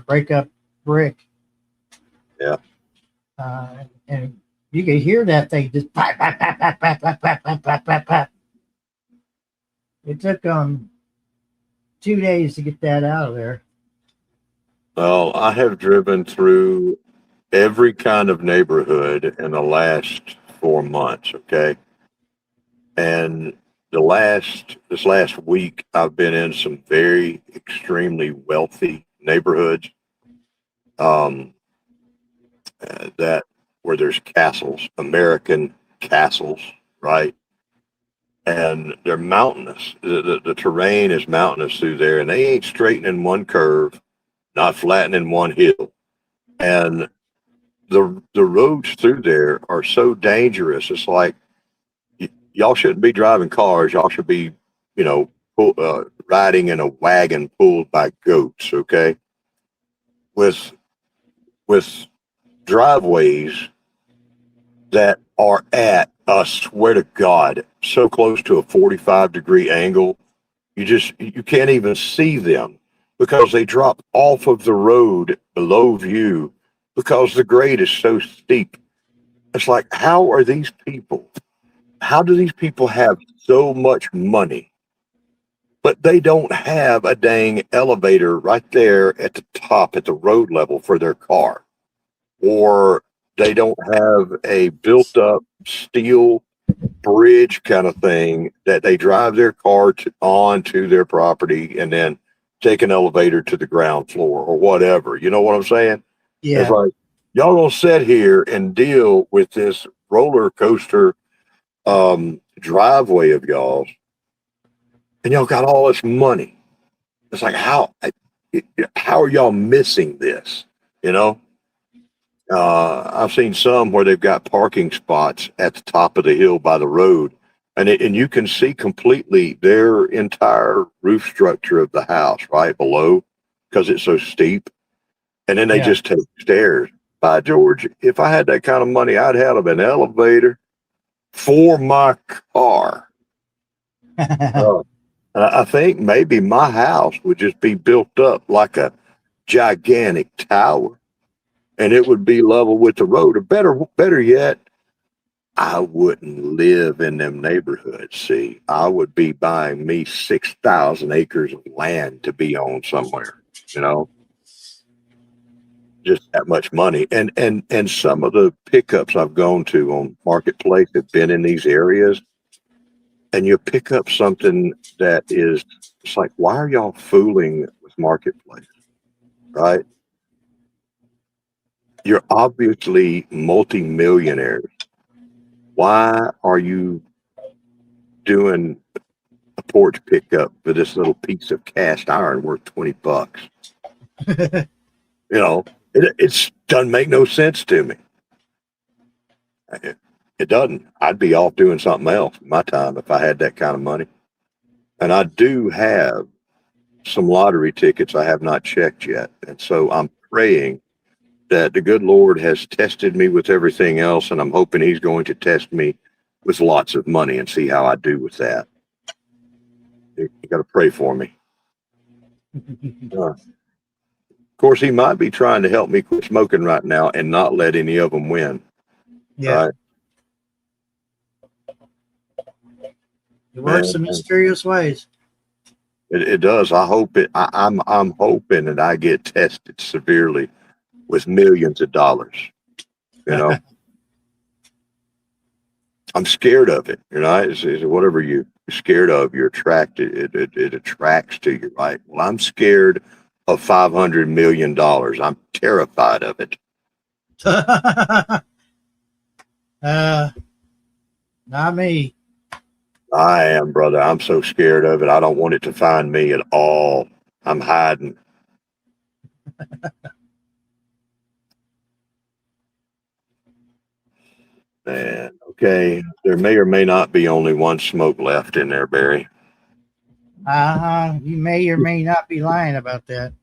break up brick. Yeah. And you could hear that thing just pop, pop, pop, pop, pop, pop, pop, pop, pop, pop, pop. It took 2 days to get that out of there. Well, I have driven through every kind of neighborhood in the last 4 months. Okay. And this last week, I've been in some very extremely wealthy neighborhoods, that where there's castles, American castles, right? And they're mountainous. The terrain is mountainous through there, and they ain't straightening one curve, not flattening one hill. And the roads through there are so dangerous. It's like, y'all shouldn't be driving cars. Y'all should be, riding in a wagon pulled by goats. Okay, with driveways that are at, I swear to God, so close to a 45-degree angle, you can't even see them because they drop off of the road below view because the grade is so steep. It's like, how do these people have so much money, but they don't have a dang elevator right there at the top at the road level for their car? Or they don't have a built-up steel bridge kind of thing that they drive their car onto their property and then take an elevator to the ground floor or whatever. You know what I'm saying? Yeah. It's like, y'all gonna sit here and deal with this roller coaster driveway of y'all's, and y'all got all this money. It's like, how are y'all missing this? You know, I've seen some where they've got parking spots at the top of the hill by the road, and you can see completely their entire roof structure of the house right below because it's so steep, and then they Yeah. just take stairs. By George, if I had that kind of money, I'd have an elevator for my car. I think maybe my house would just be built up like a gigantic tower, and it would be level with the road. Or better yet, I wouldn't live in them neighborhoods. See, I would be buying me 6,000 acres of land to be on somewhere. You know, just that much money. And some of the pickups I've gone to on Marketplace have been in these areas, and you pick up something that is, it's like, why are y'all fooling with Marketplace, right? You're obviously multimillionaires. Why are you doing a porch pickup for this little piece of cast iron worth $20? You know, it doesn't make no sense to me. It doesn't. I'd be off doing something else in my time if I had that kind of money. And I do have some lottery tickets I have not checked yet. And so I'm praying that the good Lord has tested me with everything else, and I'm hoping he's going to test me with lots of money and see how I do with that. You got to pray for me. Of course, he might be trying to help me quit smoking right now and not let any of them win. Yeah. Right? It works in mysterious ways. It does. I hope it. I'm hoping that I get tested severely with millions of dollars. You know, I'm scared of it. You know, it's whatever you're scared of, you're attracted. It attracts to you, right? Well, I'm scared of $500 million. I'm terrified of it. Not me. I am, brother. I'm so scared of it. I don't want it to find me at all. I'm hiding. Man, okay. There may or may not be only one smoke left in there, Barry. You may or may not be lying about that.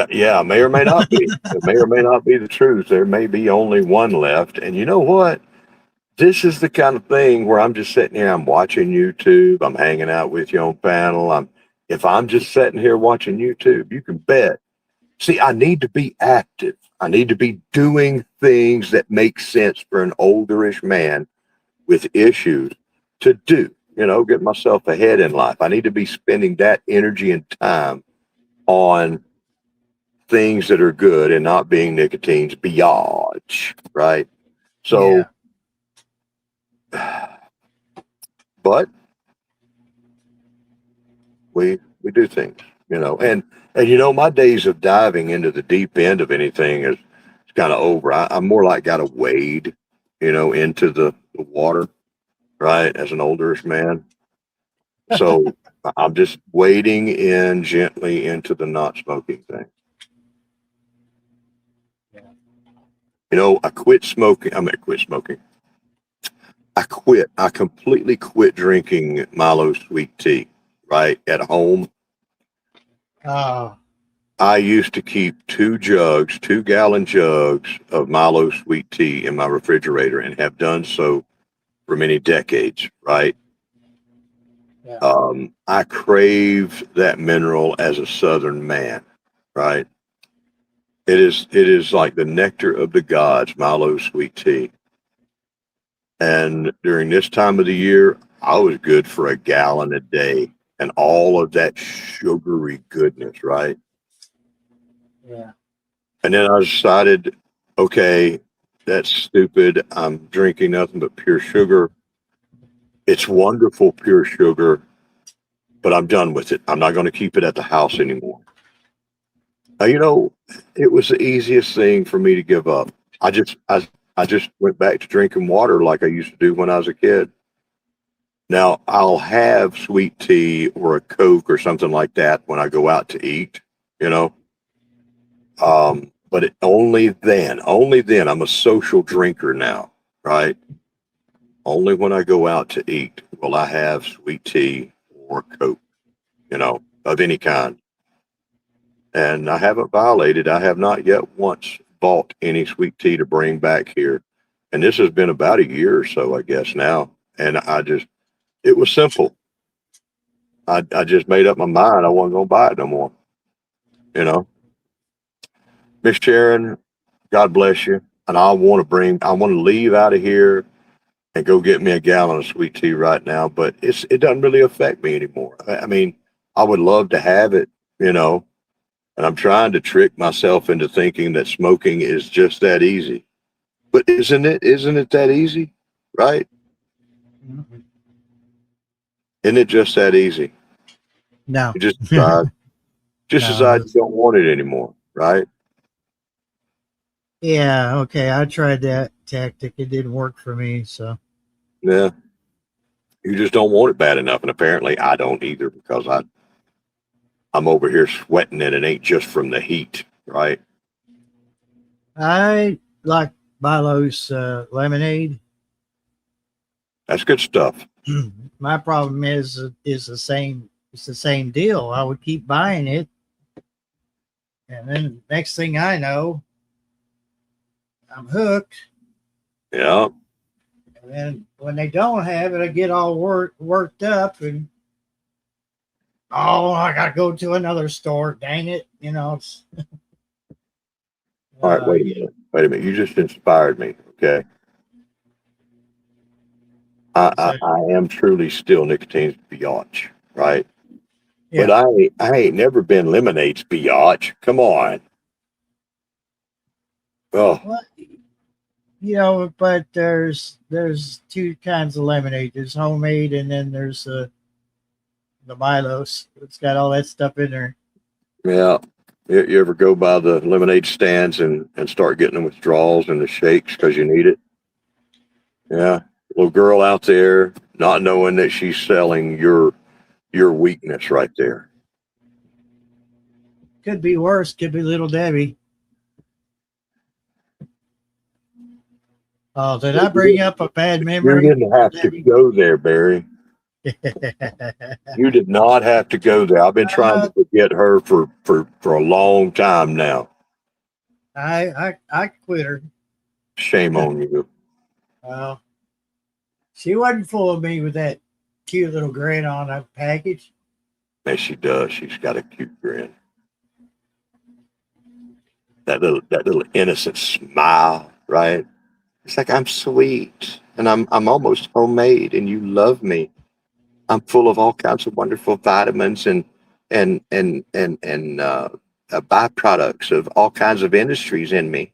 Yeah, may or may not be. It may or may not be the truth. There may be only one left. And you know what? This is the kind of thing where I'm just sitting here, I'm watching YouTube, I'm hanging out with you on panel. If I'm just sitting here watching YouTube, you can bet. See, I need to be active. I need to be doing things that make sense for an olderish man with issues to do, you know, get myself ahead in life. I need to be spending that energy and time on things that are good and not being nicotine's biatch, right? So, but we do things, you know, and you know, my days of diving into the deep end of anything is kind of over. I'm more like got to wade, you know, into the water, right? As an olderish man. So I'm just wading in gently into the not smoking thing. You know, I quit smoking. I completely quit drinking Milo sweet tea, right? At home. I used to keep 2-gallon jugs of Milo sweet tea in my refrigerator and have done so for many decades, right? Yeah. I crave that mineral as a Southern man, right? It is like the nectar of the gods, Milo sweet tea. And during this time of the year, I was good for a gallon a day and all of that sugary goodness, right? Yeah. And then I decided, okay, that's stupid. I'm drinking nothing but pure sugar. It's wonderful, pure sugar, but I'm done with it. I'm not going to keep it at the house anymore. Now, you know, it was the easiest thing for me to give up. I just went back to drinking water like I used to do when I was a kid. Now I'll have sweet tea or a Coke or something like that when I go out to eat, you know. But only then I'm a social drinker now, right? Only when I go out to eat will I have sweet tea or Coke, you know, of any kind. And I haven't violated. I have not yet once bought any sweet tea to bring back here. And this has been about a year or so, I guess now. And it was simple. I just made up my mind I wasn't going to buy it no more, you know. Miss Sharon, God bless you. And I want to leave out of here and go get me a gallon of sweet tea right now, but it doesn't really affect me anymore. I mean, I would love to have it, you know, and I'm trying to trick myself into thinking that smoking is just that easy. But isn't it that easy? Right? Isn't it just that easy? No. You just decide No, you don't want it anymore, right? Yeah, okay. I tried that tactic. It didn't work for me. So Yeah. You just don't want it bad enough. And apparently I don't either, because I'm over here sweating and it ain't just from the heat, right? I like Milo's lemonade. That's good stuff. My problem is the same. It's the same deal. I would keep buying it, and then next thing I know, I'm hooked. Yeah. And then when they don't have it, I get all worked up, and I gotta go to another store. Dang it, you know. It's, All right, wait a minute. You just inspired me. Okay. I am truly still Nicotine's biatch, right? Yeah. But I ain't never been Lemonade's biatch. Come on. Oh, Well, you know, but there's two kinds of lemonade. There's homemade, and then there's the Milos. It's got all that stuff in there. yeah. You ever go by the lemonade stands and start getting the withdrawals and the shakes because you need it? Yeah. Little girl out there not knowing that she's selling your weakness right there. Could be worse. Could be Little Debbie. Oh, did I bring up a bad memory? You didn't have to go there, Barry. You did not have to go there. I've been trying to forget her for a long time now. I quit her. Shame on you. Well, she wasn't fooling me with that cute little grin on a package. Yes, she does. She's got a cute grin. That little innocent smile, right? It's like, I'm sweet and I'm almost homemade and you love me. I'm full of all kinds of wonderful vitamins and byproducts of all kinds of industries in me.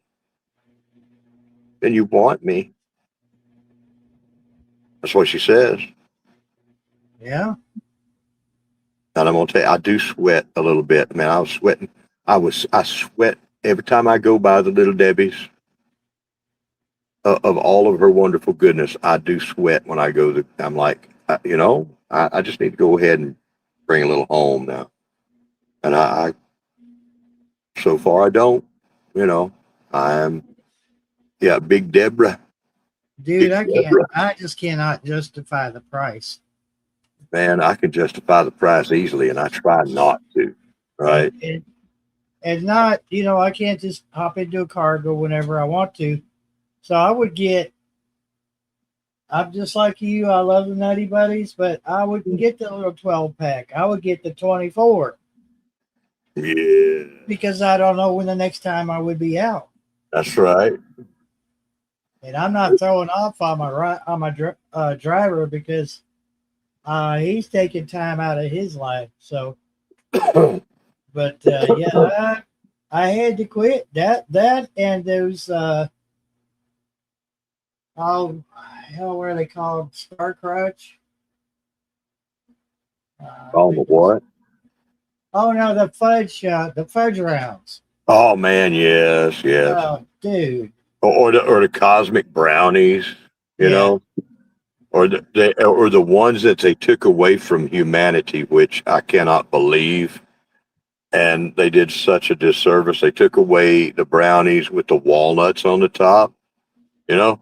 And you want me. That's what she says. Yeah. And I'm gonna tell you, I do sweat a little bit. Man, I was sweating. I sweat every time I go by the Little Debbie's. Of all of her wonderful goodness, I do sweat when I go. I'm like, I just need to go ahead and bring a little home now. And I so far I don't. I'm Big Deborah. Dude, Big Deborah. I just cannot justify the price. Man, I can justify the price easily, and I try not to. Right. And not, I can't just hop into a car, go whenever I want to. So I'm just like you. I love the Nutty Buddies, but I wouldn't get the little 12 pack. I would get the 24. Yeah. Because I don't know when the next time I would be out. That's right. And I'm not throwing off on my driver because he's taking time out of his life. So, but I had to quit that and those. What are they called? Star Crutch? What? Oh no, the fudge rounds. Oh man, yes. Oh, dude. or the cosmic brownies, you Yeah. know, or the ones that they took away from humanity, which I cannot believe. And they did such a disservice. They took away the brownies with the walnuts on the top, you know?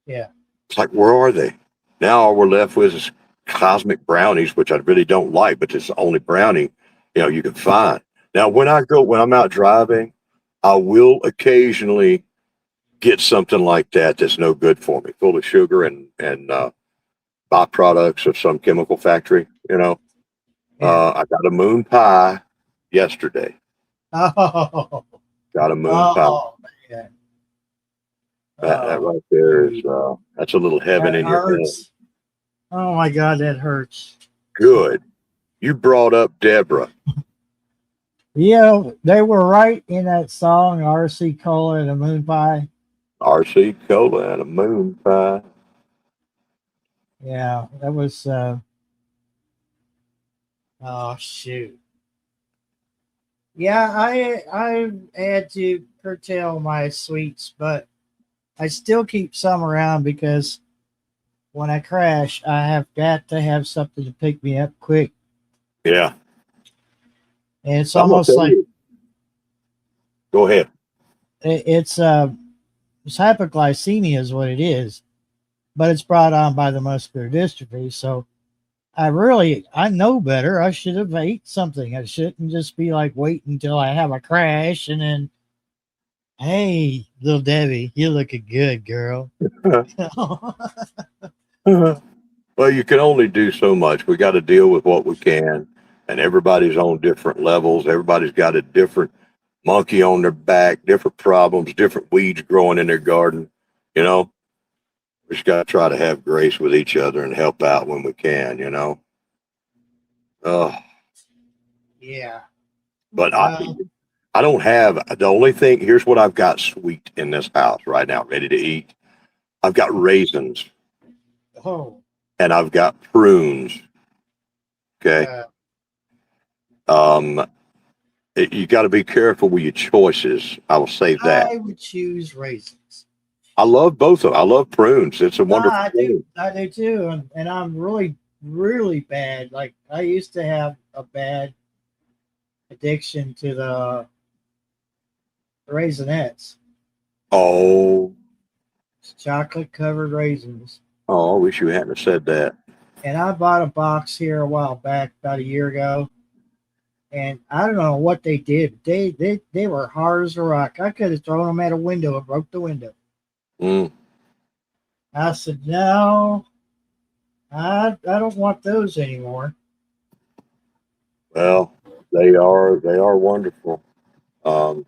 Yeah. It's like, where are they? Now all we're left with is cosmic brownies, which I really don't like, but it's the only brownie, you can find. Now, when I'm out driving, I will occasionally get something like that that's no good for me, full of sugar and byproducts of some chemical factory, Yeah. I got a moon pie yesterday. Oh, Got a moon pie. oh, man. That Oh, right there is, dude, that's a little heaven that in your head. hurts. Oh my God, that hurts. Good. You brought up Deborah. They were right in that song, RC Cola and the Moon Pie. RC Cola and a moon pie. Yeah, that was, oh shoot. Yeah, I had to curtail my sweets, but I still keep some around because when I crash, I have got to have something to pick me up quick. Yeah. And it's I'm gonna almost tell like you. Go ahead. it's hypoglycemia is what it is, but it's brought on by the muscular dystrophy. So I know better. I should have ate something. I shouldn't just be like waiting until I have a crash and then, hey, little Debbie, you're looking good, girl. Well, you can only do so much. We got to deal with what we can, and everybody's on different levels. Everybody's got a different monkey on their back, different problems, different weeds growing in their garden. We just got to try to have grace with each other and help out when we can. Yeah. But Well, I don't have the only thing. Here's what I've got sweet in this house right now, ready to eat. I've got raisins oh, and I've got prunes. Okay. You got to be careful with your choices. I will say that. I would choose raisins. I love both of them. I love prunes. It's a wonderful I thing. do too. And I'm really, really bad. Like I used to have a bad addiction to the Raisinets, Oh, chocolate covered raisins. I wish you hadn't have said that. And I bought a box here a while back, about a year ago. And I don't know what they did. They were hard as a rock. I could have thrown them at a window and broke the window. Mm. I said, no, I don't want those anymore. Well, they are wonderful. I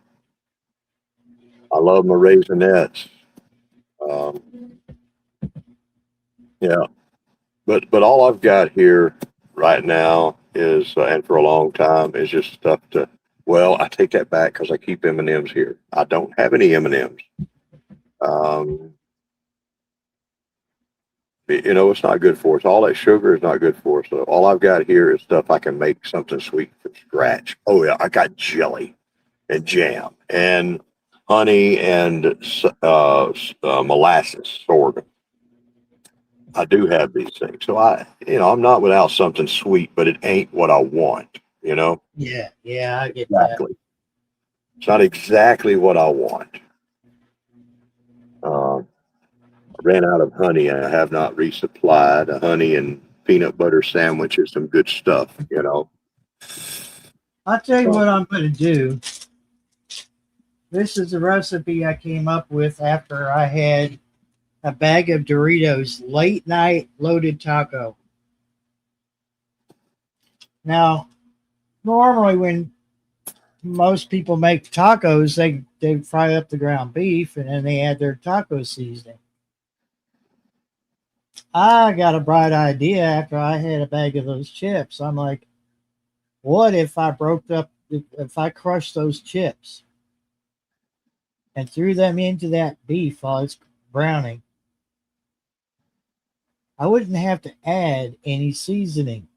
love my Raisinets. Yeah, but all I've got here right now is, and for a long time, is just stuff to. Well, I take that back because I keep M&Ms here. I don't have any M&Ms. It's not good for us. All that sugar is not good for us. So all I've got here is stuff I can make something sweet from scratch. Oh yeah, I got jelly and jam and honey and molasses sorghum. I do have these things. So I'm not without something sweet, but it ain't what I want, Yeah, I get that. Exactly. It's not exactly what I want. I ran out of honey and I have not resupplied. A honey and peanut butter sandwich is some good stuff, I'll tell you what I'm going to do. This is a recipe I came up with after I had a bag of Doritos late night loaded taco. Now, normally when most people make tacos, they fry up the ground beef and then they add their taco seasoning. I got a bright idea after I had a bag of those chips. I'm like, what if if I crushed those chips and threw them into that beef while it's browning? I wouldn't have to add any seasoning.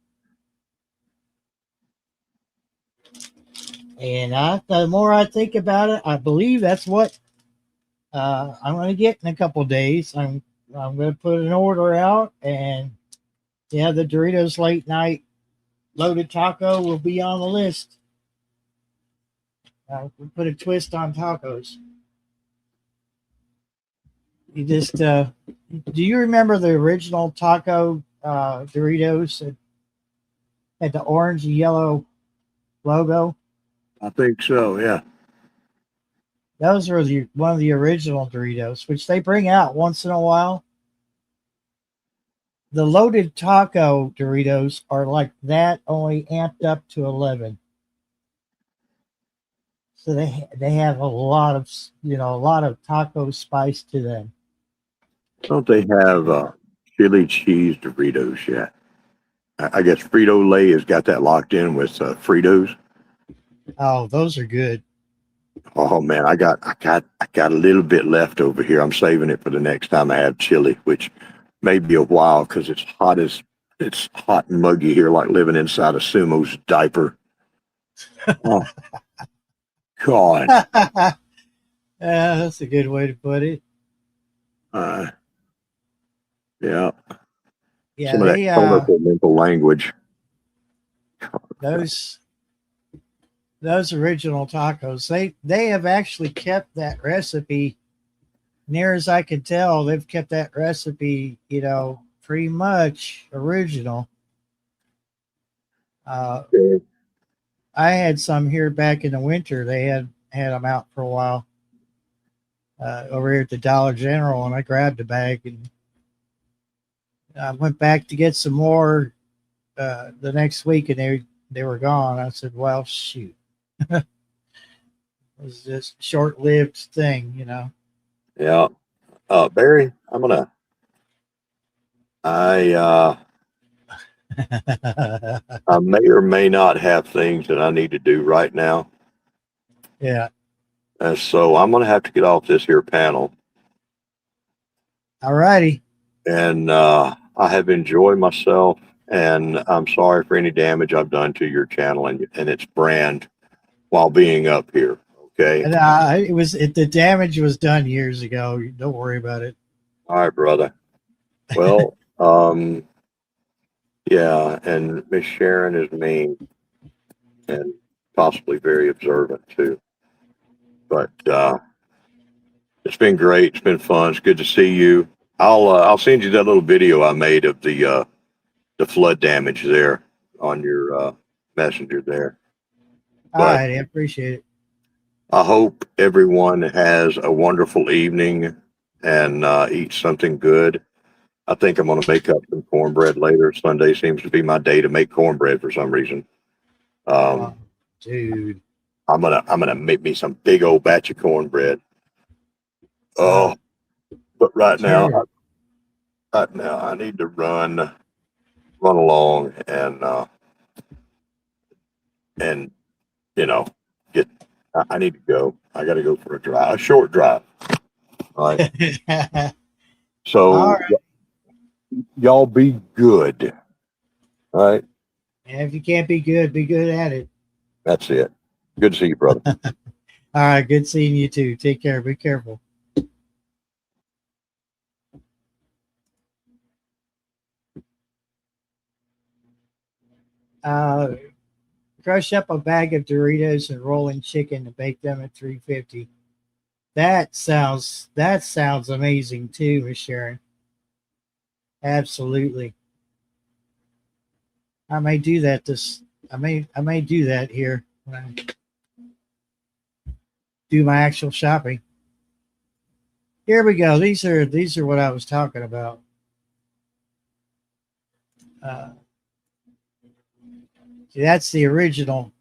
And the more I think about it, I believe that's what I'm going to get in a couple of days. I'm going to put an order out, and yeah, the Doritos late night loaded taco will be on the list. We put a twist on tacos. You just do you remember the original taco Doritos that had the orange and yellow logo? I think so. Yeah. Those are one of the original Doritos, which they bring out once in a while. The loaded taco Doritos are like that, only amped up to 11. So they have a lot of taco spice to them. Don't they have chili cheese Doritos yet? I guess Frito Lay has got that locked in with Fritos. Oh, those are good. Oh man, I got a little bit left over here. I'm saving it for the next time I have chili, which may be a while because it's hot and muggy here, like living inside a sumo's diaper. Oh God. That's a good way to put it. Yeah. Yeah, Some of that colorful mental language. those original tacos, they have actually kept that recipe. Near as I can tell, they've kept that recipe, pretty much original. Okay. I had some here back in the winter. They had them out for a while over here at the Dollar General, and I grabbed a bag and I went back to get some more the next week, and they were gone. I said, "Well, shoot." It was just a short-lived thing, Yeah. Barry, I may or may not have things that I need to do right now. Yeah. So I'm going to have to get off this here panel. All righty. And I have enjoyed myself, and I'm sorry for any damage I've done to your channel and its brand while being up here. Okay. And the damage was done years ago. Don't worry about it. All right, brother. Well, yeah, and Miss Sharon is mean and possibly very observant too. But it's been great. It's been fun. It's good to see you. I'll send you that little video I made of the flood damage there on your messenger there. All right, I appreciate it. I hope everyone has a wonderful evening and eats something good. I think I'm going to make up some cornbread later. Sunday seems to be my day to make cornbread for some reason. Dude, I'm gonna make me some big old batch of cornbread. Oh, but right now I need to run along and get. I need to go. I got to go for a short drive. All right. So all right. Y'all be good. All right. And if you can't be good at it. That's it. Good to see you, brother. All right. Good seeing you too. Take care. Be careful. Crush up a bag of Doritos and rolling chicken to bake them at 350. That sounds amazing too, Miss Sharon. Absolutely. I may do that I may do that here when I do my actual shopping. Here we go. These are what I was talking about. See, that's the original.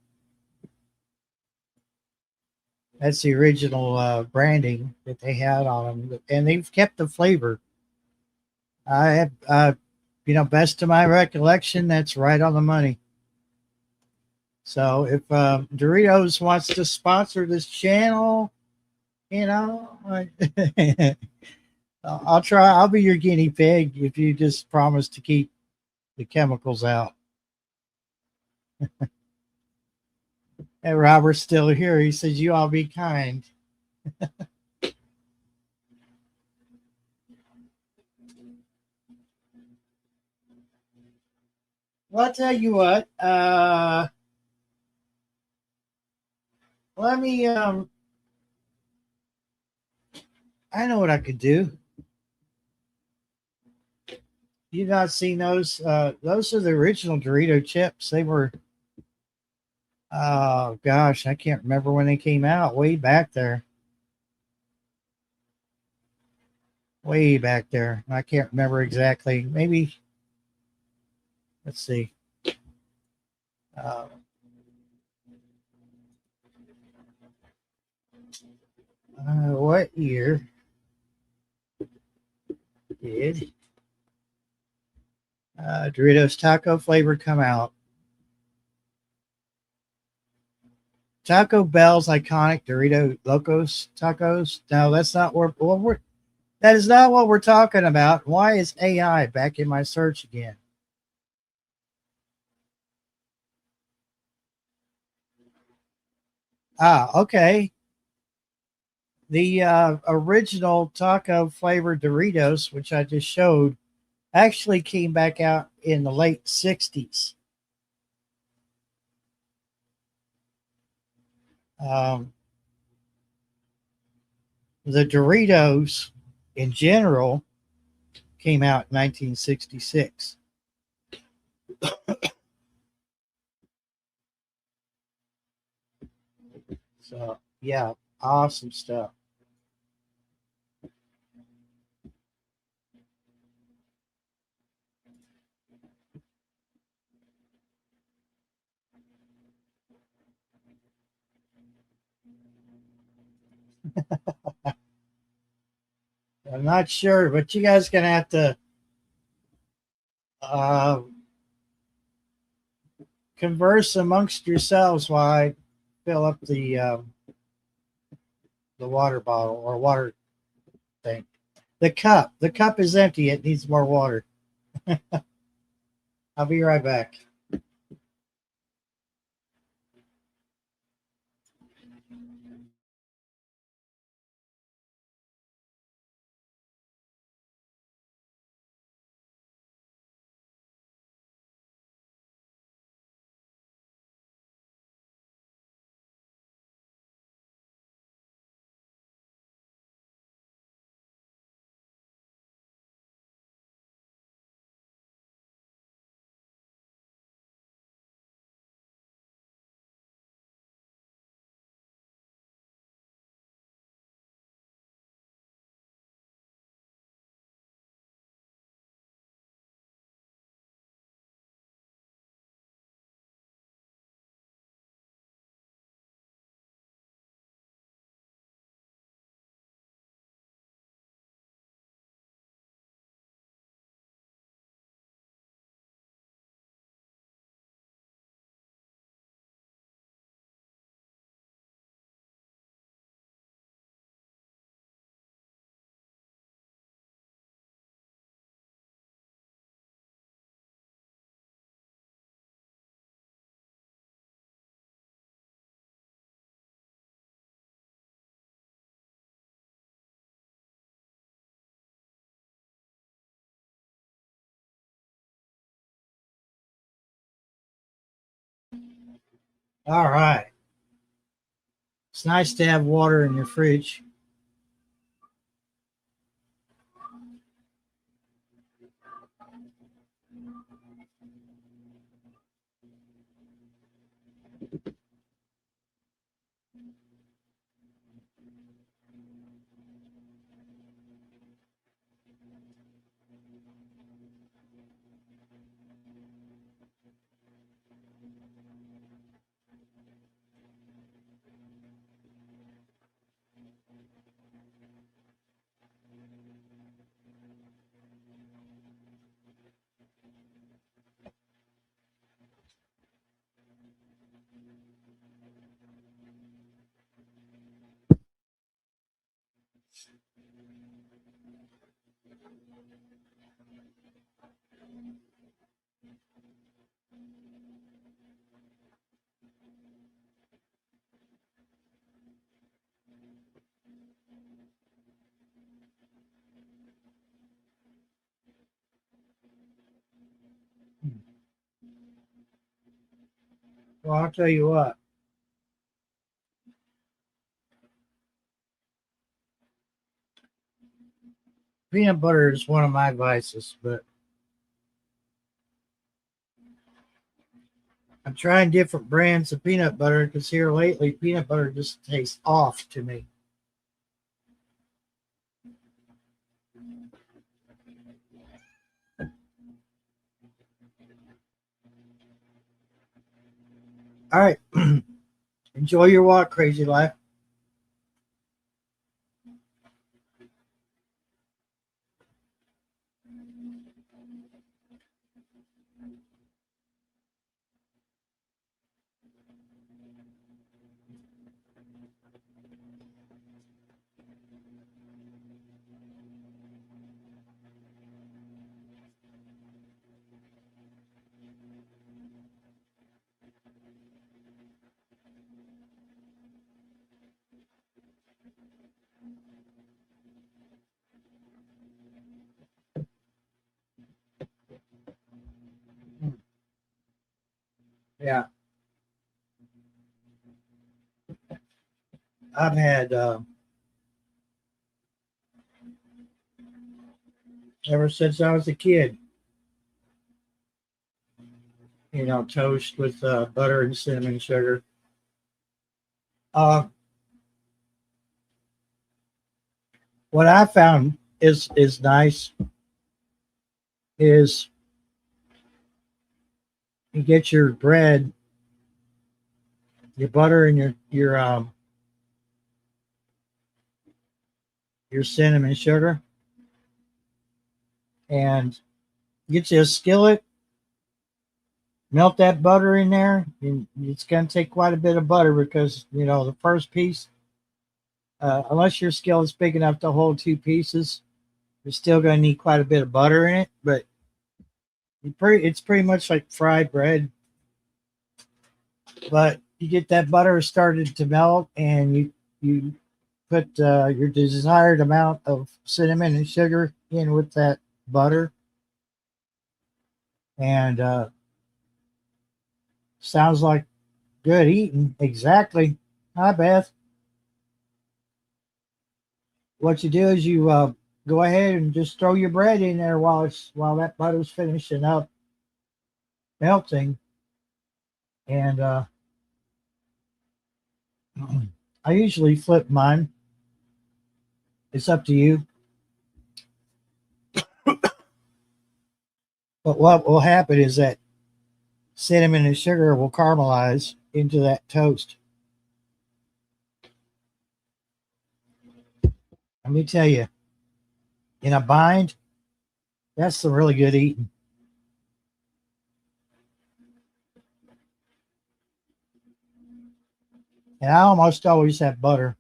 That's the original branding that they had on them, and they've kept the flavor. I have, best to my recollection, that's right on the money. So if Doritos wants to sponsor this channel, I'll try. I'll be your guinea pig if you just promise to keep the chemicals out. Hey, Robert's still here. He says, "You all be kind." Well, I'll tell you what. Let me. I know what I could do. You not seen those? Those are the original Dorito chips. They were. Oh gosh, I can't remember when they came out. Way back there. Way back there. I can't remember exactly. Maybe. Let's see. Uh, what year did Doritos taco flavor come out? Taco Bell's iconic Dorito Locos tacos. No, that's not what we're. That is not what we're talking about. Why is AI back in my search again? Okay. The original taco flavored Doritos, which I just showed, actually came back out in the late 60s. The Doritos in general came out in 1966. So, yeah, awesome stuff. I'm not sure, but you guys gonna have to uh, converse amongst yourselves while I fill up the water bottle or water thing. The cup. The cup is empty. It needs more water. I'll be right back. All right. It's nice to have water in your fridge. Well, I'll tell you what. Peanut butter is one of my vices, but I'm trying different brands of peanut butter because here lately, peanut butter just tastes off to me. All right. Enjoy your walk, Crazy Life. Yeah. I've had ever since I was a kid, toast with butter and cinnamon sugar. What I found is nice is you get your bread, your butter, and your cinnamon sugar, and get you a skillet. Melt that butter in there, and it's going to take quite a bit of butter because the first piece, unless your skillet's big enough to hold two pieces, you're still going to need quite a bit of butter in it. But it's pretty much like fried bread. But you get that butter started to melt, and you put your desired amount of cinnamon and sugar in with that butter, and sounds like good eating. Exactly. Hi, Beth. What you do is you go ahead and just throw your bread in there while that butter's finishing up melting, and I usually flip mine. It's up to you. But what will happen is that cinnamon and sugar will caramelize into that toast. Let me tell you, in a bind, that's some really good eating. And I almost always have butter.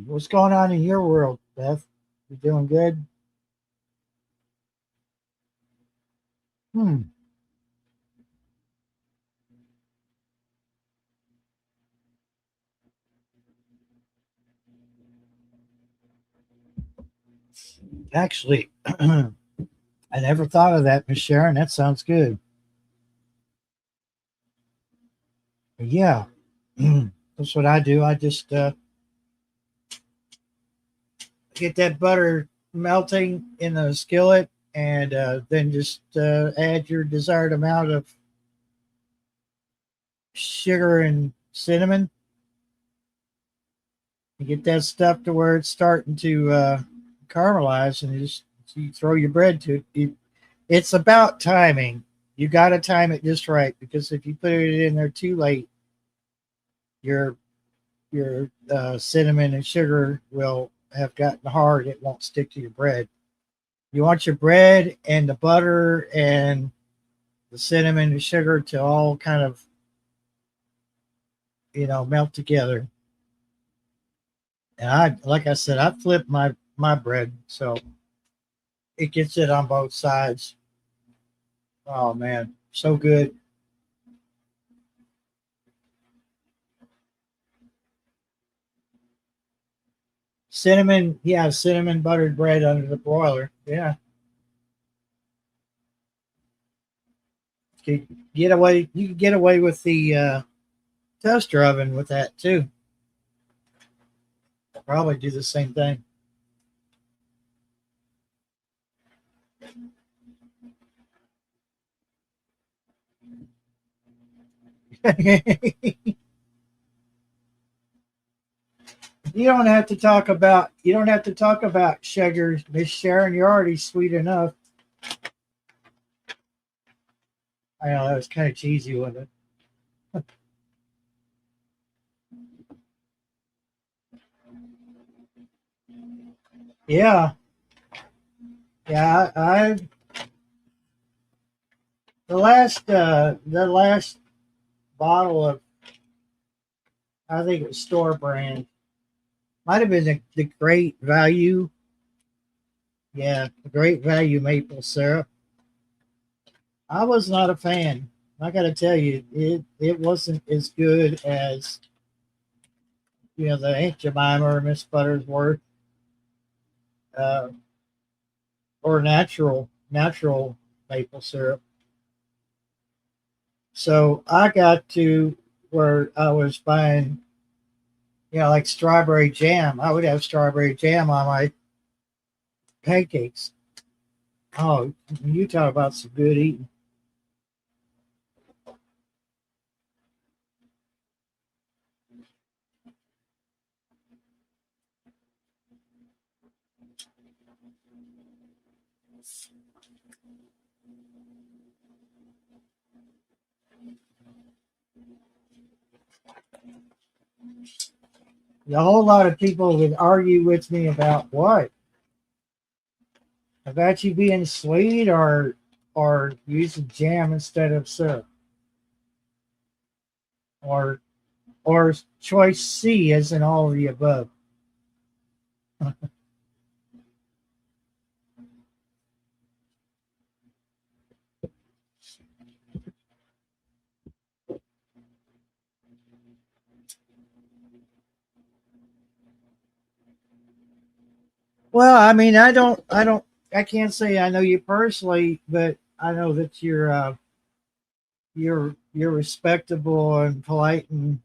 What's going on in your world, Beth? You doing good? Actually, I never thought of that, Miss Sharon. That sounds good. Yeah, that's what I do. I just get that butter melting in the skillet, and then just add your desired amount of sugar and cinnamon. You get that stuff to where it's starting to caramelize, and you throw your bread to it. It's about timing. You got to time it just right, because if you put it in there too late, your cinnamon and sugar will have gotten hard. It won't stick to your bread. You want your bread and the butter and the cinnamon and sugar to all kind of melt together. And like I said, I flip my bread so it gets it on both sides. Oh man, so good. Cinnamon, yeah, cinnamon buttered bread under the broiler. Yeah, you could get away. You could get away with the toaster oven with that too. Probably do the same thing. You don't have to talk about. You don't have to talk about sugar, Miss Sharon. You're already sweet enough. I know that was kind of cheesy, wasn't it? Yeah, yeah. I the last bottle of, I think it was store brand, might have been the Great Value. Yeah, the Great Value maple syrup. I was not a fan. I got to tell you, it wasn't as good as the Aunt Jemima or Miss Buttersworth, uh, or natural maple syrup. So I got to where I was buying, like strawberry jam. I would have strawberry jam on my pancakes. Oh, you talk about some good eating. A whole lot of people would argue with me about what? About you being sweet or using jam instead of syrup. Or or choice C as in all of the above. Well, I mean, I can't say I know you personally, but I know that you're respectable and polite and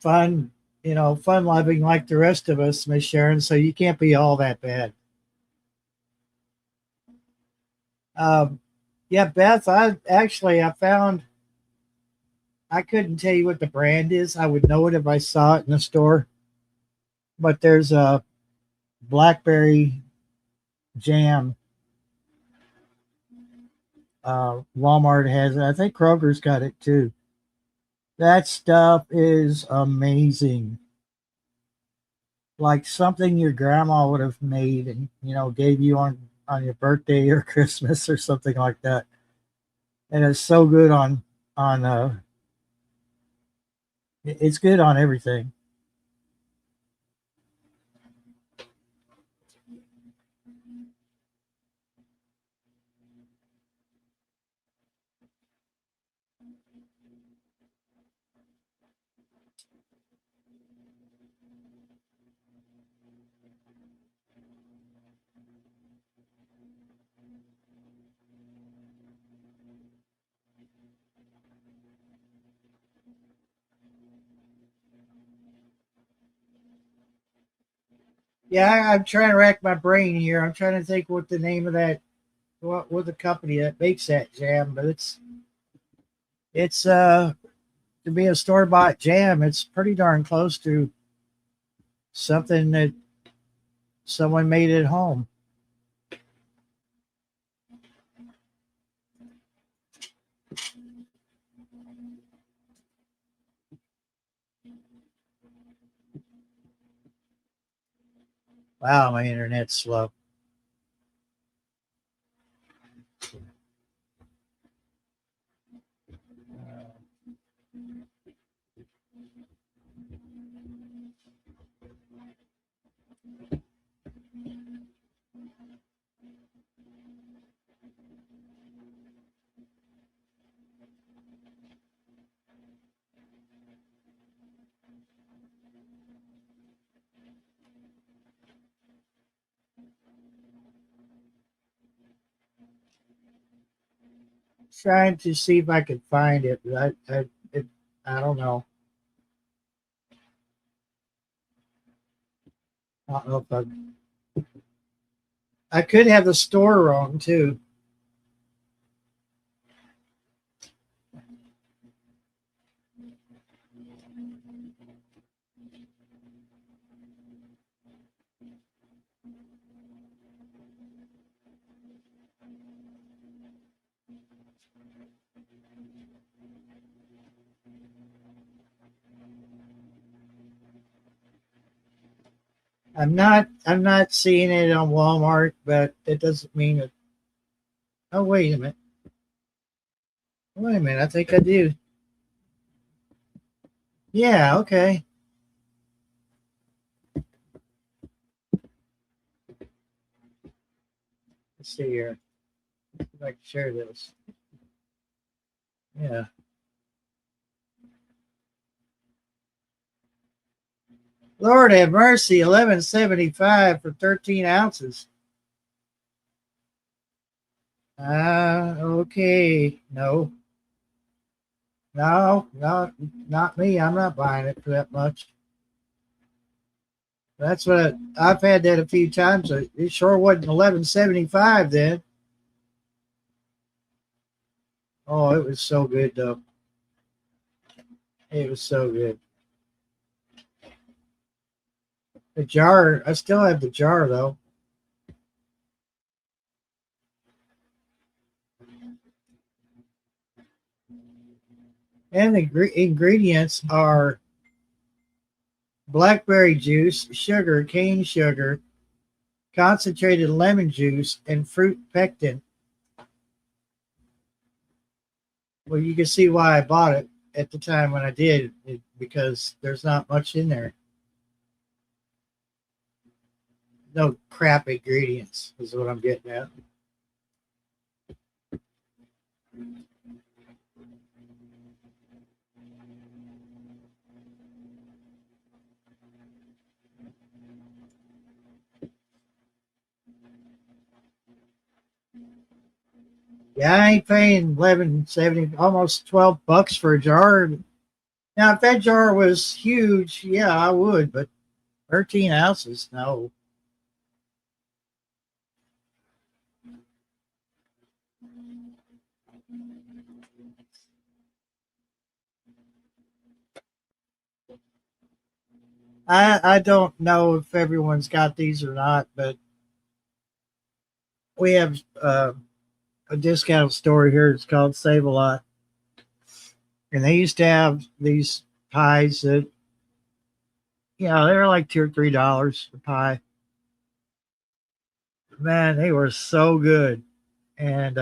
fun, fun loving like the rest of us, Miss Sharon. So you can't be all that bad. Um, yeah, Beth, I found, I couldn't tell you what the brand is. I would know it if I saw it in the store. But there's a blackberry jam. Walmart has it. I think Kroger's got it too. That stuff is amazing. Like something your grandma would have made and gave you on your birthday or Christmas or something like that. And it's so good on it's good on everything. Yeah, I'm trying to rack my brain here. I'm trying to think what the name of that, what the company that makes that jam, but it's to be a store bought jam, it's pretty darn close to something that someone made at home. Wow, my internet's slow. trying to see if I could find it, but I don't know. I don't know if I could have the store wrong too. I'm not seeing it on Walmart, but that doesn't mean it. Oh, wait a minute. Wait a minute. I think I do. Yeah, okay. Let's see here. See if I can share this. Yeah. Lord have mercy, $11.75 for 13 ounces. Okay. No, not me. I'm not buying it for that much. That's what I've had that a few times. It sure wasn't $11.75 then. Oh, it was so good though. It was so good. The jar, I still have the jar though. And the ingredients are blackberry juice, sugar, cane sugar, concentrated lemon juice, and fruit pectin. Well, you can see why I bought it at the time when I did, because there's not much in there. No crap ingredients is what I'm getting at. Yeah, I ain't paying $11.70, almost $12 for a jar. Now, if that jar was huge, yeah, I would, but 13 ounces, no. I don't know if everyone's got these or not, but we have a discount store here. It's called Save a Lot. And they used to have these pies that, yeah, they were like $2 or $3 a pie. Man, they were so good. And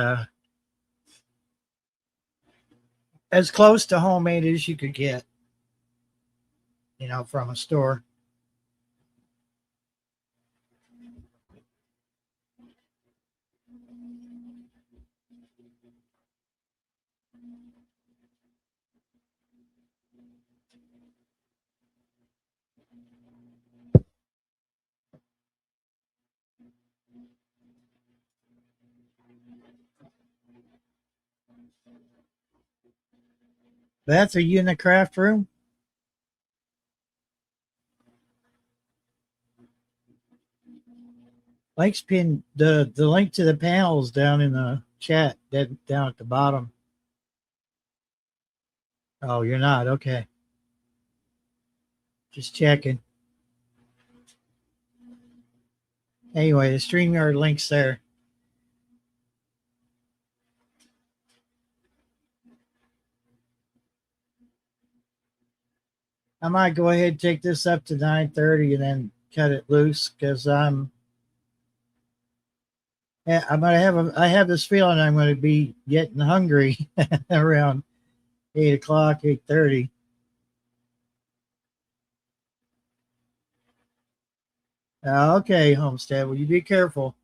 as close to homemade as you could get, from a store. That's a Unicraft room. Link's pinned the link to the panels down in the chat, down at the bottom. Oh, you're not? Okay. Just checking. Anyway, the StreamYard link's there. I might go ahead and take this up to 9:30 and then cut it loose because I'm gonna I have this feeling I'm gonna be getting hungry around 8 o'clock, 8:30. Okay, Homestead, will you be careful?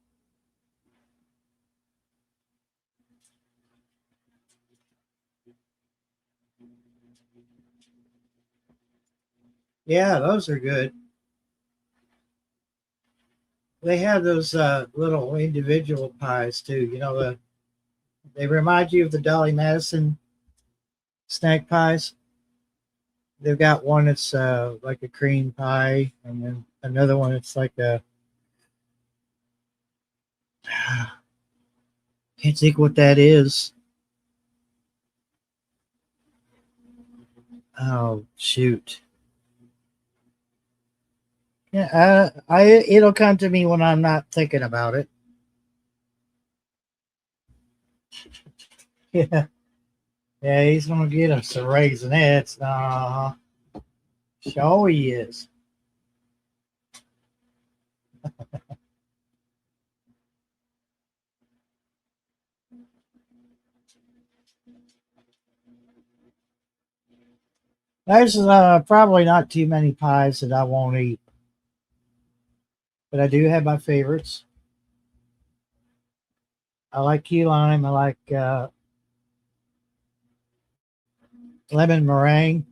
Yeah, those are good. They have those little individual pies too. They remind you of the Dolly Madison snack pies. They've got one that's like a cream pie, and then another one that's like a can't think what that is. Oh shoot! Yeah, it'll come to me when I'm not thinking about it. Yeah, yeah, he's gonna get us a raisinets. Sure he is. There's probably not too many pies that I won't eat, but I do have my favorites. I like key lime. I like lemon meringue.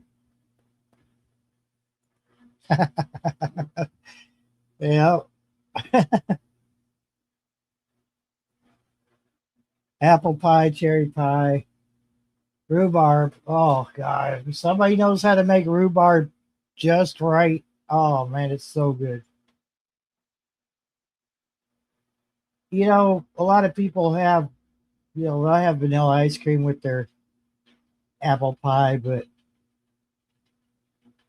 Yeah, apple pie, cherry pie, rhubarb. Oh God, if somebody knows how to make rhubarb just right. Oh man, it's so good. You know, a lot of people have, I have vanilla ice cream with their apple pie, but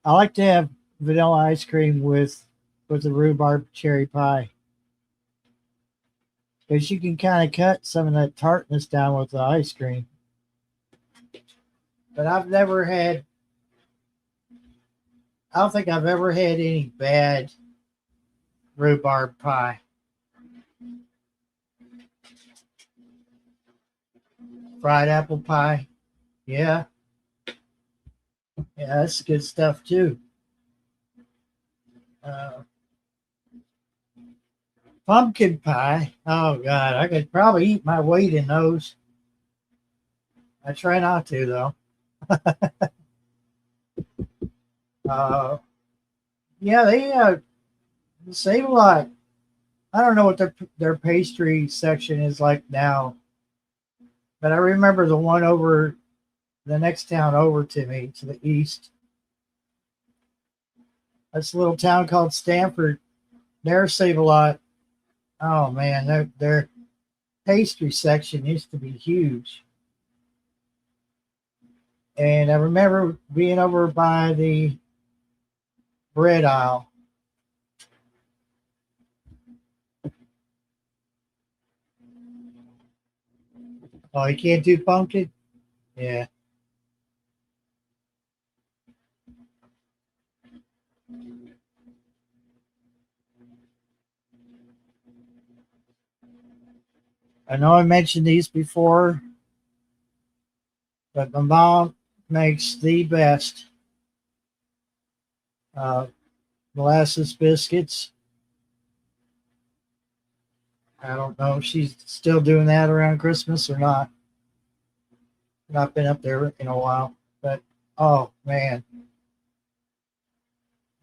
I like to have vanilla ice cream with the rhubarb cherry pie because you can kind of cut some of that tartness down with the ice cream. But I've never had, I don't think I've ever had any bad rhubarb pie. Fried apple pie, yeah, yeah, that's good stuff too. Uh, Pumpkin pie, oh God, I could probably eat my weight in those. I try not to though. Yeah, they save a lot. I don't know what their pastry section is like now, but I remember the one over the next town over to me to the east. That's a little town called Stanford. They're save a lot. Oh man, their pastry section used to be huge. And I remember being over by the bread aisle. Oh, you can't do pumpkin? Yeah. I know I mentioned these before, but my mom makes the best uh, molasses biscuits. I don't know if she's still doing that around Christmas or not. Not been up there in a while, but oh man,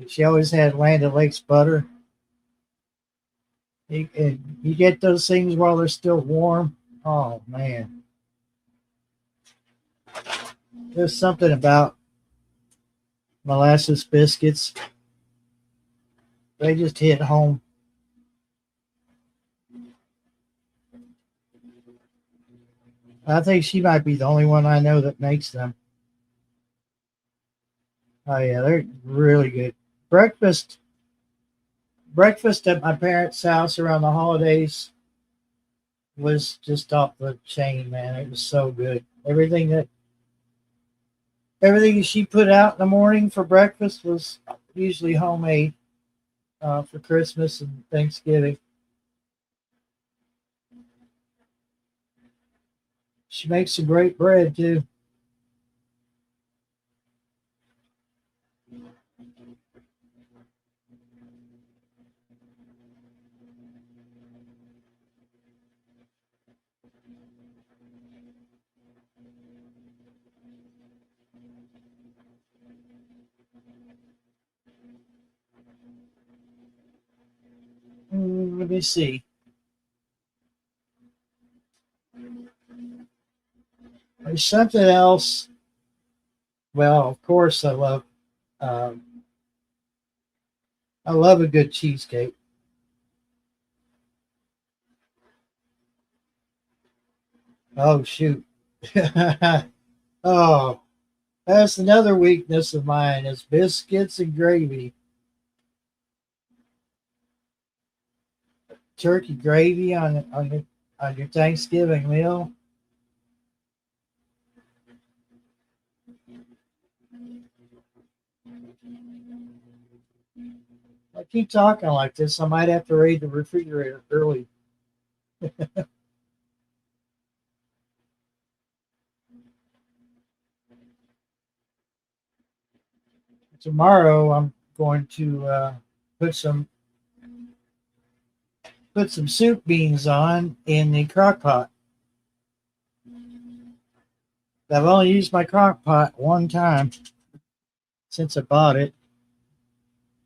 she always had Land O'Lakes butter. You get those things while they're still warm. Oh man, there's something about molasses biscuits. They just hit home. I think she might be the only one I know that makes them. Oh yeah, they're really good. Breakfast breakfast at my parents' house around the holidays was just off the chain, man. It was so good. Everything she put out in the morning for breakfast was usually homemade for Christmas and Thanksgiving. She makes some great bread too. Let me see. There's something else. Well, of course, um, I love a good cheesecake. Oh shoot. Oh, that's another weakness of mine is biscuits and gravy. Turkey gravy on your Thanksgiving meal. I keep talking like this. I might have to raid the refrigerator early. Tomorrow I'm going to put some soup beans on in the crock pot. I've only used my crock pot one time since I bought it,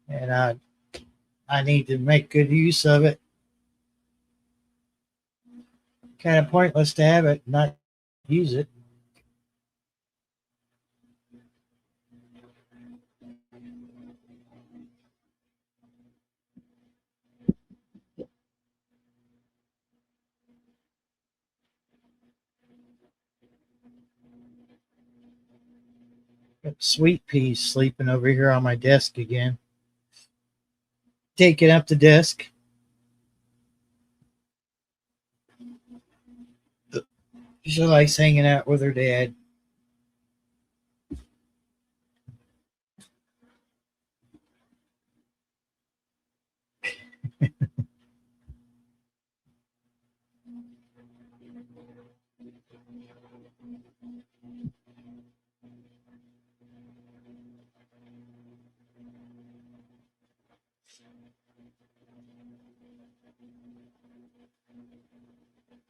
and I need to make good use of it. Kind of pointless to have it, not use it. Got Sweet Peas sleeping over here on my desk again. Taking up the desk. She likes hanging out with her dad.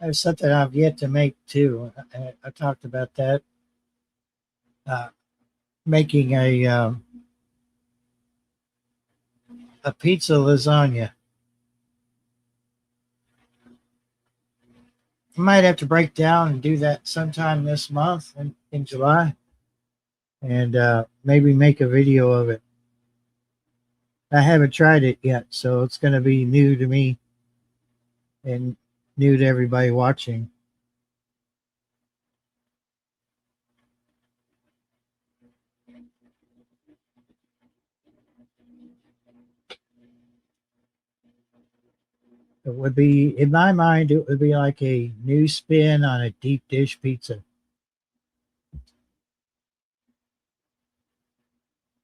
There's something I've yet to make too. I talked about that. Making a pizza lasagna. I might have to break down and do that sometime this month in July, and maybe make a video of it. I haven't tried it yet, so it's going to be new to me and new to everybody watching. It would be, in my mind, it would be like a new spin on a deep dish pizza.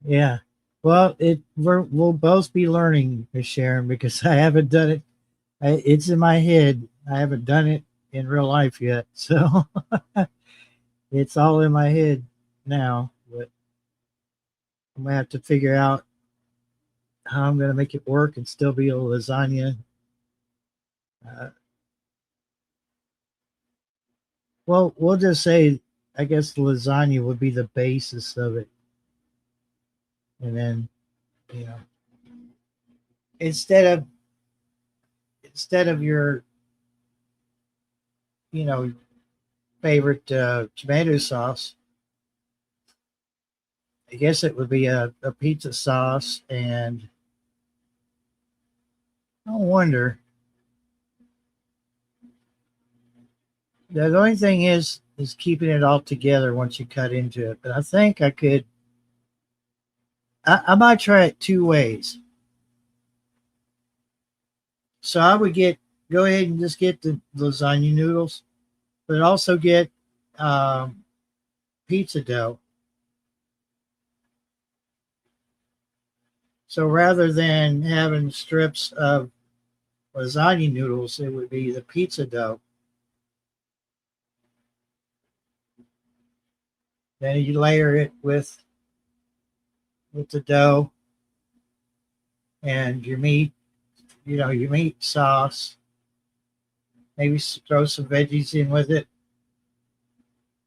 Yeah. Well, we'll both be learning, Miss Sharon, because I haven't done it. It's in my head. I haven't done it in real life yet. So it's all in my head now. But I'm going to have to figure out how I'm going to make it work and still be a lasagna. Well, we'll just say, I guess lasagna would be the basis of it. And then, instead of your, favorite tomato sauce, I guess it would be a pizza sauce, and I wonder. The only thing is keeping it all together once you cut into it. But I think I could. I might try it two ways. So I would go ahead and just get the lasagna noodles, but also get pizza dough. So rather than having strips of lasagna noodles, it would be the pizza dough. Then you layer it with the dough and your meat, your meat sauce. Maybe throw some veggies in with it.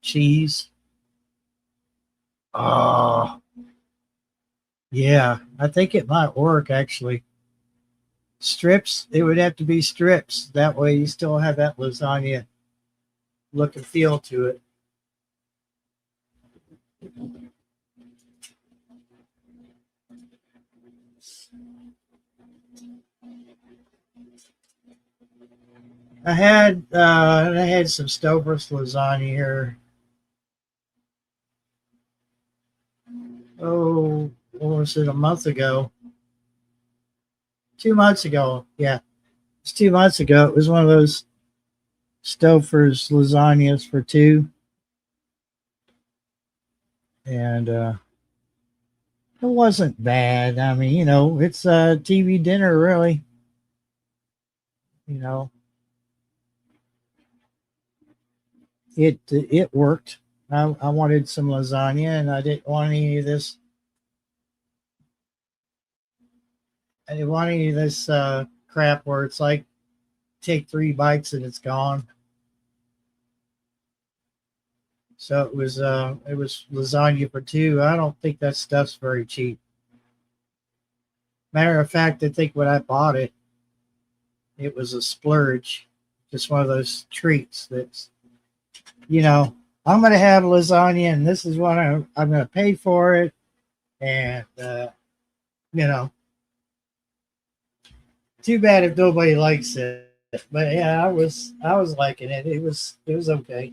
Cheese. Oh, yeah. I think it might work, actually. Strips, it would have to be strips. That way you still have that lasagna look and feel to it. I had some Stouffer's lasagna here. Oh, what was it? A month ago? 2 months ago? Yeah, it's 2 months ago. It was one of those Stouffer's lasagnas for two, and it wasn't bad. I mean, it's a TV dinner, really. You know, it worked. I wanted some lasagna, and I didn't want any of this. I didn't want any of this crap where it's like take 3 bites and it's gone. So it was lasagna for two. I don't think that stuff's very cheap. Matter of fact, I think when I bought it, it was a splurge. Just one of those treats that's, I'm going to have lasagna and this is what I'm going to pay for it. And, too bad if nobody likes it. But yeah, I was liking it. It was okay.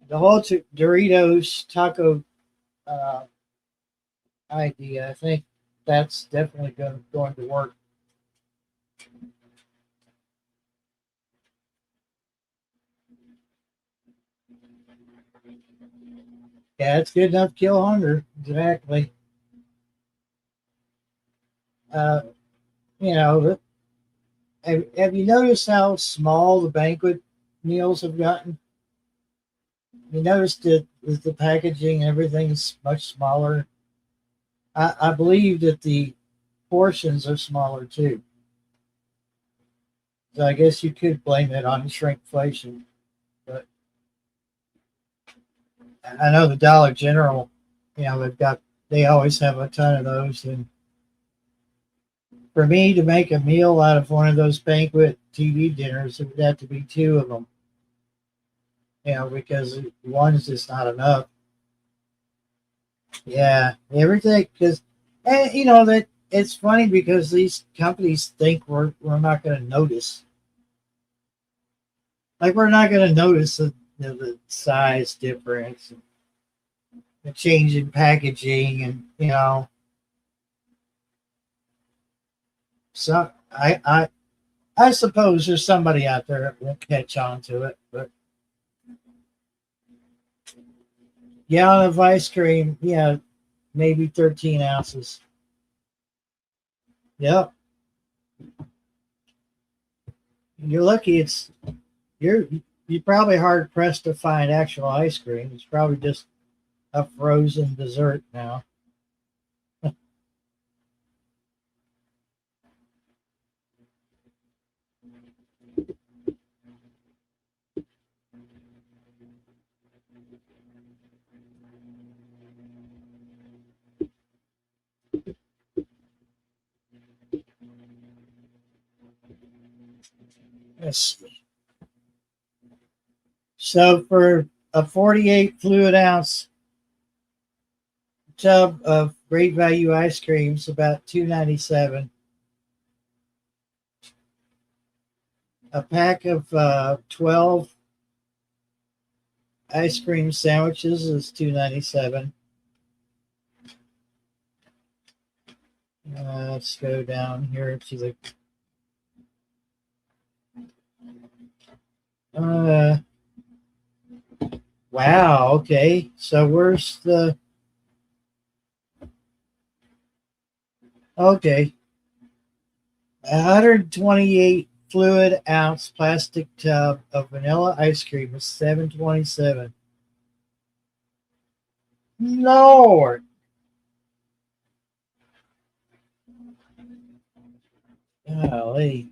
The whole Doritos taco idea, I think that's definitely going to work. Yeah, it's good enough to kill hunger. Exactly. Uh, you know, have you noticed how small the banquet meals have gotten? You noticed that the packaging and everything's much smaller. I believe that the portions are smaller too. So I guess you could blame it on shrinkflation. But I know the Dollar General, they always have a ton of those. And for me to make a meal out of one of those banquet TV dinners, it would have to be two of them. Because one is just not enough. Yeah, everything because, and that it's funny because these companies think we're not going to notice. Like we're not going to notice the size difference, and the change in packaging, and So I suppose there's somebody out there that won't catch on to it, but gallon of ice cream, yeah, maybe 13 ounces. Yep. You're lucky you're probably hard pressed to find actual ice cream. It's probably just a frozen dessert now. Yes. So for a 48 fluid ounce tub of Great Value ice cream is about $2.97. A pack of 12 ice cream sandwiches is $2.97. Let's go down here to the wow, okay. So where's the okay. 128 fluid ounce plastic tub of vanilla ice cream is $7.27. Lord. Golly.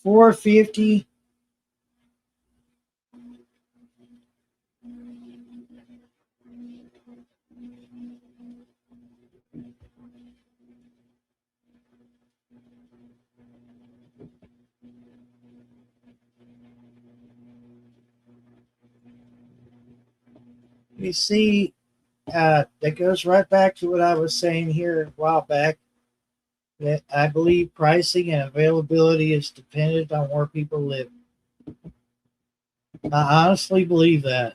$4.50. You see, that goes right back to what I was saying here a while back. That I believe pricing and availability is dependent on where people live. I honestly believe that.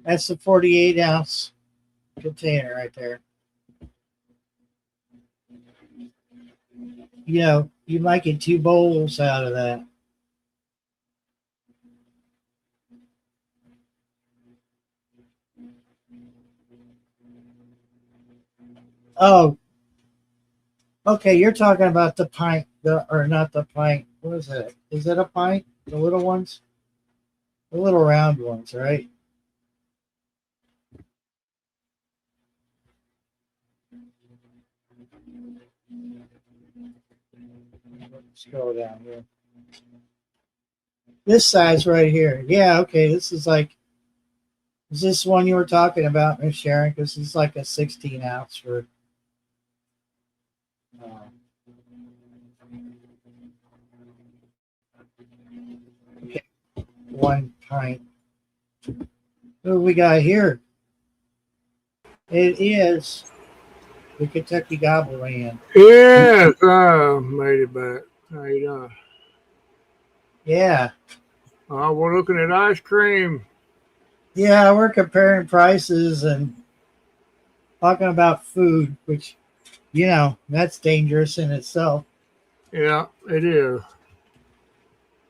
That's the 48-ounce container right there. You know, you might get 2 bowls out of that. Oh, okay. You're talking about the pint, or not the pint. What is that? Is that a pint? The little ones, the little round ones, right? Scroll down here. This size right here. Yeah, okay. This is like, is this one you were talking about, Miss Sharon? Because it's like a 16-ounce for. Okay. 1 pint. What do we got here? It is the Kentucky Gobble Land. Yes, I made it back. How you doing? Yeah. We're looking at ice cream. Yeah, we're comparing prices and talking about food, which, you know, that's dangerous in itself. Yeah, it is.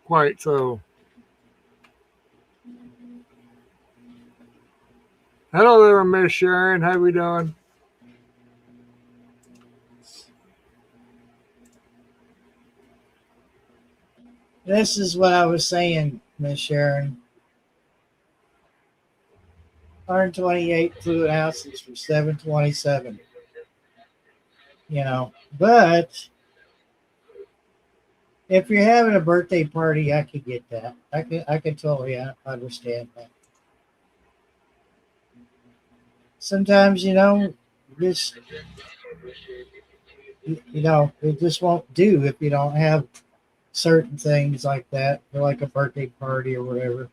Quite so. Hello there, Miss Sharon. How we doing? This is what I was saying, Miss Sharon. 128 fluid ounces for $7.27. You know, but if you're having a birthday party, I could get that. I could totally understand that. Sometimes, you know, just, you know, it just won't do if you don't have certain things like that for like a birthday party or whatever.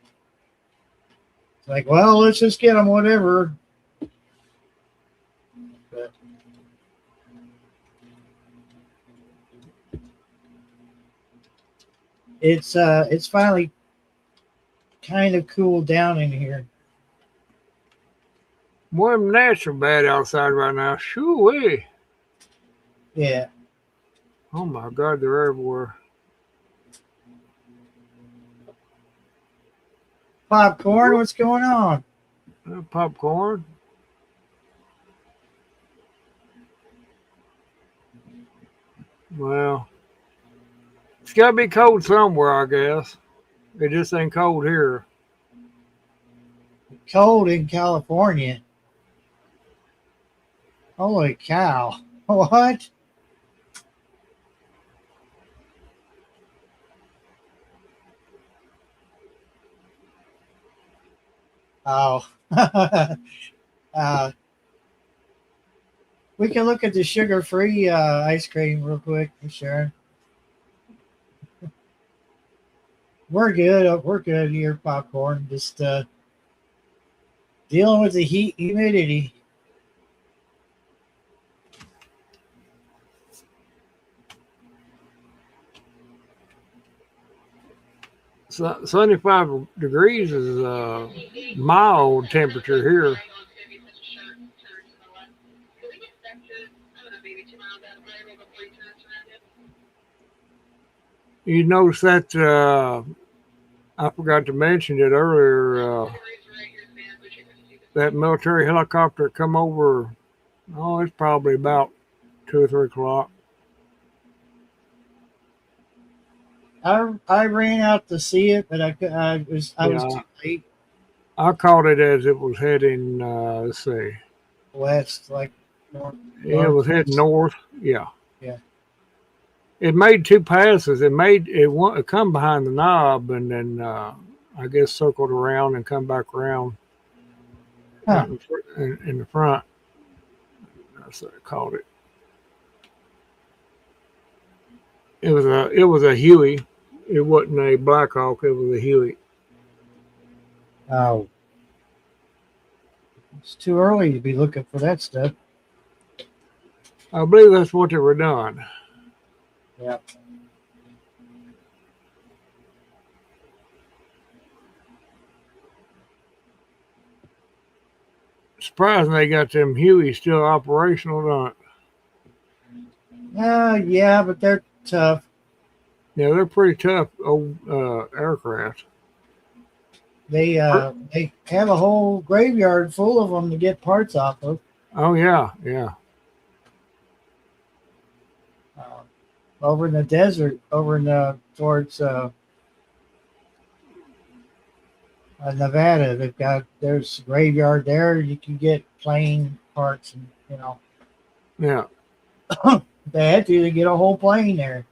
It's like, well, let's just get them whatever. But it's finally kind of cooled down in here. Boy, them gnats are bad outside right now. Shoo-wee. Yeah. Oh my God, they're everywhere. Popcorn, what's going on? Popcorn. Well, it's got to be cold somewhere, I guess. It just ain't cold here. Cold in California. Holy cow. What? Oh. We can look at the sugar-free ice cream real quick, Sharon. We're good. We're good here, Popcorn. Just dealing with the heat, humidity. So 75 degrees is mild temperature here. You notice that I forgot to mention it earlier. That military helicopter come over. Oh, it's probably about 2 or 3 o'clock. I ran out to see it, but I was too late. I caught it as it was heading. Let's see, West, like north. Yeah, it was heading north. Yeah. Yeah. It made 2 passes. It come behind the knob and then I guess circled around and come back around in the front. That's what I called it. It was a Huey. It wasn't a Blackhawk. It was a Huey. Oh, it's too early to be looking for that stuff. I believe that's what they were doing. Yeah. Surprising they got them Hueys still operational, don't it? Yeah, but they're tough. Yeah, they're pretty tough old aircraft. They have a whole graveyard full of them to get parts off of. Oh yeah, yeah. Over in the desert, over in the towards Nevada, there's a graveyard there. You can get plane parts, and Yeah. they had to get a whole plane there.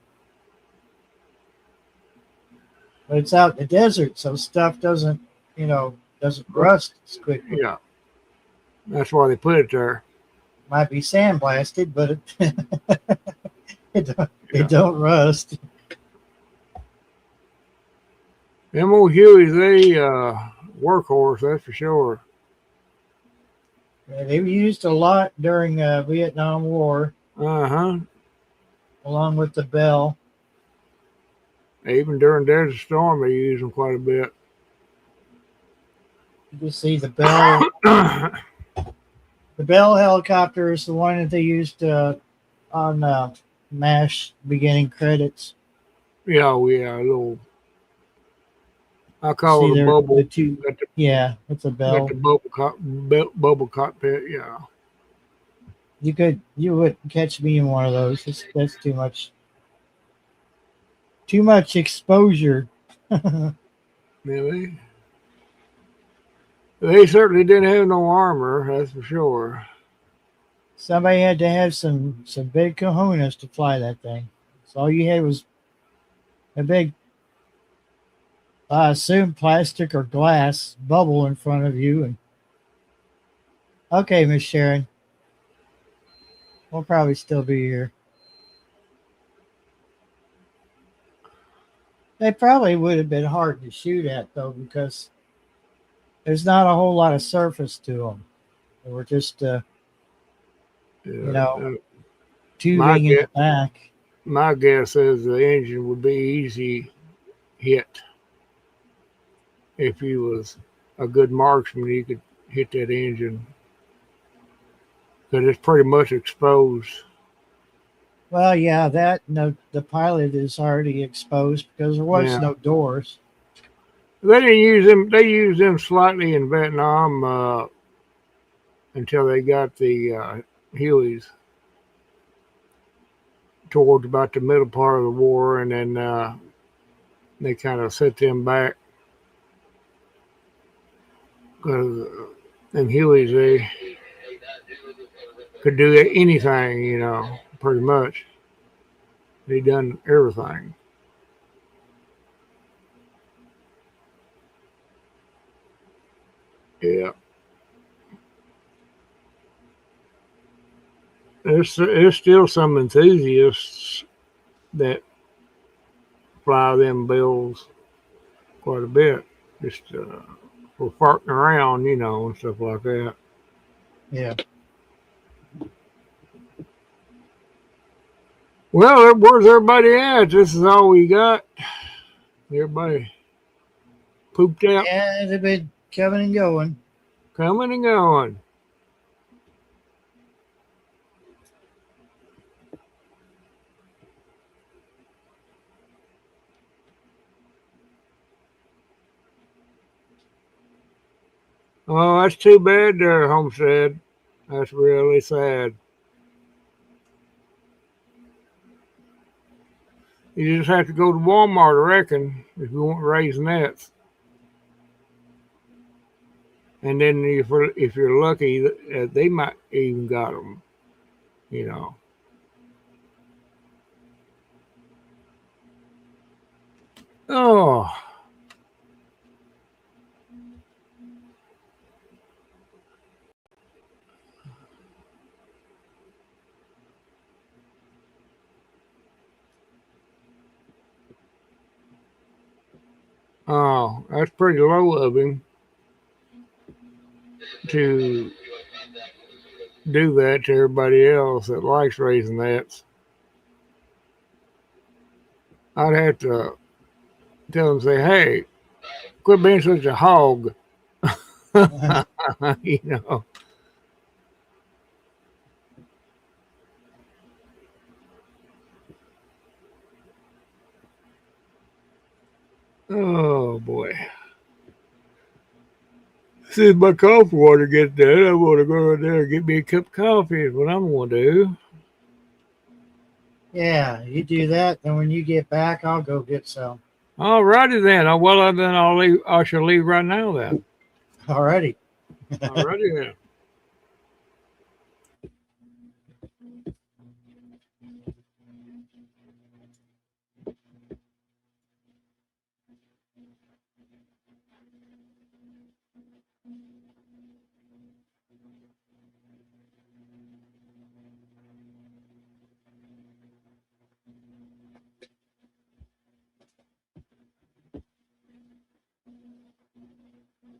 But it's out in the desert, so stuff doesn't rust as quickly. Yeah. That's why they put it there. Might be sandblasted, but it don't rust. Them old Hueys, they workhorse, that's for sure. Yeah, they were used a lot during Vietnam War, Uh-huh. along with the Bell. Even during Desert Storm, they use them quite a bit. You can see the Bell. The Bell helicopter is the one that they used on MASH beginning credits. Yeah, a little. I call See it a there, bubble. the two. Yeah, it's a Bell. Got the bubble cockpit. Yeah. You wouldn't catch me in one of those. That's too much. Too much exposure. Really? They certainly didn't have no armor, that's for sure. Somebody had to have some big cojones to fly that thing. So all you had was a big, I assume, plastic or glass bubble in front of you. And okay, Miss Sharon, we'll probably still be here. They probably would have been hard to shoot at though, because there's not a whole lot of surface to them. They were just tubing in the back. My guess is the engine would be easy hit. If he was a good marksman, he could hit that engine. Because it's pretty much exposed. Well, yeah, the pilot is already exposed because there was no doors. They didn't use them. They used them slightly in Vietnam until they got the Hueys towards about the middle part of the war, and then they kind of set them back because them Hueys, they could do anything, pretty much. They done everything. Yeah. There's still some enthusiasts that fly them Bells quite a bit, just for farting around, and stuff like that. Yeah. Well, where's everybody at? This is all we got. Everybody pooped out. Yeah, they've been coming and going. Coming and going. Oh, that's too bad there, Homestead. That's really sad. You just have to go to Walmart, I reckon, if you want Raisinets. And then if you're lucky, they might even got them, Oh. Oh, that's pretty low of him to do that to everybody else that likes Raisinets. I'd have to tell him, say, hey, quit being such a hog. You know. Oh boy. See if my coffee water gets done. I want to go in there and get me a cup of coffee is what I'm gonna do. Yeah, you do that, then when you get back, I'll go get some. Alrighty then. Well then I'll leave. I shall leave right now then. Alrighty. Alrighty then.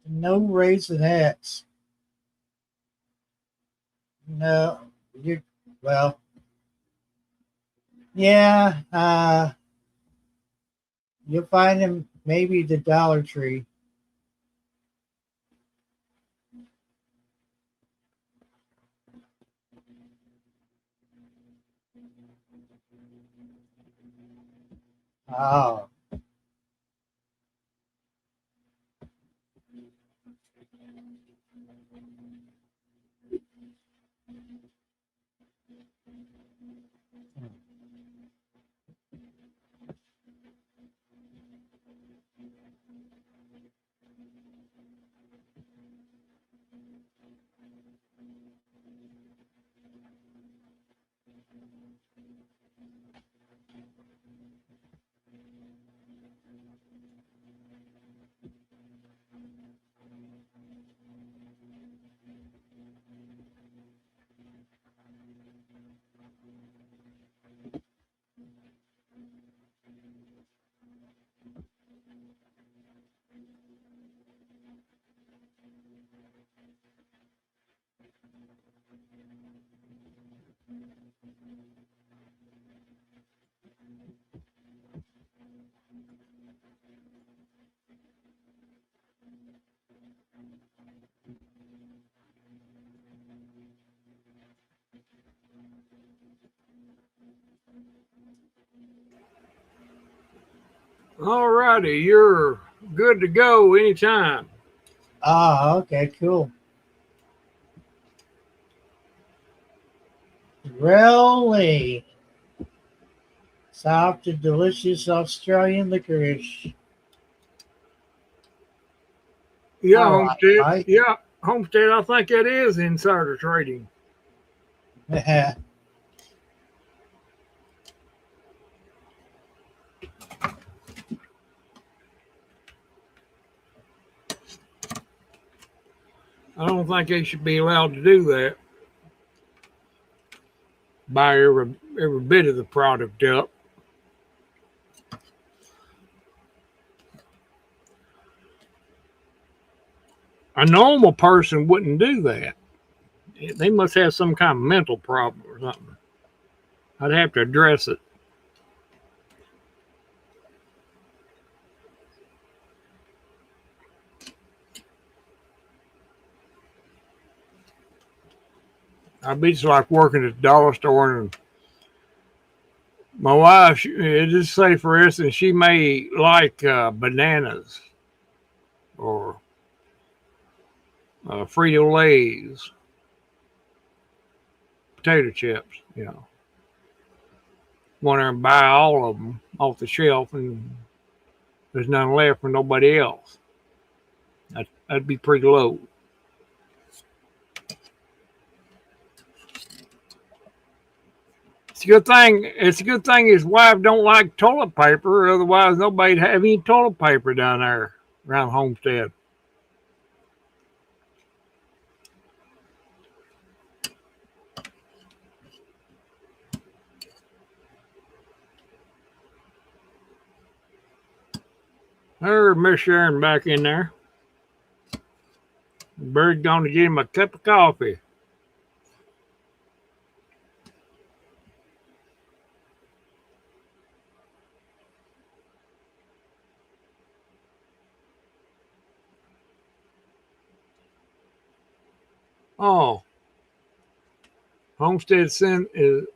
No Raisinets. No, you well. Yeah, you'll find them maybe the Dollar Tree. Oh, Alrighty, you're good to go anytime. okay, cool. Really soft and delicious Australian licorice. Yeah, All right, Homestead. Mike. Yeah, Homestead. I think that is insider trading. I don't think they should be allowed to do that. Buy every bit of the product up. A normal person wouldn't do that. They must have some kind of mental problem or something. I'd have to address it. I'd be just like working at the dollar store and my wife, just say for instance, she may like bananas or Frito Lay's, potato chips, want her to buy all of them off the shelf and there's none left for nobody else. That'd be pretty low. It's a good thing his wife don't like toilet paper, otherwise nobody'd have any toilet paper down there around Homestead. Her Miss Sharon back in there. Bird's gonna get him a cup of coffee. Oh, Homestead sent okay,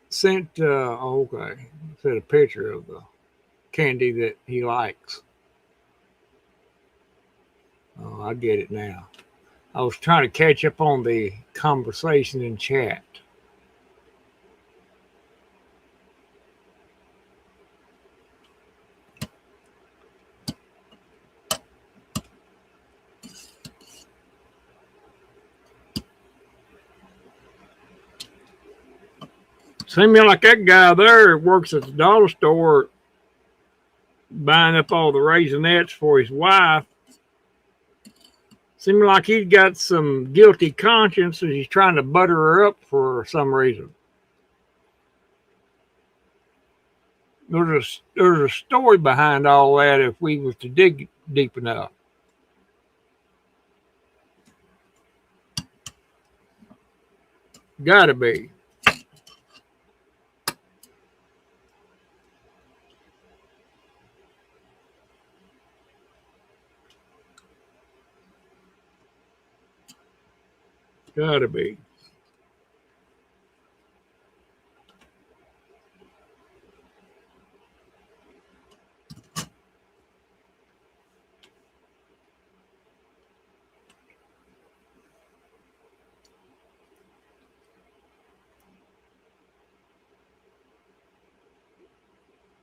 sent a picture of the candy that he likes. Oh, I get it now. I was trying to catch up on the conversation in chat. Seems like that guy there works at the dollar store buying up all the Raisinets for his wife. Seems like he's got some guilty conscience and he's trying to butter her up for some reason. There's a story behind all that if we was to dig deep enough. Gotta be. Gotta be.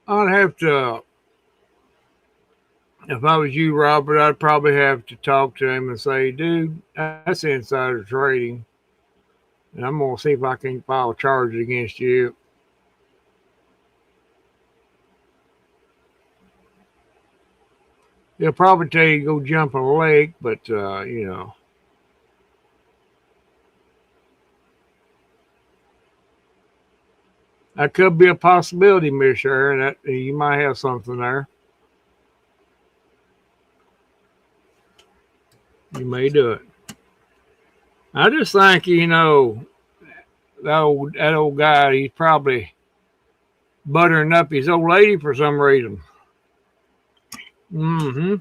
I'd have to, if I was you, Robert, I'd probably have to talk to him and say, dude, that's insider trading. And I'm going to see if I can file charges against you. They'll probably tell you to go jump in a lake, but, you know. That could be a possibility, Miss Sharon. That you might have something there. You may do it. I just think, you know, that old guy, he's probably buttering up his old lady for some reason. Mm-hmm.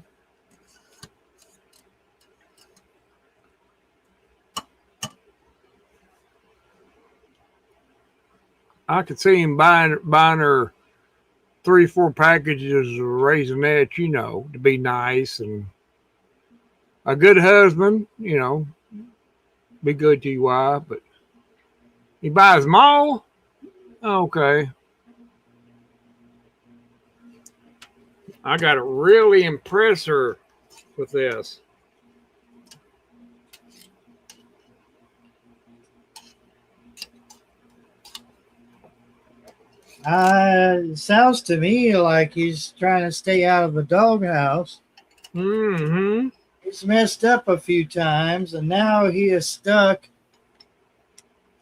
I could see him buying her 3-4 packages of Raisinets, you know, to be nice and a good husband, you know, be good to your wife, but he buys them all? Okay. I got to really impress her with this. Sounds to me like he's trying to stay out of the doghouse. Mm-hmm. He's messed up a few times, and now he is stuck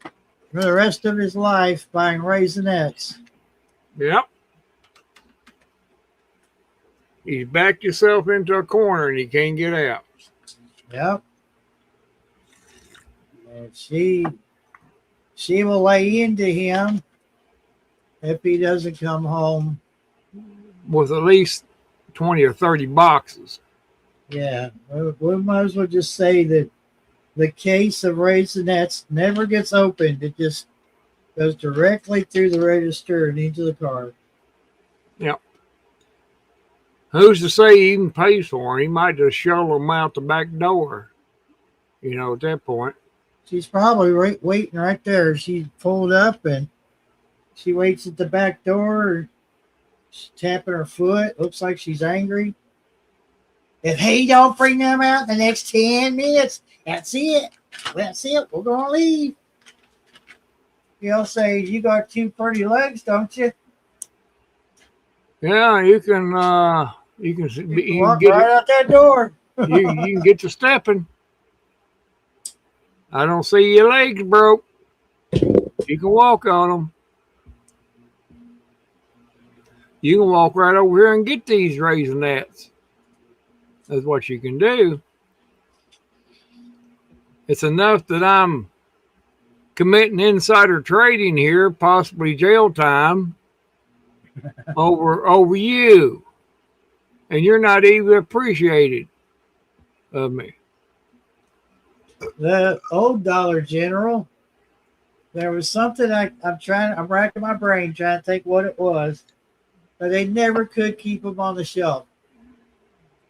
for the rest of his life buying Raisinets. Yep. He's backed himself into a corner and he can't get out. Yep. And she will lay into him if he doesn't come home with at least 20 or 30 boxes. Yeah, we might as well just say that the case of Raisinets never gets opened. It just goes directly through the register and into the car. Yep. Who's to say he even pays for them? He might just shovel them out the back door, you know, at that point. She's probably waiting right there. She pulled up and she waits at the back door. She's tapping her foot. Looks like she's angry. If he don't bring them out in the next 10 minutes, that's it. That's it. We're going to leave. He'll say, you got 2 pretty legs, don't you? Yeah, you can walk get right out that door. you can get to stepping. I don't see your legs broke. You can walk on them. You can walk right over here and get these Raisinets. That's what you can do. It's enough that I'm committing insider trading here, possibly jail time, over you. And you're not even appreciated of me. The old Dollar General, there was something I'm racking my brain trying to think what it was, but they never could keep them on the shelf.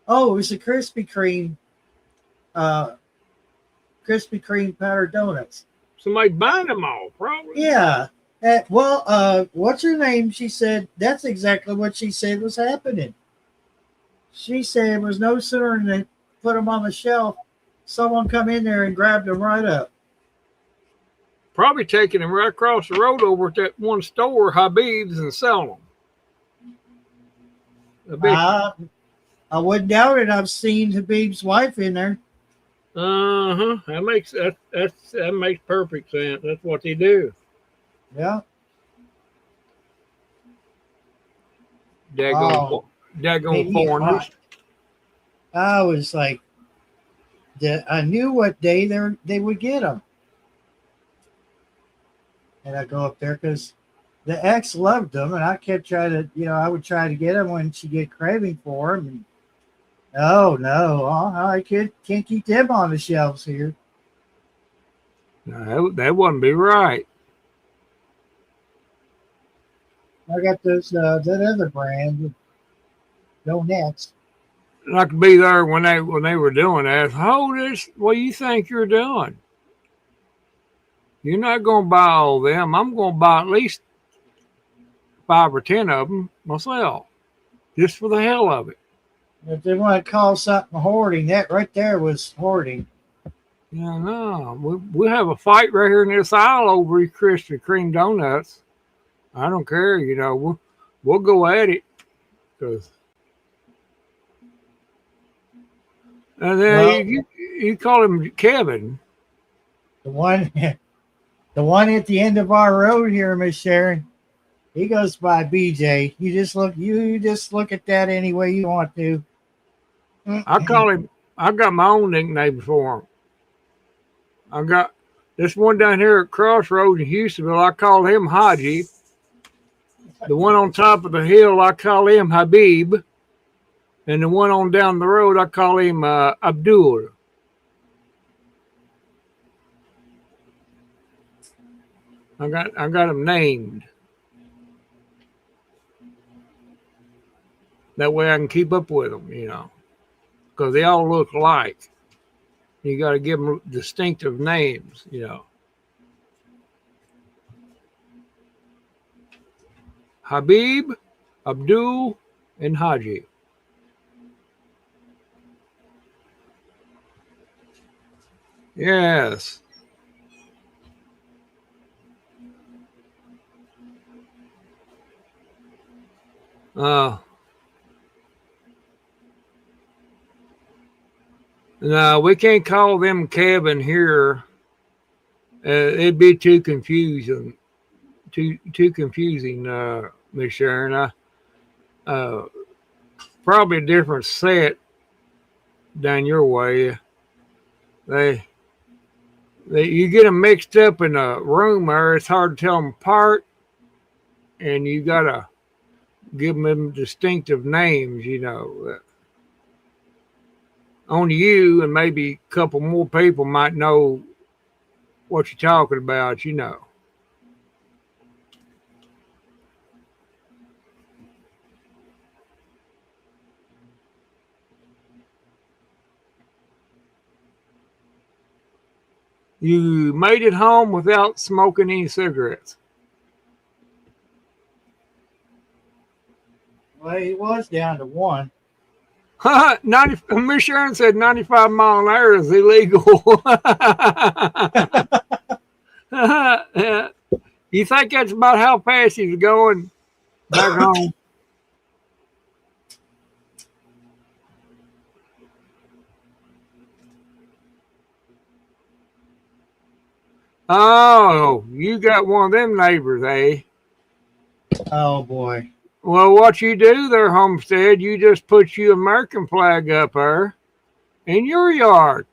Oh, it was the Krispy Kreme powdered donuts. Somebody buying them all, probably. Yeah. What's her name? She said that's exactly what she said was happening. She said it was no sooner than they put them on the shelf, someone come in there and grabbed them right up. Probably taking them right across the road over at that one store, Habib's, and selling them. I wouldn't doubt it. I've seen Habib's wife in there. That makes perfect sense. That's what they do. Yeah. Daggone foreigners. I was like, I knew what day they would get them. And I go up there because the ex loved them, and I kept trying to, I would try to get them when she get craving for them. And no, I can't keep them on the shelves here. No, that wouldn't be right. I got those that other brand, donuts. And I could be there when they were doing that. What do you think you're doing? You're not going to buy all of them. I'm going to buy at least 5 or 10 of them myself, just for the hell of it. If they want to call something hoarding, that right there was hoarding. Yeah, no. We have a fight right here in this aisle over these Krispy Kreme donuts. I don't care, we'll go at it. And then you call him Kevin. The one at the end of our road here, Miss Sharon, he goes by BJ. You just look at that any way you want to. I got my own nickname for him. I got this one down here at Crossroads in Houstonville. I call him Haji. The one on top of the hill, I call him Habib. And the one on down the road, I call him Abdul. I got him named. That way I can keep up with them, because they all look alike. You got to give them distinctive names, Habib, Abdul, and Haji. Yes. No, we can't call them Kevin here. It'd be too confusing. Too confusing, Miss Sharon. Probably a different set down your way. You get them mixed up in a room there. It's hard to tell them apart, and you gotta give them distinctive names. Only you and maybe a couple more people might know what you're talking about. You made it home without smoking any cigarettes. Well, it was down to 1. 90. Miss Sharon said 95 mile an hour is illegal. You think that's about how fast he's going back home? Oh, you got one of them neighbors, eh? Oh boy. Well, what you do there, Homestead, you just put you American flag up there in your yard.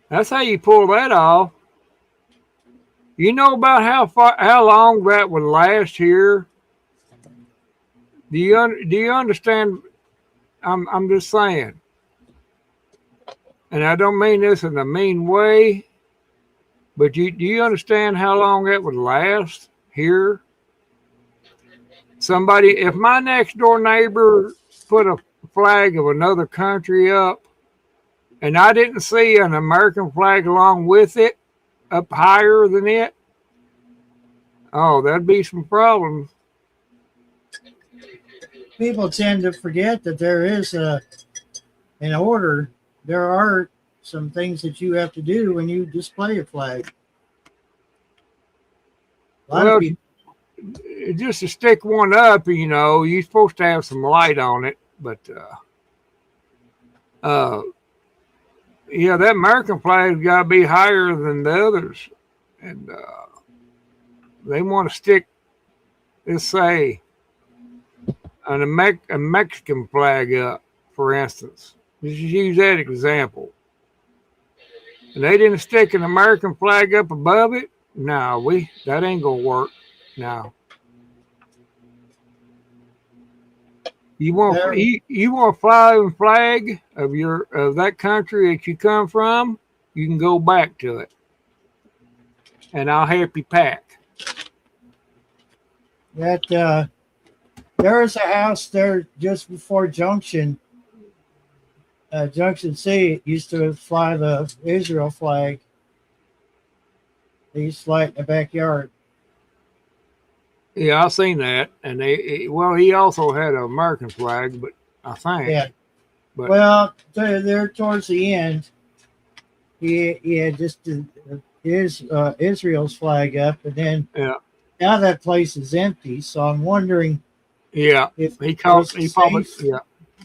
That's how you pull that off. You know about how long that would last here? Do you understand? I'm just saying, and I don't mean this in a mean way, but do you understand how long that would last here? If my next door neighbor put a flag of another country up, and I didn't see an American flag along with it, up higher than it, oh, that'd be some problems. People tend to forget that there is an order. There are some things that you have to do when you display a flag. A lot of people, just to stick one up, you're supposed to have some light on it, but yeah, that American flag's got to be higher than the others, and they want to stick, let's say, a Mexican flag up, for instance. Let's just use that example. And they didn't stick an American flag up above it. No, that ain't gonna work. No. You want a flying flag of that country that you come from? You can go back to it, and I'll help you pack. that there is a house there just before Junction C. It used to fly the Israel flag. They used to fly it in the backyard. Yeah, I've seen that, and he also had an American flag, but I think. Yeah. But, well, there towards the end, he had just Israel's flag up, and then now that place is empty. So I'm wondering. Yeah, if he probably.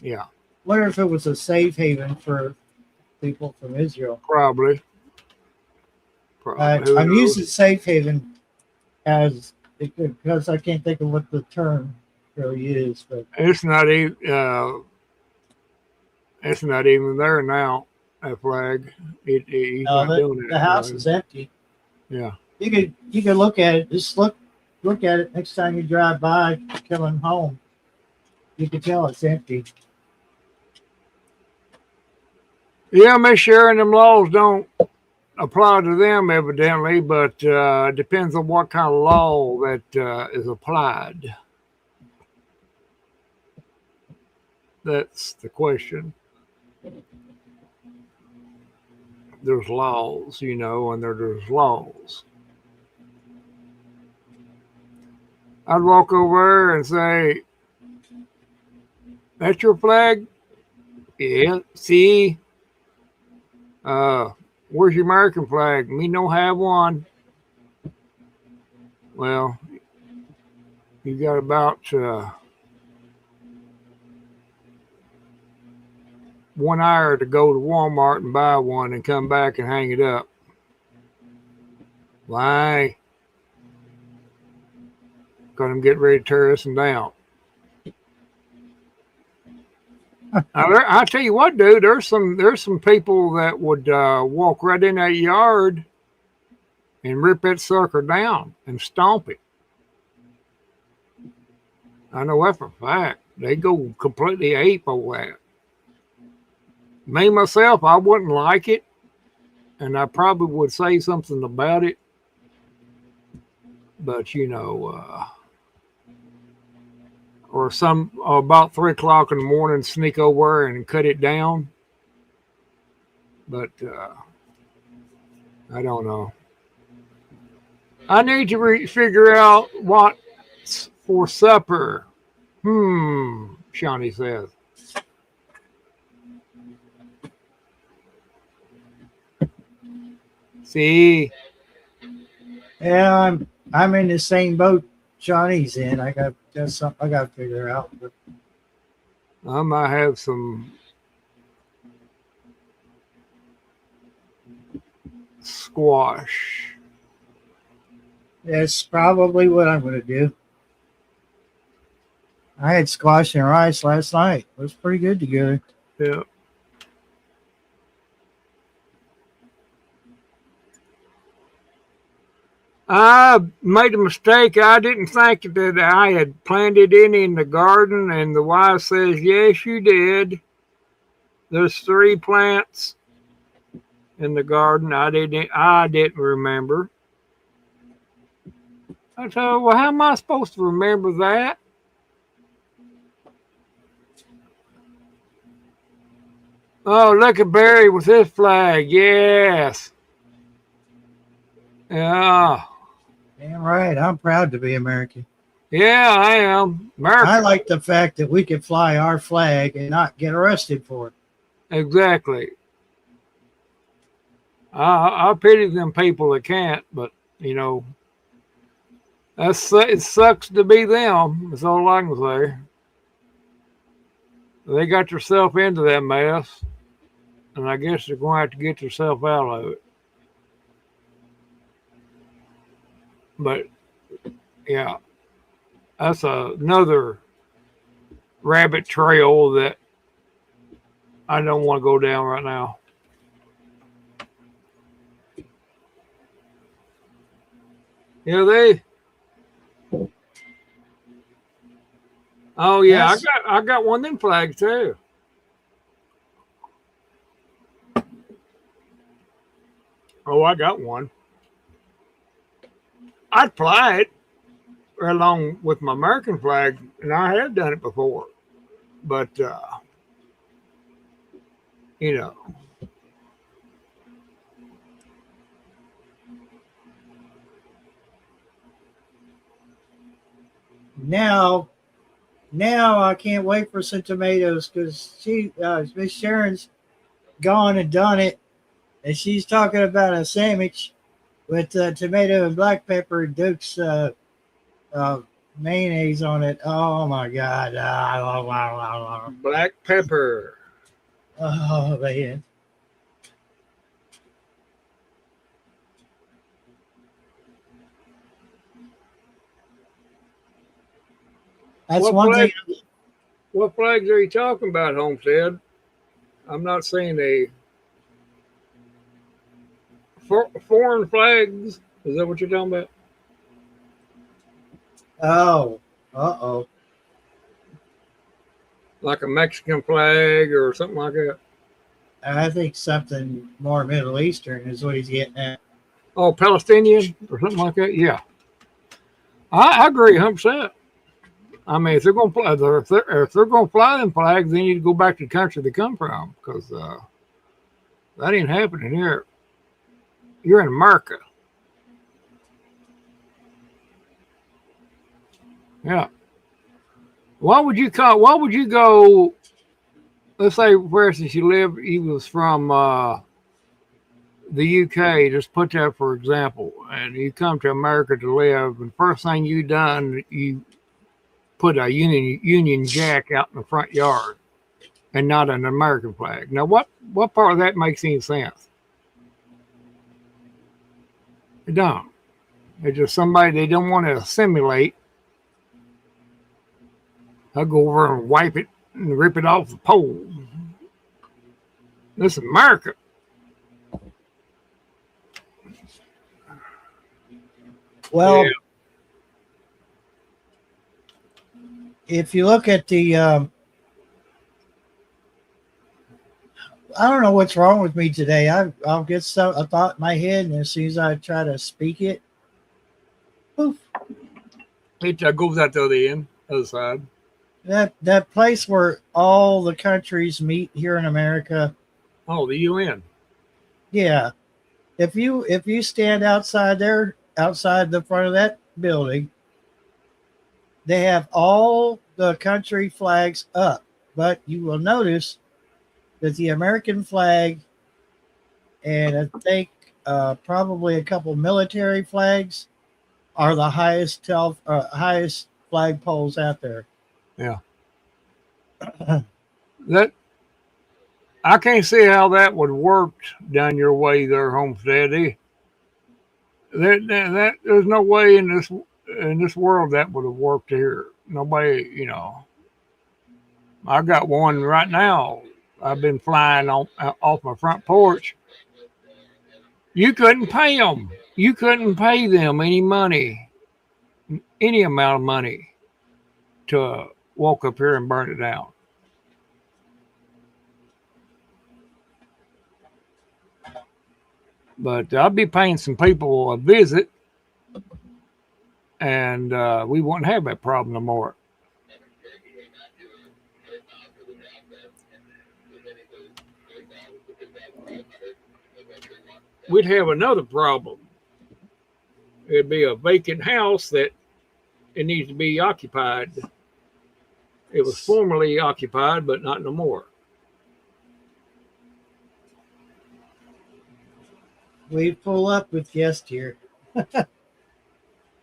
Yeah. Wonder if it was a safe haven for people from Israel. Probably. I'm using safe haven because I can't think of what the term really is, but it's not even there now. That flag, he's not doing it. The house is empty. Yeah, you could look at it. Just look at it next time you drive by coming home. You can tell it's empty. Yeah, Miss Sharon, them laws don't apply to them evidently, but it depends on what kind of law that is applied. That's the question. There's laws, and there's laws. I'd walk over and say, "That's your flag?" "Yeah." "See? Where's your American flag?" "Me don't have one." "Well, you got about 1 hour to go to Walmart and buy one and come back and hang it up." "Why?" "Because I'm getting ready to tear this one down." I tell you what, dude. There's some people that would walk right in that yard and rip that sucker down and stomp it. I know that for a fact. They go completely ape over that. Me myself, I wouldn't like it, and I probably would say something about it. But or about 3 o'clock in the morning, sneak over and cut it down. But I don't know. I need to figure out what's for supper. Shawnee says. See? Yeah, I'm in the same boat Johnny's in. That's something I got to figure out. But I might have some squash That's probably what I'm going to do. I had squash and rice last night. It was pretty good together. Yeah. I made a mistake. I didn't think that I had planted any in the garden, and the wife says, yes, you did. There's 3 plants in the garden. I didn't remember. I thought, well, how am I supposed to remember that? Oh, look at Barry with his flag. Yes. Yeah. Damn right. I'm proud to be American. Yeah, I am. America. I like the fact that we can fly our flag and not get arrested for it. Exactly. I pity them people that can't, but you know, it sucks to be them. That's all I can say. They got themselves into that mess, and I guess they're going to have to get themselves out of it. But yeah, that's another rabbit trail that I don't want to go down right now. Yeah, they. Oh yeah, Yes. I got one of them flags too. Oh, I got one. I'd fly it along with my American flag, and I have done it before. But you know. Now I can't wait for some tomatoes because Miss Sharon's gone and done it, and she's talking about a sandwich with tomato and black pepper, Duke's mayonnaise on it. Oh my God! Black pepper. Oh man! That's What one flag? thing. What flags are you talking about, Homestead? I'm not seeing a foreign flags. Is that what you're talking about? Oh, uh-oh. Like a Mexican flag or something like that? I think something more Middle Eastern is what he's getting at. Oh, Palestinian or something like that? Yeah. I agree 100%. I mean, if they're going to fly, if they're going to fly them flags, they need to go back to the country they come from because that ain't happening here. You're in America. Yeah. Why would you go? Let's say, for instance, he was from the UK. Just put that for example, and you come to America to live, and first thing you done, you put a Union Jack out in the front yard, and not an American flag. Now, what part of that makes any sense? It don't. It's just somebody they don't want to assimilate. I'll go over and wipe it and rip it off the pole. This is America. Well, Yeah. if you look at the, I don't know what's wrong with me today. I'll get a thought in my head, and as soon as I try to speak it, poof. It goes out the other side. That place where all the countries meet here in America. Oh, the UN. Yeah. If you stand outside the front of that building, they have all the country flags up, but you will notice that the American flag and I think probably a couple military flags are the highest flag poles out there. Yeah. That I can't see how that would work down your way there, Homestead. There's no way in this world that would have worked here. Nobody, I got one right now. I've been flying off my front porch. You couldn't pay them. You couldn't pay them any money, any amount of money, to walk up here and burn it down. But I'll be paying some people a visit, and we won't have that problem no more. We'd have another problem. It'd be a vacant house that it needs to be occupied. It was formerly occupied, but not no more. We pull up with guests here.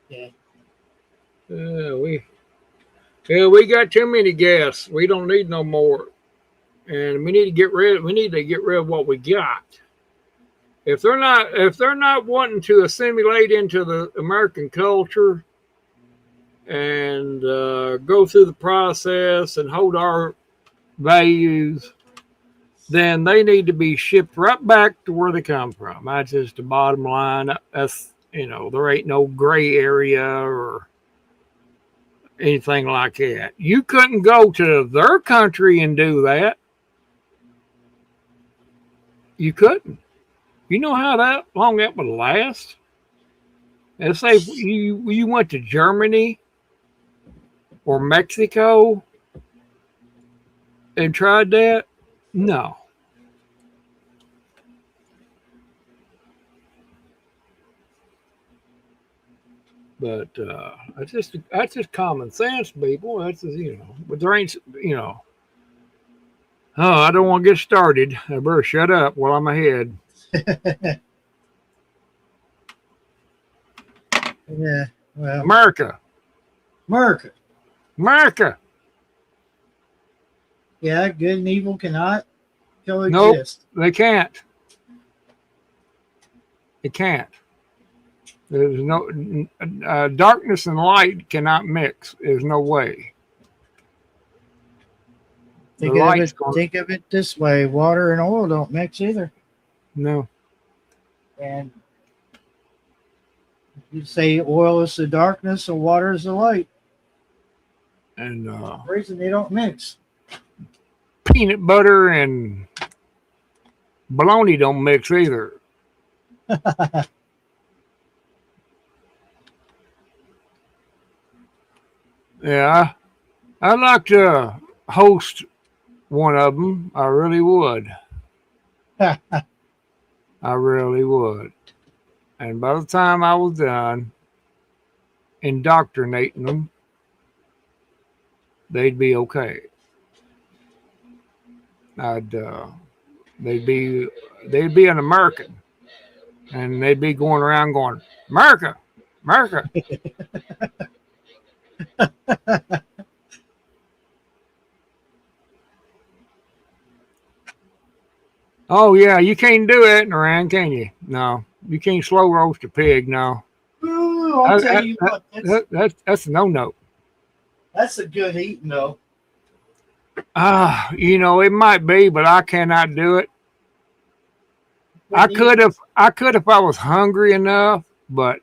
Yeah. We got too many guests. We don't need no more, and we need to get rid of what we got. If they're not wanting to assimilate into the American culture and go through the process and hold our values, then they need to be shipped right back to where they come from. That's just the bottom line. That's, there ain't no gray area or anything like that. You couldn't go to their country and do that. You couldn't. You know how long that would last? Let's say you went to Germany or Mexico and tried that. No. But that's just common sense, people. That's just, but there ain't, Oh, I don't want to get started. I better shut up while I'm ahead. Yeah. Well, America. Yeah, good and evil cannot coexist. Nope, they can't. It can't. There's no darkness and light cannot mix. There's no way. Think of it this way: water and oil don't mix either. No. And you say oil is the darkness and water is the light. And the reason they don't mix. Peanut butter and bologna don't mix either. Yeah, I'd like to host one of them. I really would. I really would. And by the time I was done indoctrinating them, they'd be okay. They'd be an American, and they'd be going around going, America, America. Oh yeah, you can't do that in Iran, can you? No, you can't slow roast a pig. No. Ooh, I'll tell you what, that's a no. That's a good eating though. It might be, but I cannot do it. I could if I was hungry enough, but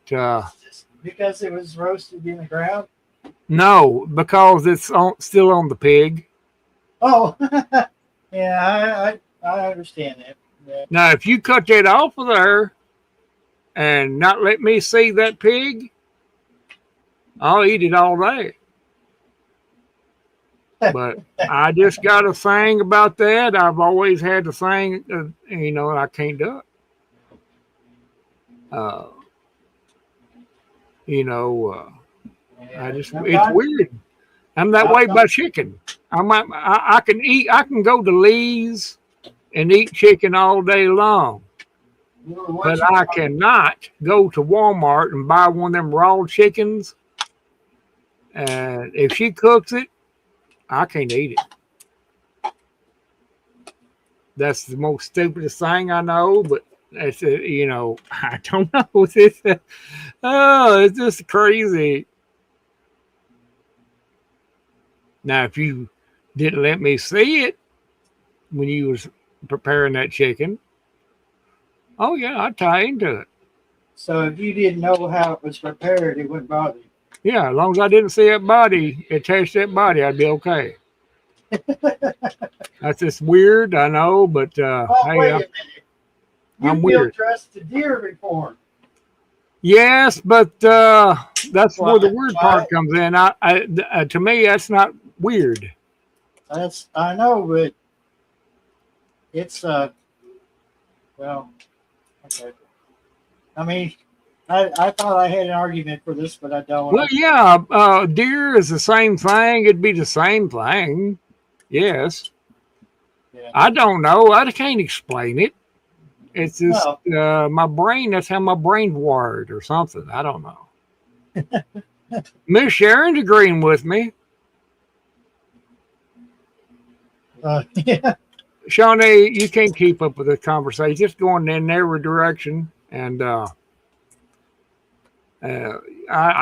because it was roasted in the ground. No, because it's still on the pig. Oh, yeah, I understand that. Yeah. Now, if you cut that off of there and not let me see that pig, I'll eat it all day. But I just got a thing about that. I've always had the thing, I can't do it. It's weird. I'm that way by chicken. I can go to Lee's and eat chicken all day long. But I cannot go to Walmart and buy one of them raw chickens. And if she cooks it, I can't eat it. That's the most stupidest thing I know, but It's you know, I don't know. It's just crazy. Now, if you didn't let me see it when you was preparing that chicken, oh yeah, I'd tie into it. So if you didn't know how it was prepared, it wouldn't bother you. Yeah, as long as I didn't see that body, attach that body, I'd be okay. That's just weird, I know, but Oh, hey, wait a minute. You I'm feel weird. dressed to deer before. Yes, but that's where the Why- weird why- part comes in. To me, that's not weird. I know, but it's well, okay. I mean, I thought I had an argument for this, but I don't. Well, yeah, deer is the same thing. It'd be the same thing. Yes. Yeah. I don't know. I can't explain it. It's just my brain. That's how my brain's wired, or something. I don't know. Miss Sharon's agreeing with me. Yeah. Shawnee, you can't keep up with the conversation. Just going in their direction, and I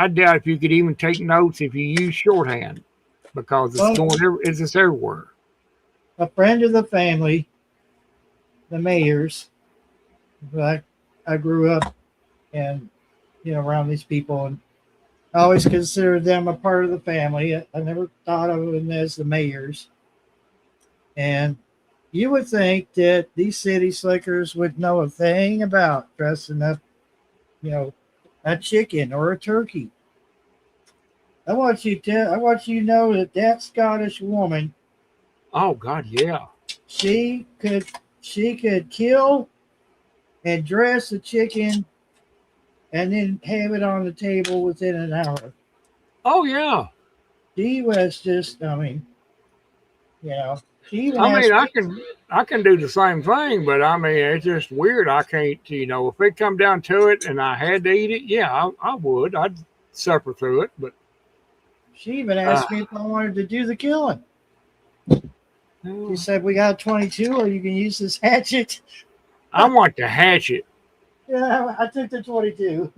doubt if you could even take notes if you use shorthand, because it's just everywhere. A friend of the family, the Mayers, I grew up and around these people, and I always considered them a part of the family. I never thought of them as the Mayers. And you would think that these city slickers would know a thing about dressing up, a chicken or a turkey. I want you to know that Scottish woman, Oh God, yeah. she could kill and dress a chicken and then have it on the table within an hour. Oh yeah. She was just, she even I mean, asked I can do the same thing, but I mean, it's just weird. I can't, if it come down to it and I had to eat it, yeah, I would. I'd suffer through it, but she even asked me if I wanted to do the killing. She said, "We got a 22, or you can use this hatchet." I want the hatchet. Yeah, I took the 22.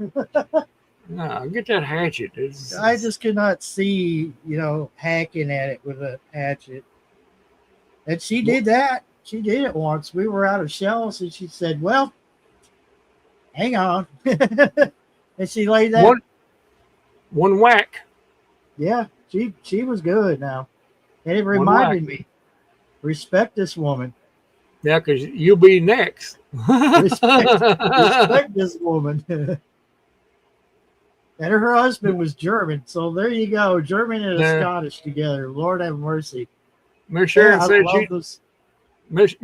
No, get that hatchet. I just could not see, hacking at it with a hatchet. And she did that. She did it once. We were out of shells, and she said, "Well, hang on." And she laid that. One whack. Yeah, she was good now. And it reminded me, respect this woman. Yeah, because you'll be next. Respect this woman. And her husband was German. So there you go. German and a Scottish together. Lord have mercy. Miss Sharon said Miss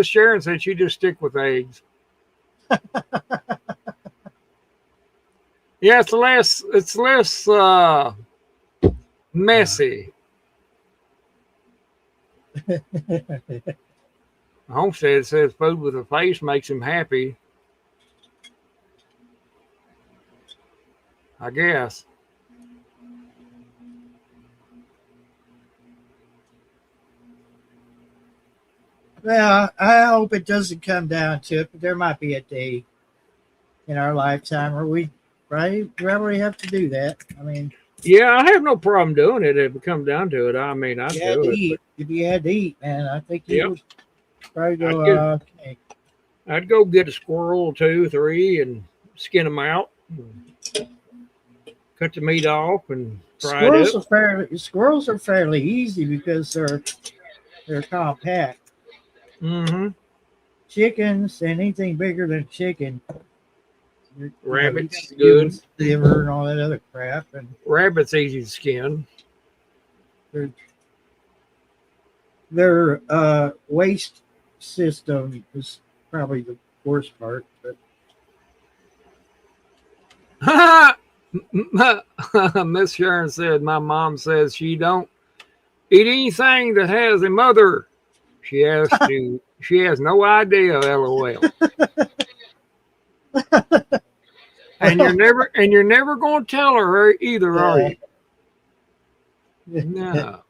Sharon said she just stick with eggs. Yeah, it's less messy. Homestead says food with a face makes him happy. I guess. Well, I hope it doesn't come down to it, but there might be a day in our lifetime where we probably have to do that. I mean, yeah, I have no problem doing it if it comes down to it. I mean, I'd do it. If you had to eat, man, I think you would probably go, okay. I'd go get a squirrel, 2, 3, and skin them out. Cut the meat off and fry it up. Squirrels are fairly easy because they're compact. Mm-hmm. Chickens and anything bigger than chicken. Rabbits, good. Liver and all that other crap. And rabbits easy to skin. Their waste system is probably the worst part. But Miss Sharon said, "My mom says she don't eat anything that has a mother. She has no idea." LOL. And you're never going to tell her either, are you? No.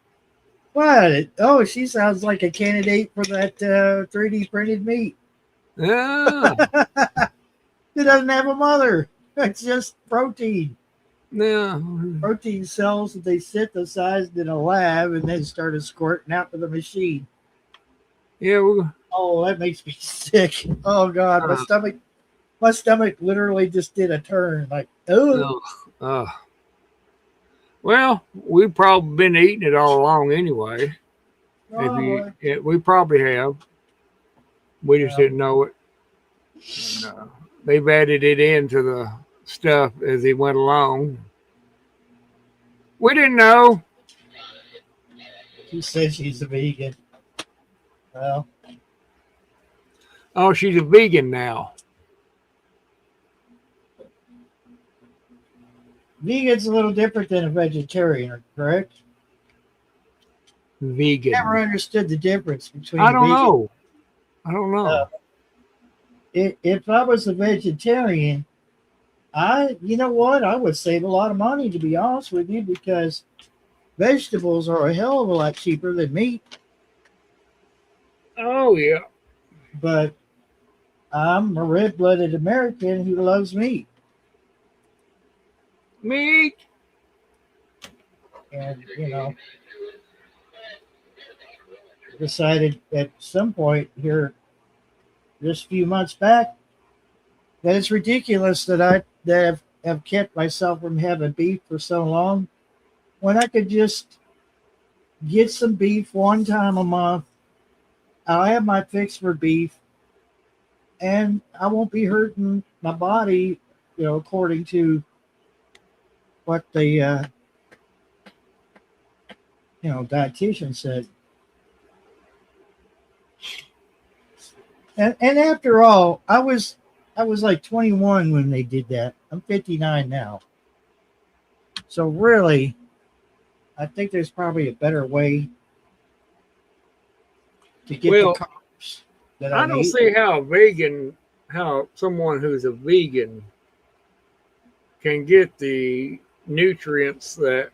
What? Oh, she sounds like a candidate for that 3D printed meat. Yeah. It doesn't have a mother. It's just protein. Yeah. Protein cells that they synthesized in a lab and then started squirting out to the machine. Yeah. Oh, that makes me sick. Oh God, my stomach literally just did a turn. Like, oh, Well, we've probably been eating it all along anyway. We probably have. We just didn't know it. And, they've added it into the stuff as they went along. We didn't know. she said she's a vegan. Well, Oh, she's a vegan now. vegan's a little different than a vegetarian, correct? Vegan. Never understood the difference between. I don't vegan. know. I don't know. If I was a vegetarian, you know what? I would save a lot of money, to be honest with you, because vegetables are a hell of a lot cheaper than meat. Oh, yeah. But I'm a red-blooded American who loves meat. Meat. And, decided at some point here, just a few months back, that it's ridiculous that I have kept myself from having beef for so long, when I could just get some beef one time a month. I'll have my fix for beef, and I won't be hurting my body, according to what the dietitian said. And after all, I was like 21 when they did that. I'm 59 now. So really, I think there's probably a better way to get the carbs that I don't need. see how someone who's a vegan can get the nutrients that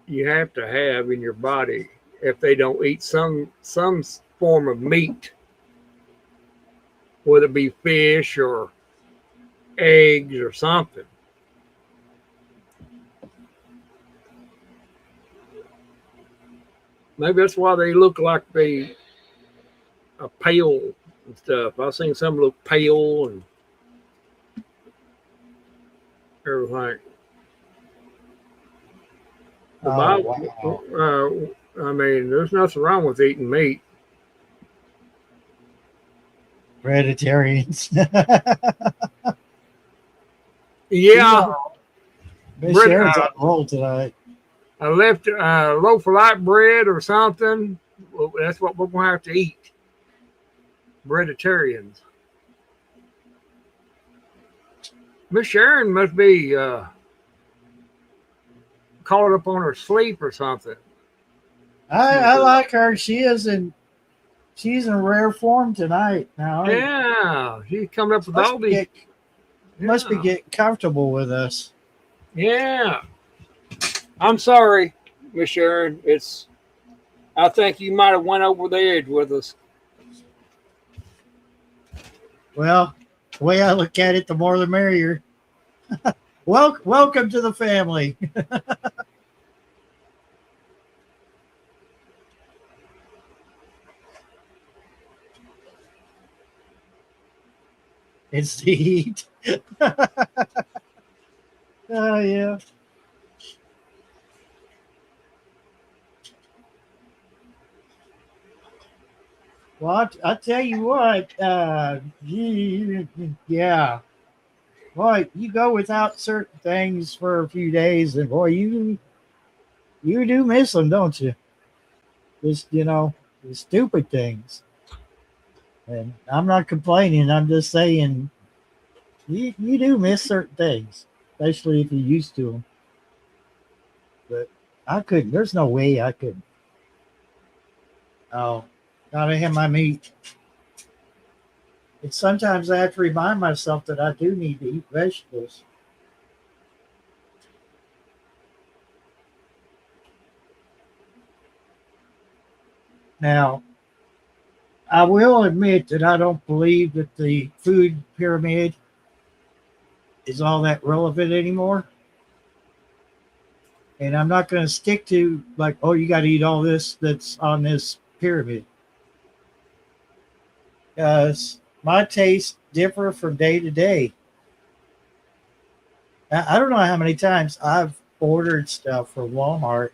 you have to have in your body if they don't eat some form of meat, whether it be fish or eggs or something. Maybe that's why they look like they are pale and stuff. I've seen some look pale and everything. The Bible, I mean, there's nothing wrong with eating meat. Vegetarians. Yeah. Miss Sharon's on roll tonight. I left a loaf of light bread or something. Well, that's what we're going to have to eat. Breaditarians. Miss Sharon must be caught up on her sleep or something. I like her. She's in rare form tonight. Now, yeah, she's coming up with all these. Must be getting comfortable with us. Yeah, I'm sorry, Miss Sharon. I think you might have went over the edge with us. Well, the way I look at it, the more the merrier. Welcome to the family. It's the heat. Oh, yeah. Well, I'll tell you what. Yeah. Boy, you go without certain things for a few days, and boy, you do miss them, don't you? Just, the stupid things. And I'm not complaining. I'm just saying you do miss certain things, especially if you're used to them. But I couldn't. There's no way I could. Oh, gotta have my meat. And sometimes I have to remind myself that I do need to eat vegetables. Now, I will admit that I don't believe that the food pyramid is all that relevant anymore. And I'm not going to stick to like, oh, you got to eat all this that's on this pyramid. Because my tastes differ from day to day. I don't know how many times I've ordered stuff from Walmart,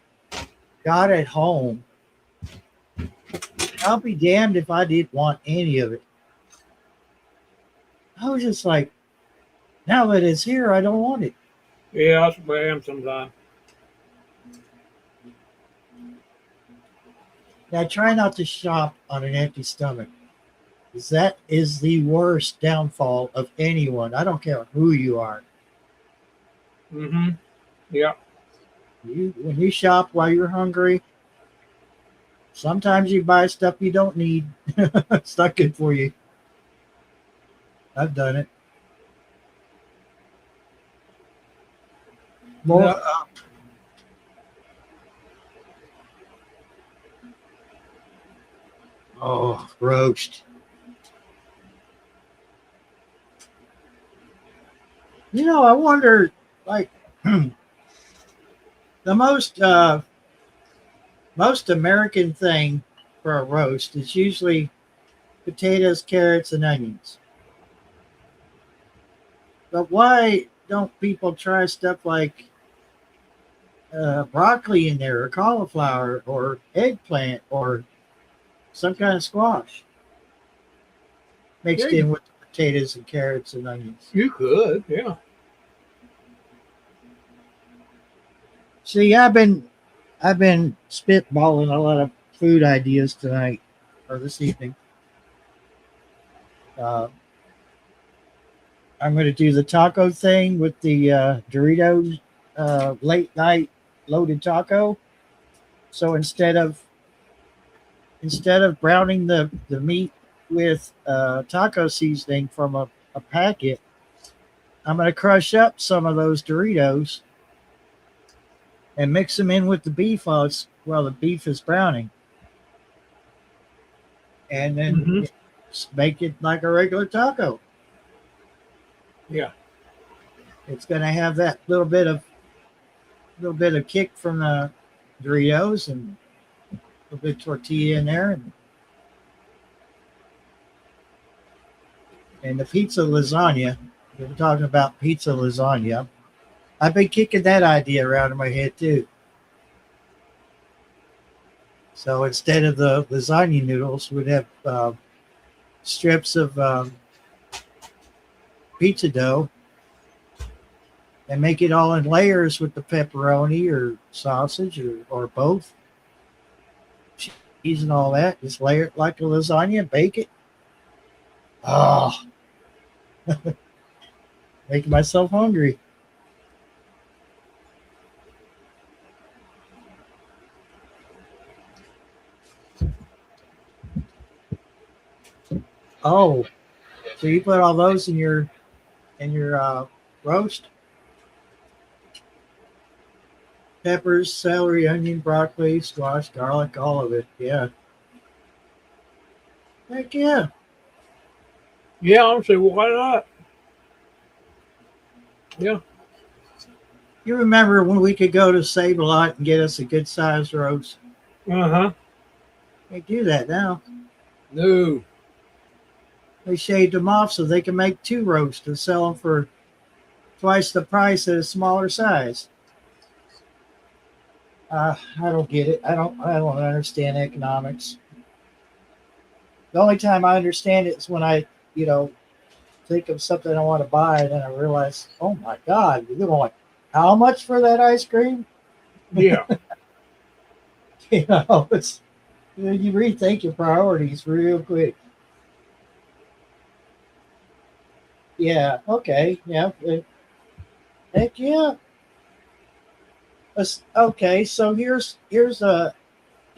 got it home. I'll be damned if I didn't want any of it. I was just like, now that it's here, I don't want it. Yeah, that's the way I am sometimes. Now, try not to shop on an empty stomach. Because that is the worst downfall of anyone. I don't care who you are. Mm-hmm. Yeah. When you shop while you're hungry, sometimes you buy stuff you don't need. It's not good for you. I've done it. More. No. Oh, roast. You know, I wonder, like, the most American thing for a roast is usually potatoes, carrots, and onions. But why don't people try stuff like broccoli in there, or cauliflower, or eggplant, or some kind of squash mixed Yeah. in with the potatoes and carrots and onions? You could, yeah. See, I've been spitballing a lot of food ideas tonight or this evening. I'm going to do the taco thing with the Doritos late night loaded taco. So instead of browning the meat with taco seasoning from a packet, I'm going to crush up some of those Doritos and mix them in with the beef while the beef is browning. And then Mhm. make it like a regular taco. Yeah. It's going to have that little bit of kick from the Doritos and a little bit of tortilla in there, and the pizza lasagna. We were talking about pizza lasagna. I've been kicking that idea around in my head too. So instead of the lasagna noodles, we'd have strips of pizza dough and make it all in layers with the pepperoni or sausage or both. Cheese and all that. Just layer it like a lasagna, bake it. Oh, making myself hungry. Oh, so you put all those in your roast? Peppers, celery, onion, broccoli, squash, garlic, all of it. Yeah. Heck yeah. Yeah, I'll say, well, why not? Yeah. You remember when we could go to Save-A-Lot and get us a good sized roast? Uh-huh. They do that now. No. They shaved them off so they can make 2 roasts and sell them for twice the price at a smaller size. I don't get it. I don't understand economics. The only time I understand it is when I, think of something I want to buy, and then I realize, oh my God, you're going, how much for that ice cream? Yeah. It's you rethink your priorities real quick. Yeah. Okay. Yeah. Heck yeah. Okay. So here's a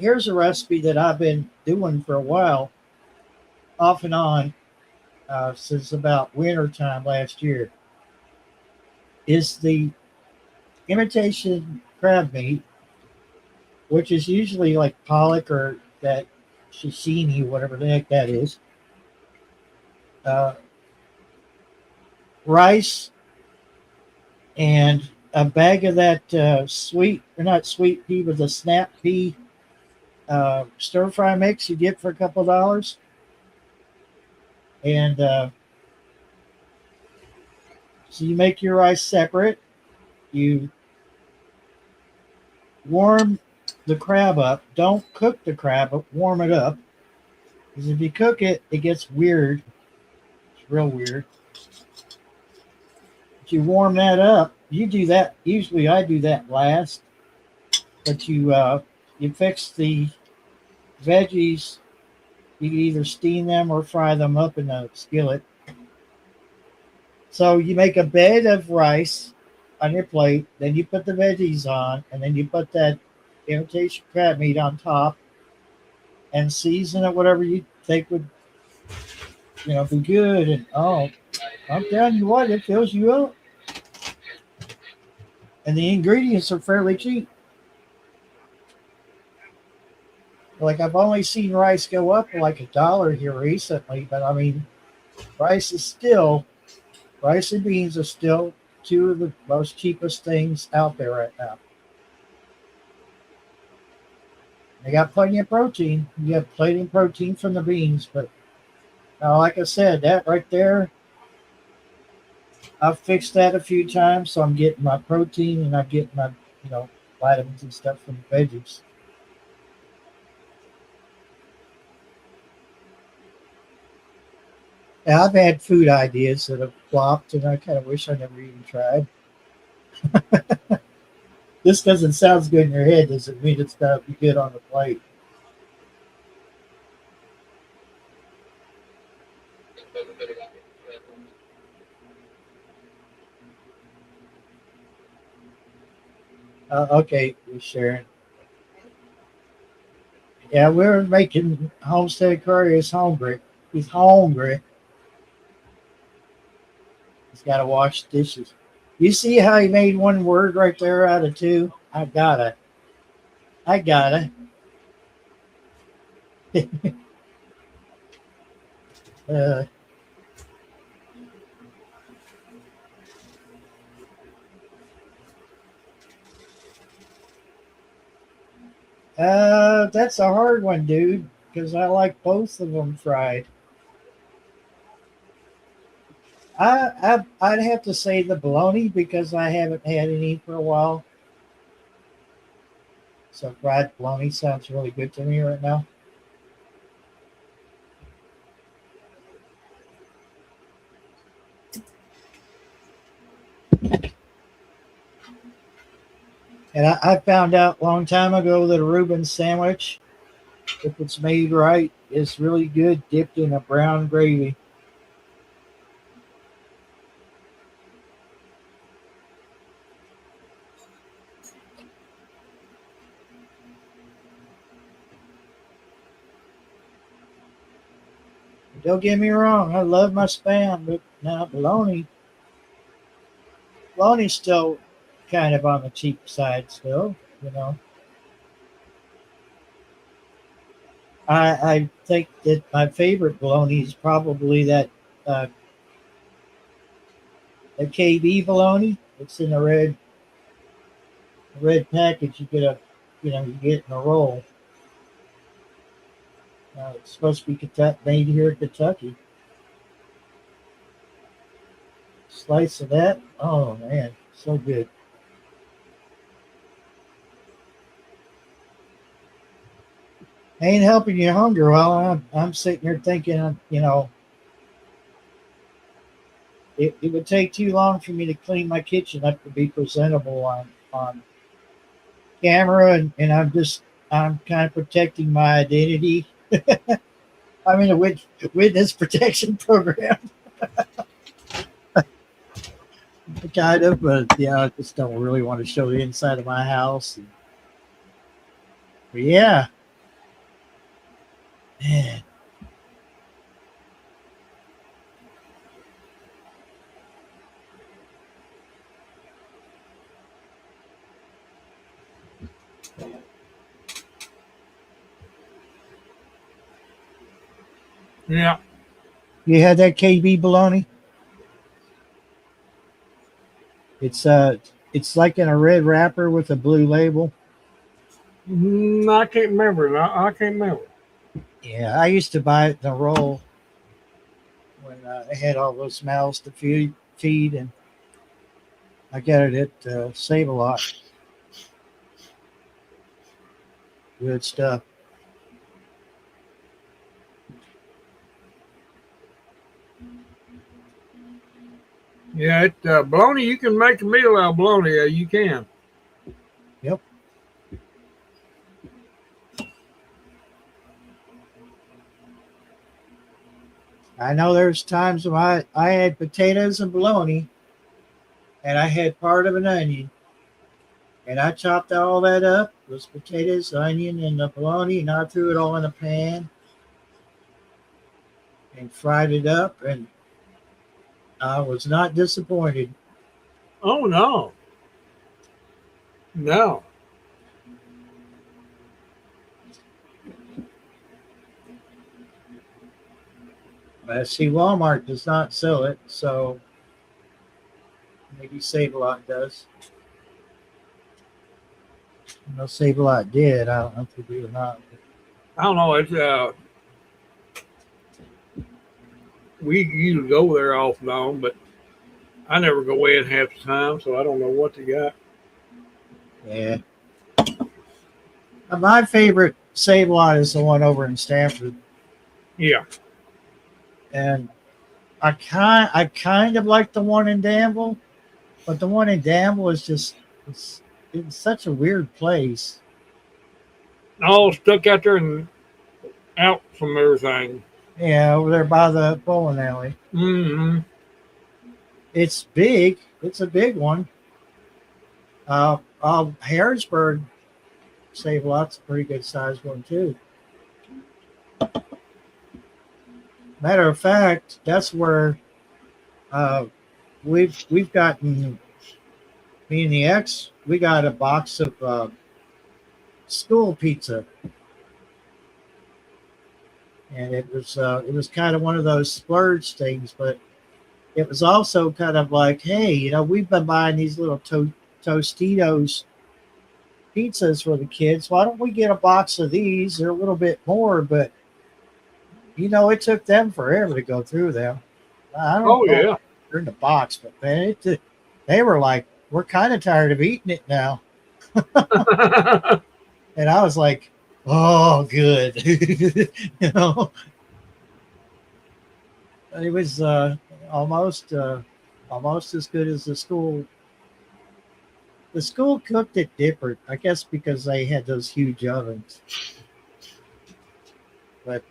recipe that I've been doing for a while, off and on, since about winter time last year. Is the imitation crab meat, which is usually like pollock or that shishini, whatever the heck that is. Rice and a bag of that sweet, or not sweet pea, but the snap pea stir fry mix you get for a couple of dollars. And so you make your rice separate. You warm the crab up. Don't cook the crab, but warm it up. Because if you cook it, it gets weird. It's real weird. But you warm that up. You do that. Usually I do that last. But you fix the veggies. You can either steam them or fry them up in a skillet. So you make a bed of rice on your plate, then you put the veggies on, and then you put that imitation crab meat on top, and season it whatever you think would, be good. And I'm telling you what, it fills you up. And the ingredients are fairly cheap. Like I've only seen rice go up like $1 here recently, but I mean, rice and beans are still two of the most cheapest things out there right now. They got plenty of protein. You have plenty of protein from the beans, but like I said, that right there, I've fixed that a few times, so I'm getting my protein and I'm getting my, vitamins and stuff from the veggies. Now, I've had food ideas that have flopped, and I kind of wish I never even tried. This doesn't sound good in your head doesn't mean it's going to be good on the plate. Okay, Sharon. Yeah, we're making Homestead Curry is hungry. He's hungry. He's got to wash dishes. You see how he made one word right there out of two? I gotta. That's a hard one, dude, because I like both of them fried. I'd have to say the bologna because I haven't had any for a while. So fried bologna sounds really good to me right now. And I found out a long time ago that a Reuben sandwich, if it's made right, is really good dipped in a brown gravy. Don't get me wrong, I love my Spam, but now bologna's still kind of on the cheap side still, I think that my favorite bologna is probably that the KB bologna. It's in a red package. You get you get in a roll. It's supposed to be made here in Kentucky. Slice of that. Oh man, so good. Ain't helping you hunger. Well, I'm sitting here thinking, it would take too long for me to clean my kitchen up to be presentable on camera, and I'm kind of protecting my identity. I'm in a witness protection program. Kind of, but I just don't really want to show the inside of my house. But yeah, man. Yeah. You had that KB bologna? It's like in a red wrapper with a blue label. I can't remember. I can't remember. Yeah, I used to buy it in a roll when I had all those mouths to feed, and I got it at Save a Lot. Good stuff. Yeah, bologna. You can make a meal out of bologna. Yeah, you can. Yep. I know there's times when I had potatoes and bologna, and I had part of an onion, and I chopped all that up, those potatoes, onion, and the bologna, and I threw it all in a pan and fried it up, and I was not disappointed. Oh no, no. But see, Walmart does not sell it, so maybe Save a Lot does. No, Save a Lot did. I don't know if they do or not. I don't know. It's we usually go there off and on, but I never go in half the time, so I don't know what they got. Yeah. My favorite Save a Lot is the one over in Stanford, Yeah. and I kind of like the one in Danville, but the one in Danville is just it's such a weird place. All stuck out there and out from everything. Yeah, over there by the bowling alley. Mm-hmm. It's big. It's a big one. Harrisburg Save a Lot's a pretty good sized one too. Matter of fact, that's where we've gotten, me and the ex, we got a box of school pizza, and it was kind of one of those splurge things, but it was also kind of like, hey, we've been buying these little Tostitos pizzas for the kids. Why don't we get a box of these? They're a little bit more, but it took them forever to go through them. I don't know Yeah. if they're in the box, but man, they were like, we're kind of tired of eating it now. And I was like, oh, good. It was almost as good as the school. The school cooked it different, I guess, because they had those huge ovens. But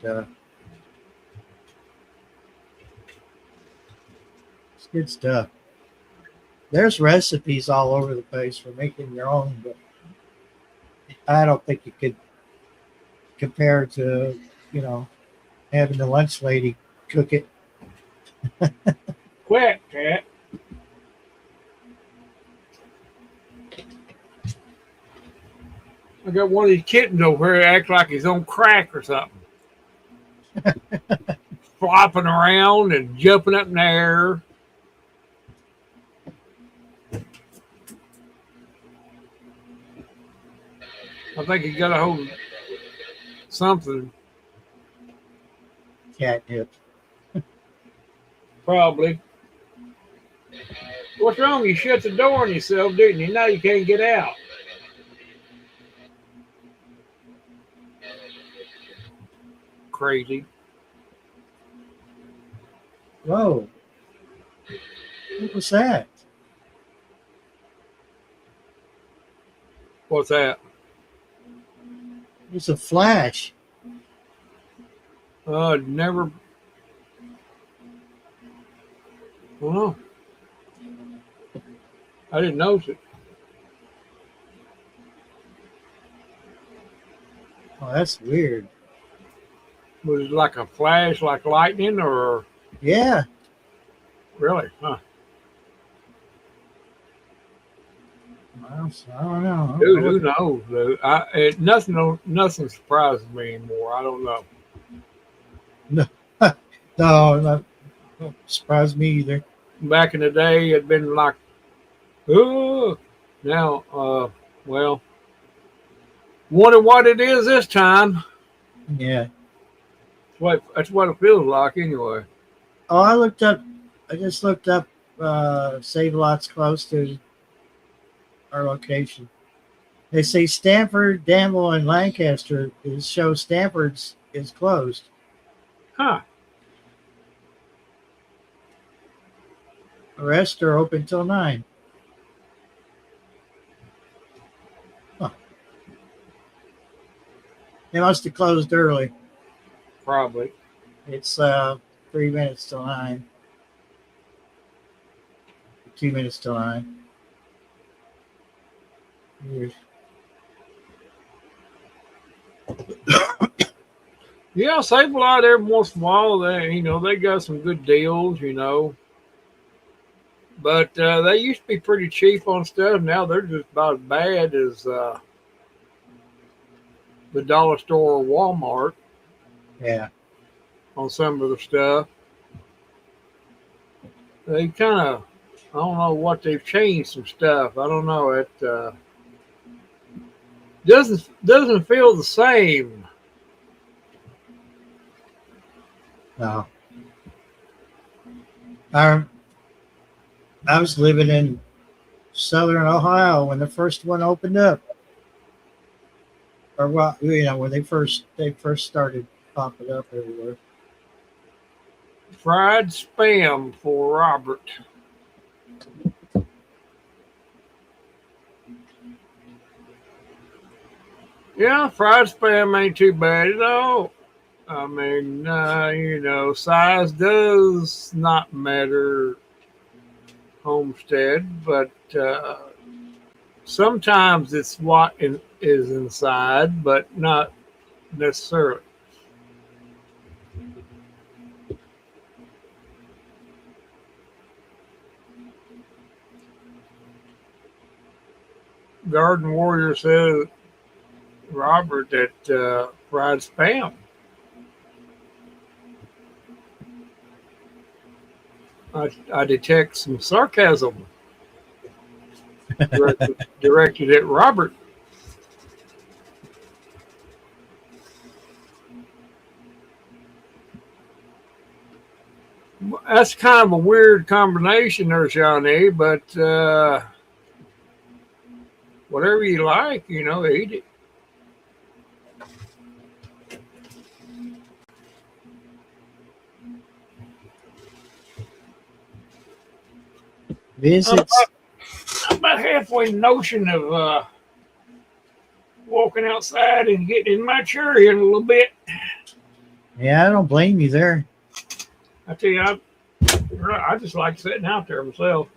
it's good stuff. There's recipes all over the place for making your own, but I don't think you could compare to, having the lunch lady cook it. Quit, cat. I got one of these kittens over here act like he's on crack or something. Flopping around and jumping up in the air. I think he got a hold of something. Catnip. Probably. What's wrong? You shut the door on yourself, didn't you? Now you can't get out. Crazy. Whoa. What was that? What's that? It was a flash. Never. Well, I didn't notice it. Oh, that's weird. Was it like a flash, like lightning, or Yeah. really? Huh? Well, I don't know. Dude, who knows? Dude? Nothing surprises me anymore. I don't know. No, not don't surprise me either. Back in the day, it'd been like, oh, now, well, wonder what it is this time. Yeah. That's what it feels like anyway. Oh, I just looked up Save Lots close to our location. They say Stanford, Danville, and Lancaster show Stanford's is closed. Huh. The rest are open till 9. Huh. They must have closed early. Probably. It's 3 minutes till 9. 2 minutes till 9. Weird. Yeah, Save a Lot every once in a while. They got some good deals, But they used to be pretty cheap on stuff. Now they're just about as bad as the dollar store or Walmart Yeah. on some of the stuff. They kind of, I don't know what they've changed some stuff. I don't know. It doesn't feel the same. No. I was living in Southern Ohio when the first one opened up. Or when they first started popping up everywhere. Fried spam for Robert. Yeah, fried spam ain't too bad at all. I mean, size does not matter, Homestead, but sometimes it's what is inside, but not necessarily. Garden Warrior says, Robert, that fried spam. I detect some sarcasm directed at Robert. That's kind of a weird combination there, Shawnee, but whatever you like, eat it. Visits. I'm about halfway notion of walking outside and getting in my chair here in a little bit. Yeah, I don't blame you there. I tell you, I just like sitting out there myself.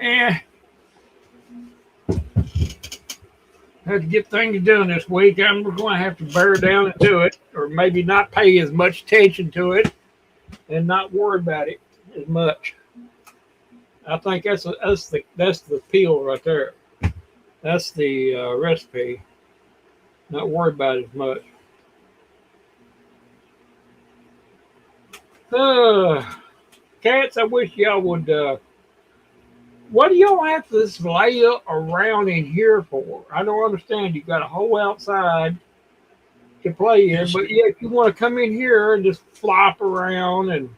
And had to get things done this week. I'm going to have to bear down and do it, or maybe not pay as much attention to it and not worry about it as much. I think that's the peel right there. That's the recipe. Not worry about it as much. Cats, I wish y'all would. What do y'all have this lay around in here for? I don't understand. You got a whole outside to play in, but yeah, if you want to come in here and just flop around and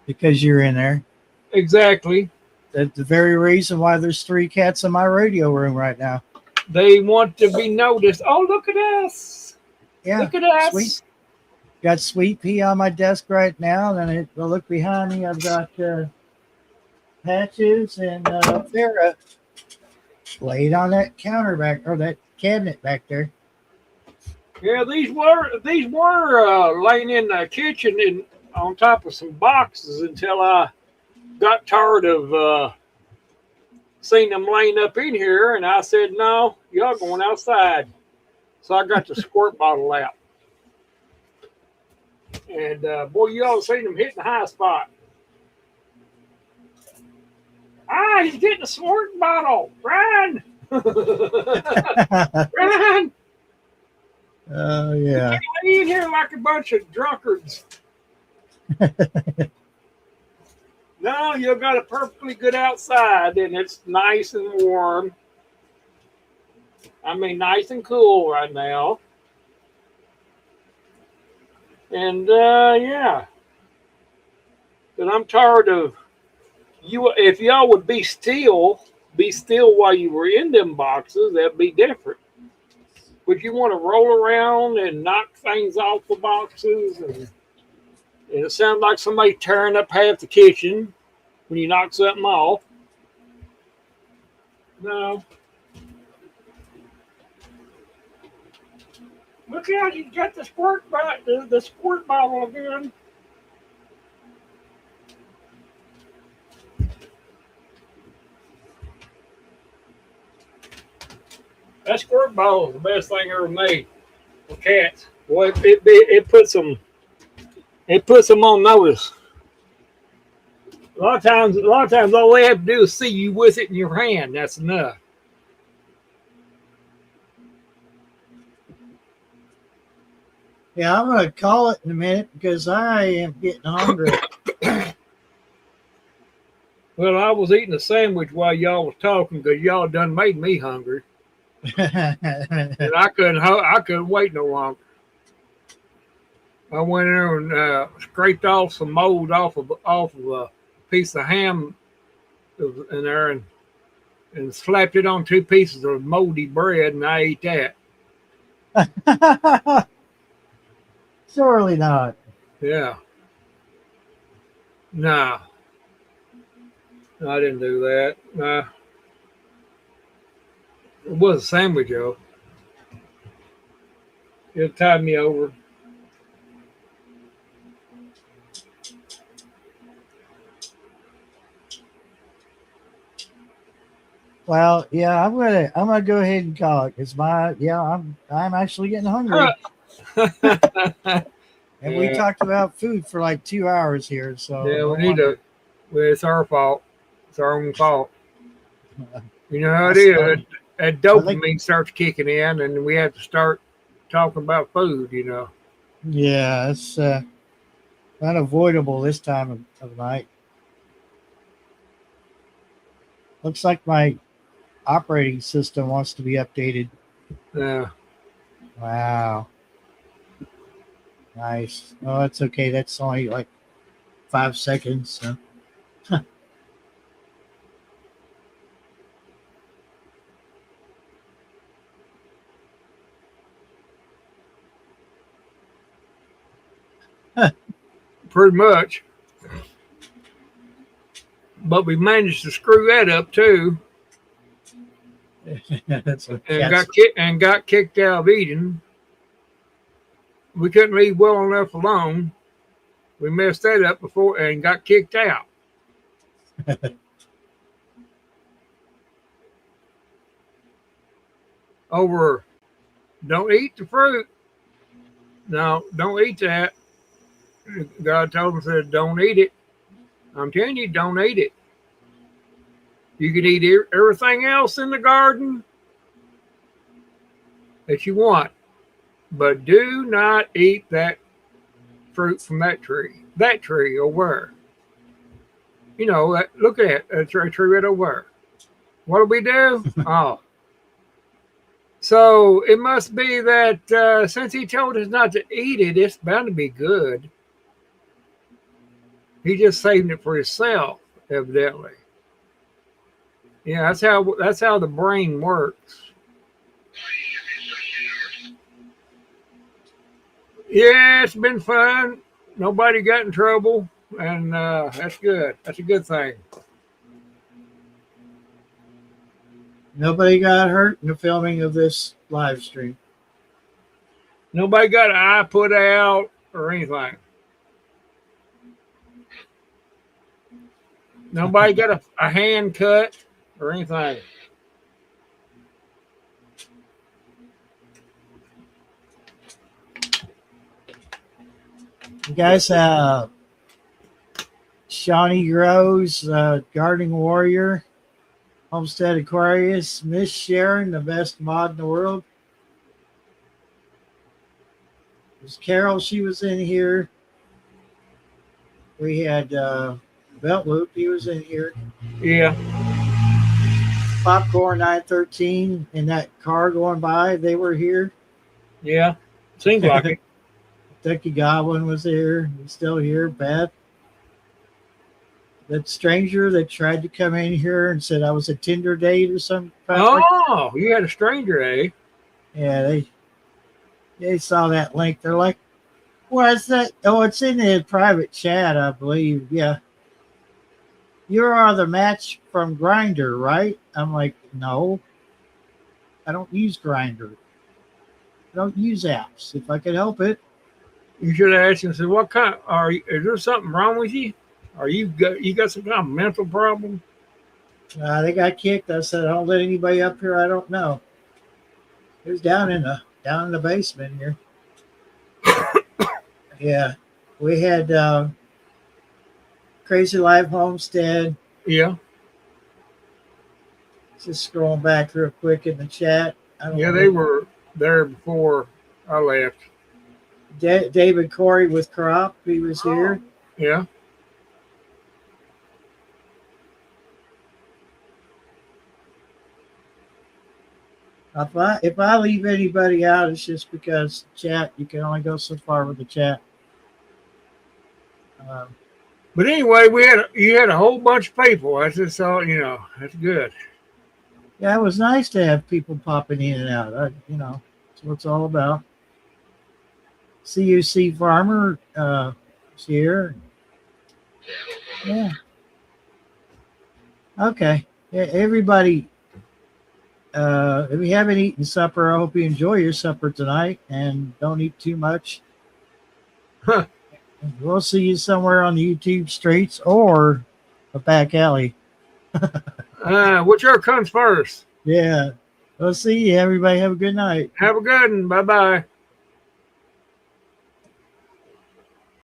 Because you're in there. exactly, That's the very reason why there's 3 cats in my radio room right now. they want to be noticed. Oh, look at us! Yeah. Look at us! Sweet. Got Sweet Pea on my desk right now. Then I look behind me. I've got Patches and Farrah laid on that counter back or that cabinet back there. Yeah, these were laying in the kitchen and on top of some boxes until I got tired of seeing them laying up in here, and I said, "No, y'all going outside." So I got the squirt bottle out, and boy, y'all seen them hitting the high spot. Ah, he's getting a squirt bottle. Run! Run! Oh yeah. I eat here like a bunch of drunkards. No, you got a perfectly good outside, and it's nice and warm. I mean, nice and cool right now. And yeah, but I'm tired of you. If y'all would be still while you were in them boxes, that'd be different. Would you want to roll around and knock things off the boxes? And it sounds like somebody tearing up half the kitchen when you knock something off. No. Look out, you got the squirt bottle again. That squirt bottle is the best thing ever made for cats. Boy, it puts them on notice. A lot of times all they have to do is see you with it in your hand. That's enough. Yeah, I'm gonna call it in a minute because I am getting hungry. Well, I was eating a sandwich while y'all was talking because y'all done made me hungry, and I couldn't wait no longer. I went in there and scraped off some mold off of a piece of ham that was in there and slapped it on 2 pieces of moldy bread, and I ate that. Surely not. Yeah. Nah. I didn't do that. Nah. It was a sandwich, though. It tied me over. Well, yeah, I'm gonna go ahead and call it because I'm actually getting hungry. And we talked about food for like 2 hours here, so yeah, we need to. Well, it's our fault. It's our own fault. You know how it is. That dopamine starts kicking in, and we have to start talking about food. You know. Yeah, it's unavoidable this time of night. Looks like my operating system wants to be updated. Yeah. Wow. Nice. Oh, that's okay. That's only like 5 seconds. So. Pretty much. But we managed to screw that up too. That's and got kicked out of Eden. We couldn't leave well enough alone. We messed that up before and got kicked out. Over, don't eat the fruit. No, don't eat that. God told him, said, don't eat it. I'm telling you, don't eat it. You can eat everything else in the garden that you want, but do not eat that fruit from that tree. That tree over. You know, look at that tree right over. What do we do? Oh. So it must be that since he told us not to eat it, it's bound to be good. He just saved it for himself, evidently. Yeah, that's how the brain works. Yeah, it's been fun. Nobody got in trouble, and that's good. That's a good thing. Nobody got hurt in the filming of this live stream. Nobody got an eye put out or anything. Nobody got a hand cut or anything. You guys have Shawnee Grows, Gardening Warrior, Homestead Aquarius, Miss Sharon, the best mod in the world. was Carol. She was in here. We had Belt Loop. He was in here. Yeah. Popcorn 913 in that car going by. They were here. Yeah. Seems like it. Ducky Goblin was here. He's still here. Beth. That stranger that tried to come in here and said I was a Tinder date or something. Oh, you had a stranger, eh? Yeah, they saw that link. They're like, "What's that?" Oh, it's in the private chat, I believe. Yeah. You are the match from Grinder, right? I'm like, no. I don't use Grinder. I don't use apps. If I could help it. You should have asked him. Said, "What kind? Is there something wrong with you? Are you got some kind of mental problem?" They got kicked. I said, I don't let anybody up here I don't know. It was down in the basement here. Yeah. We had Crazy Life Homestead. Yeah. Just scrolling back real quick in the chat. Yeah, they were there before I left. David Corey with Crop. He was here. Yeah. If I leave anybody out, it's just because chat. You can only go so far with the chat. But anyway, you had a whole bunch of people. That's just all, that's good. Yeah, it was nice to have people popping in and out. That's what it's all about. CUC Farmer is here. Yeah. Okay. Yeah, everybody, if you haven't eaten supper, I hope you enjoy your supper tonight and don't eat too much. Huh. We'll see you somewhere on the YouTube streets or a back alley. Whichever comes first. Yeah. We'll see you. Everybody have a good night. Have a good one. Bye-bye.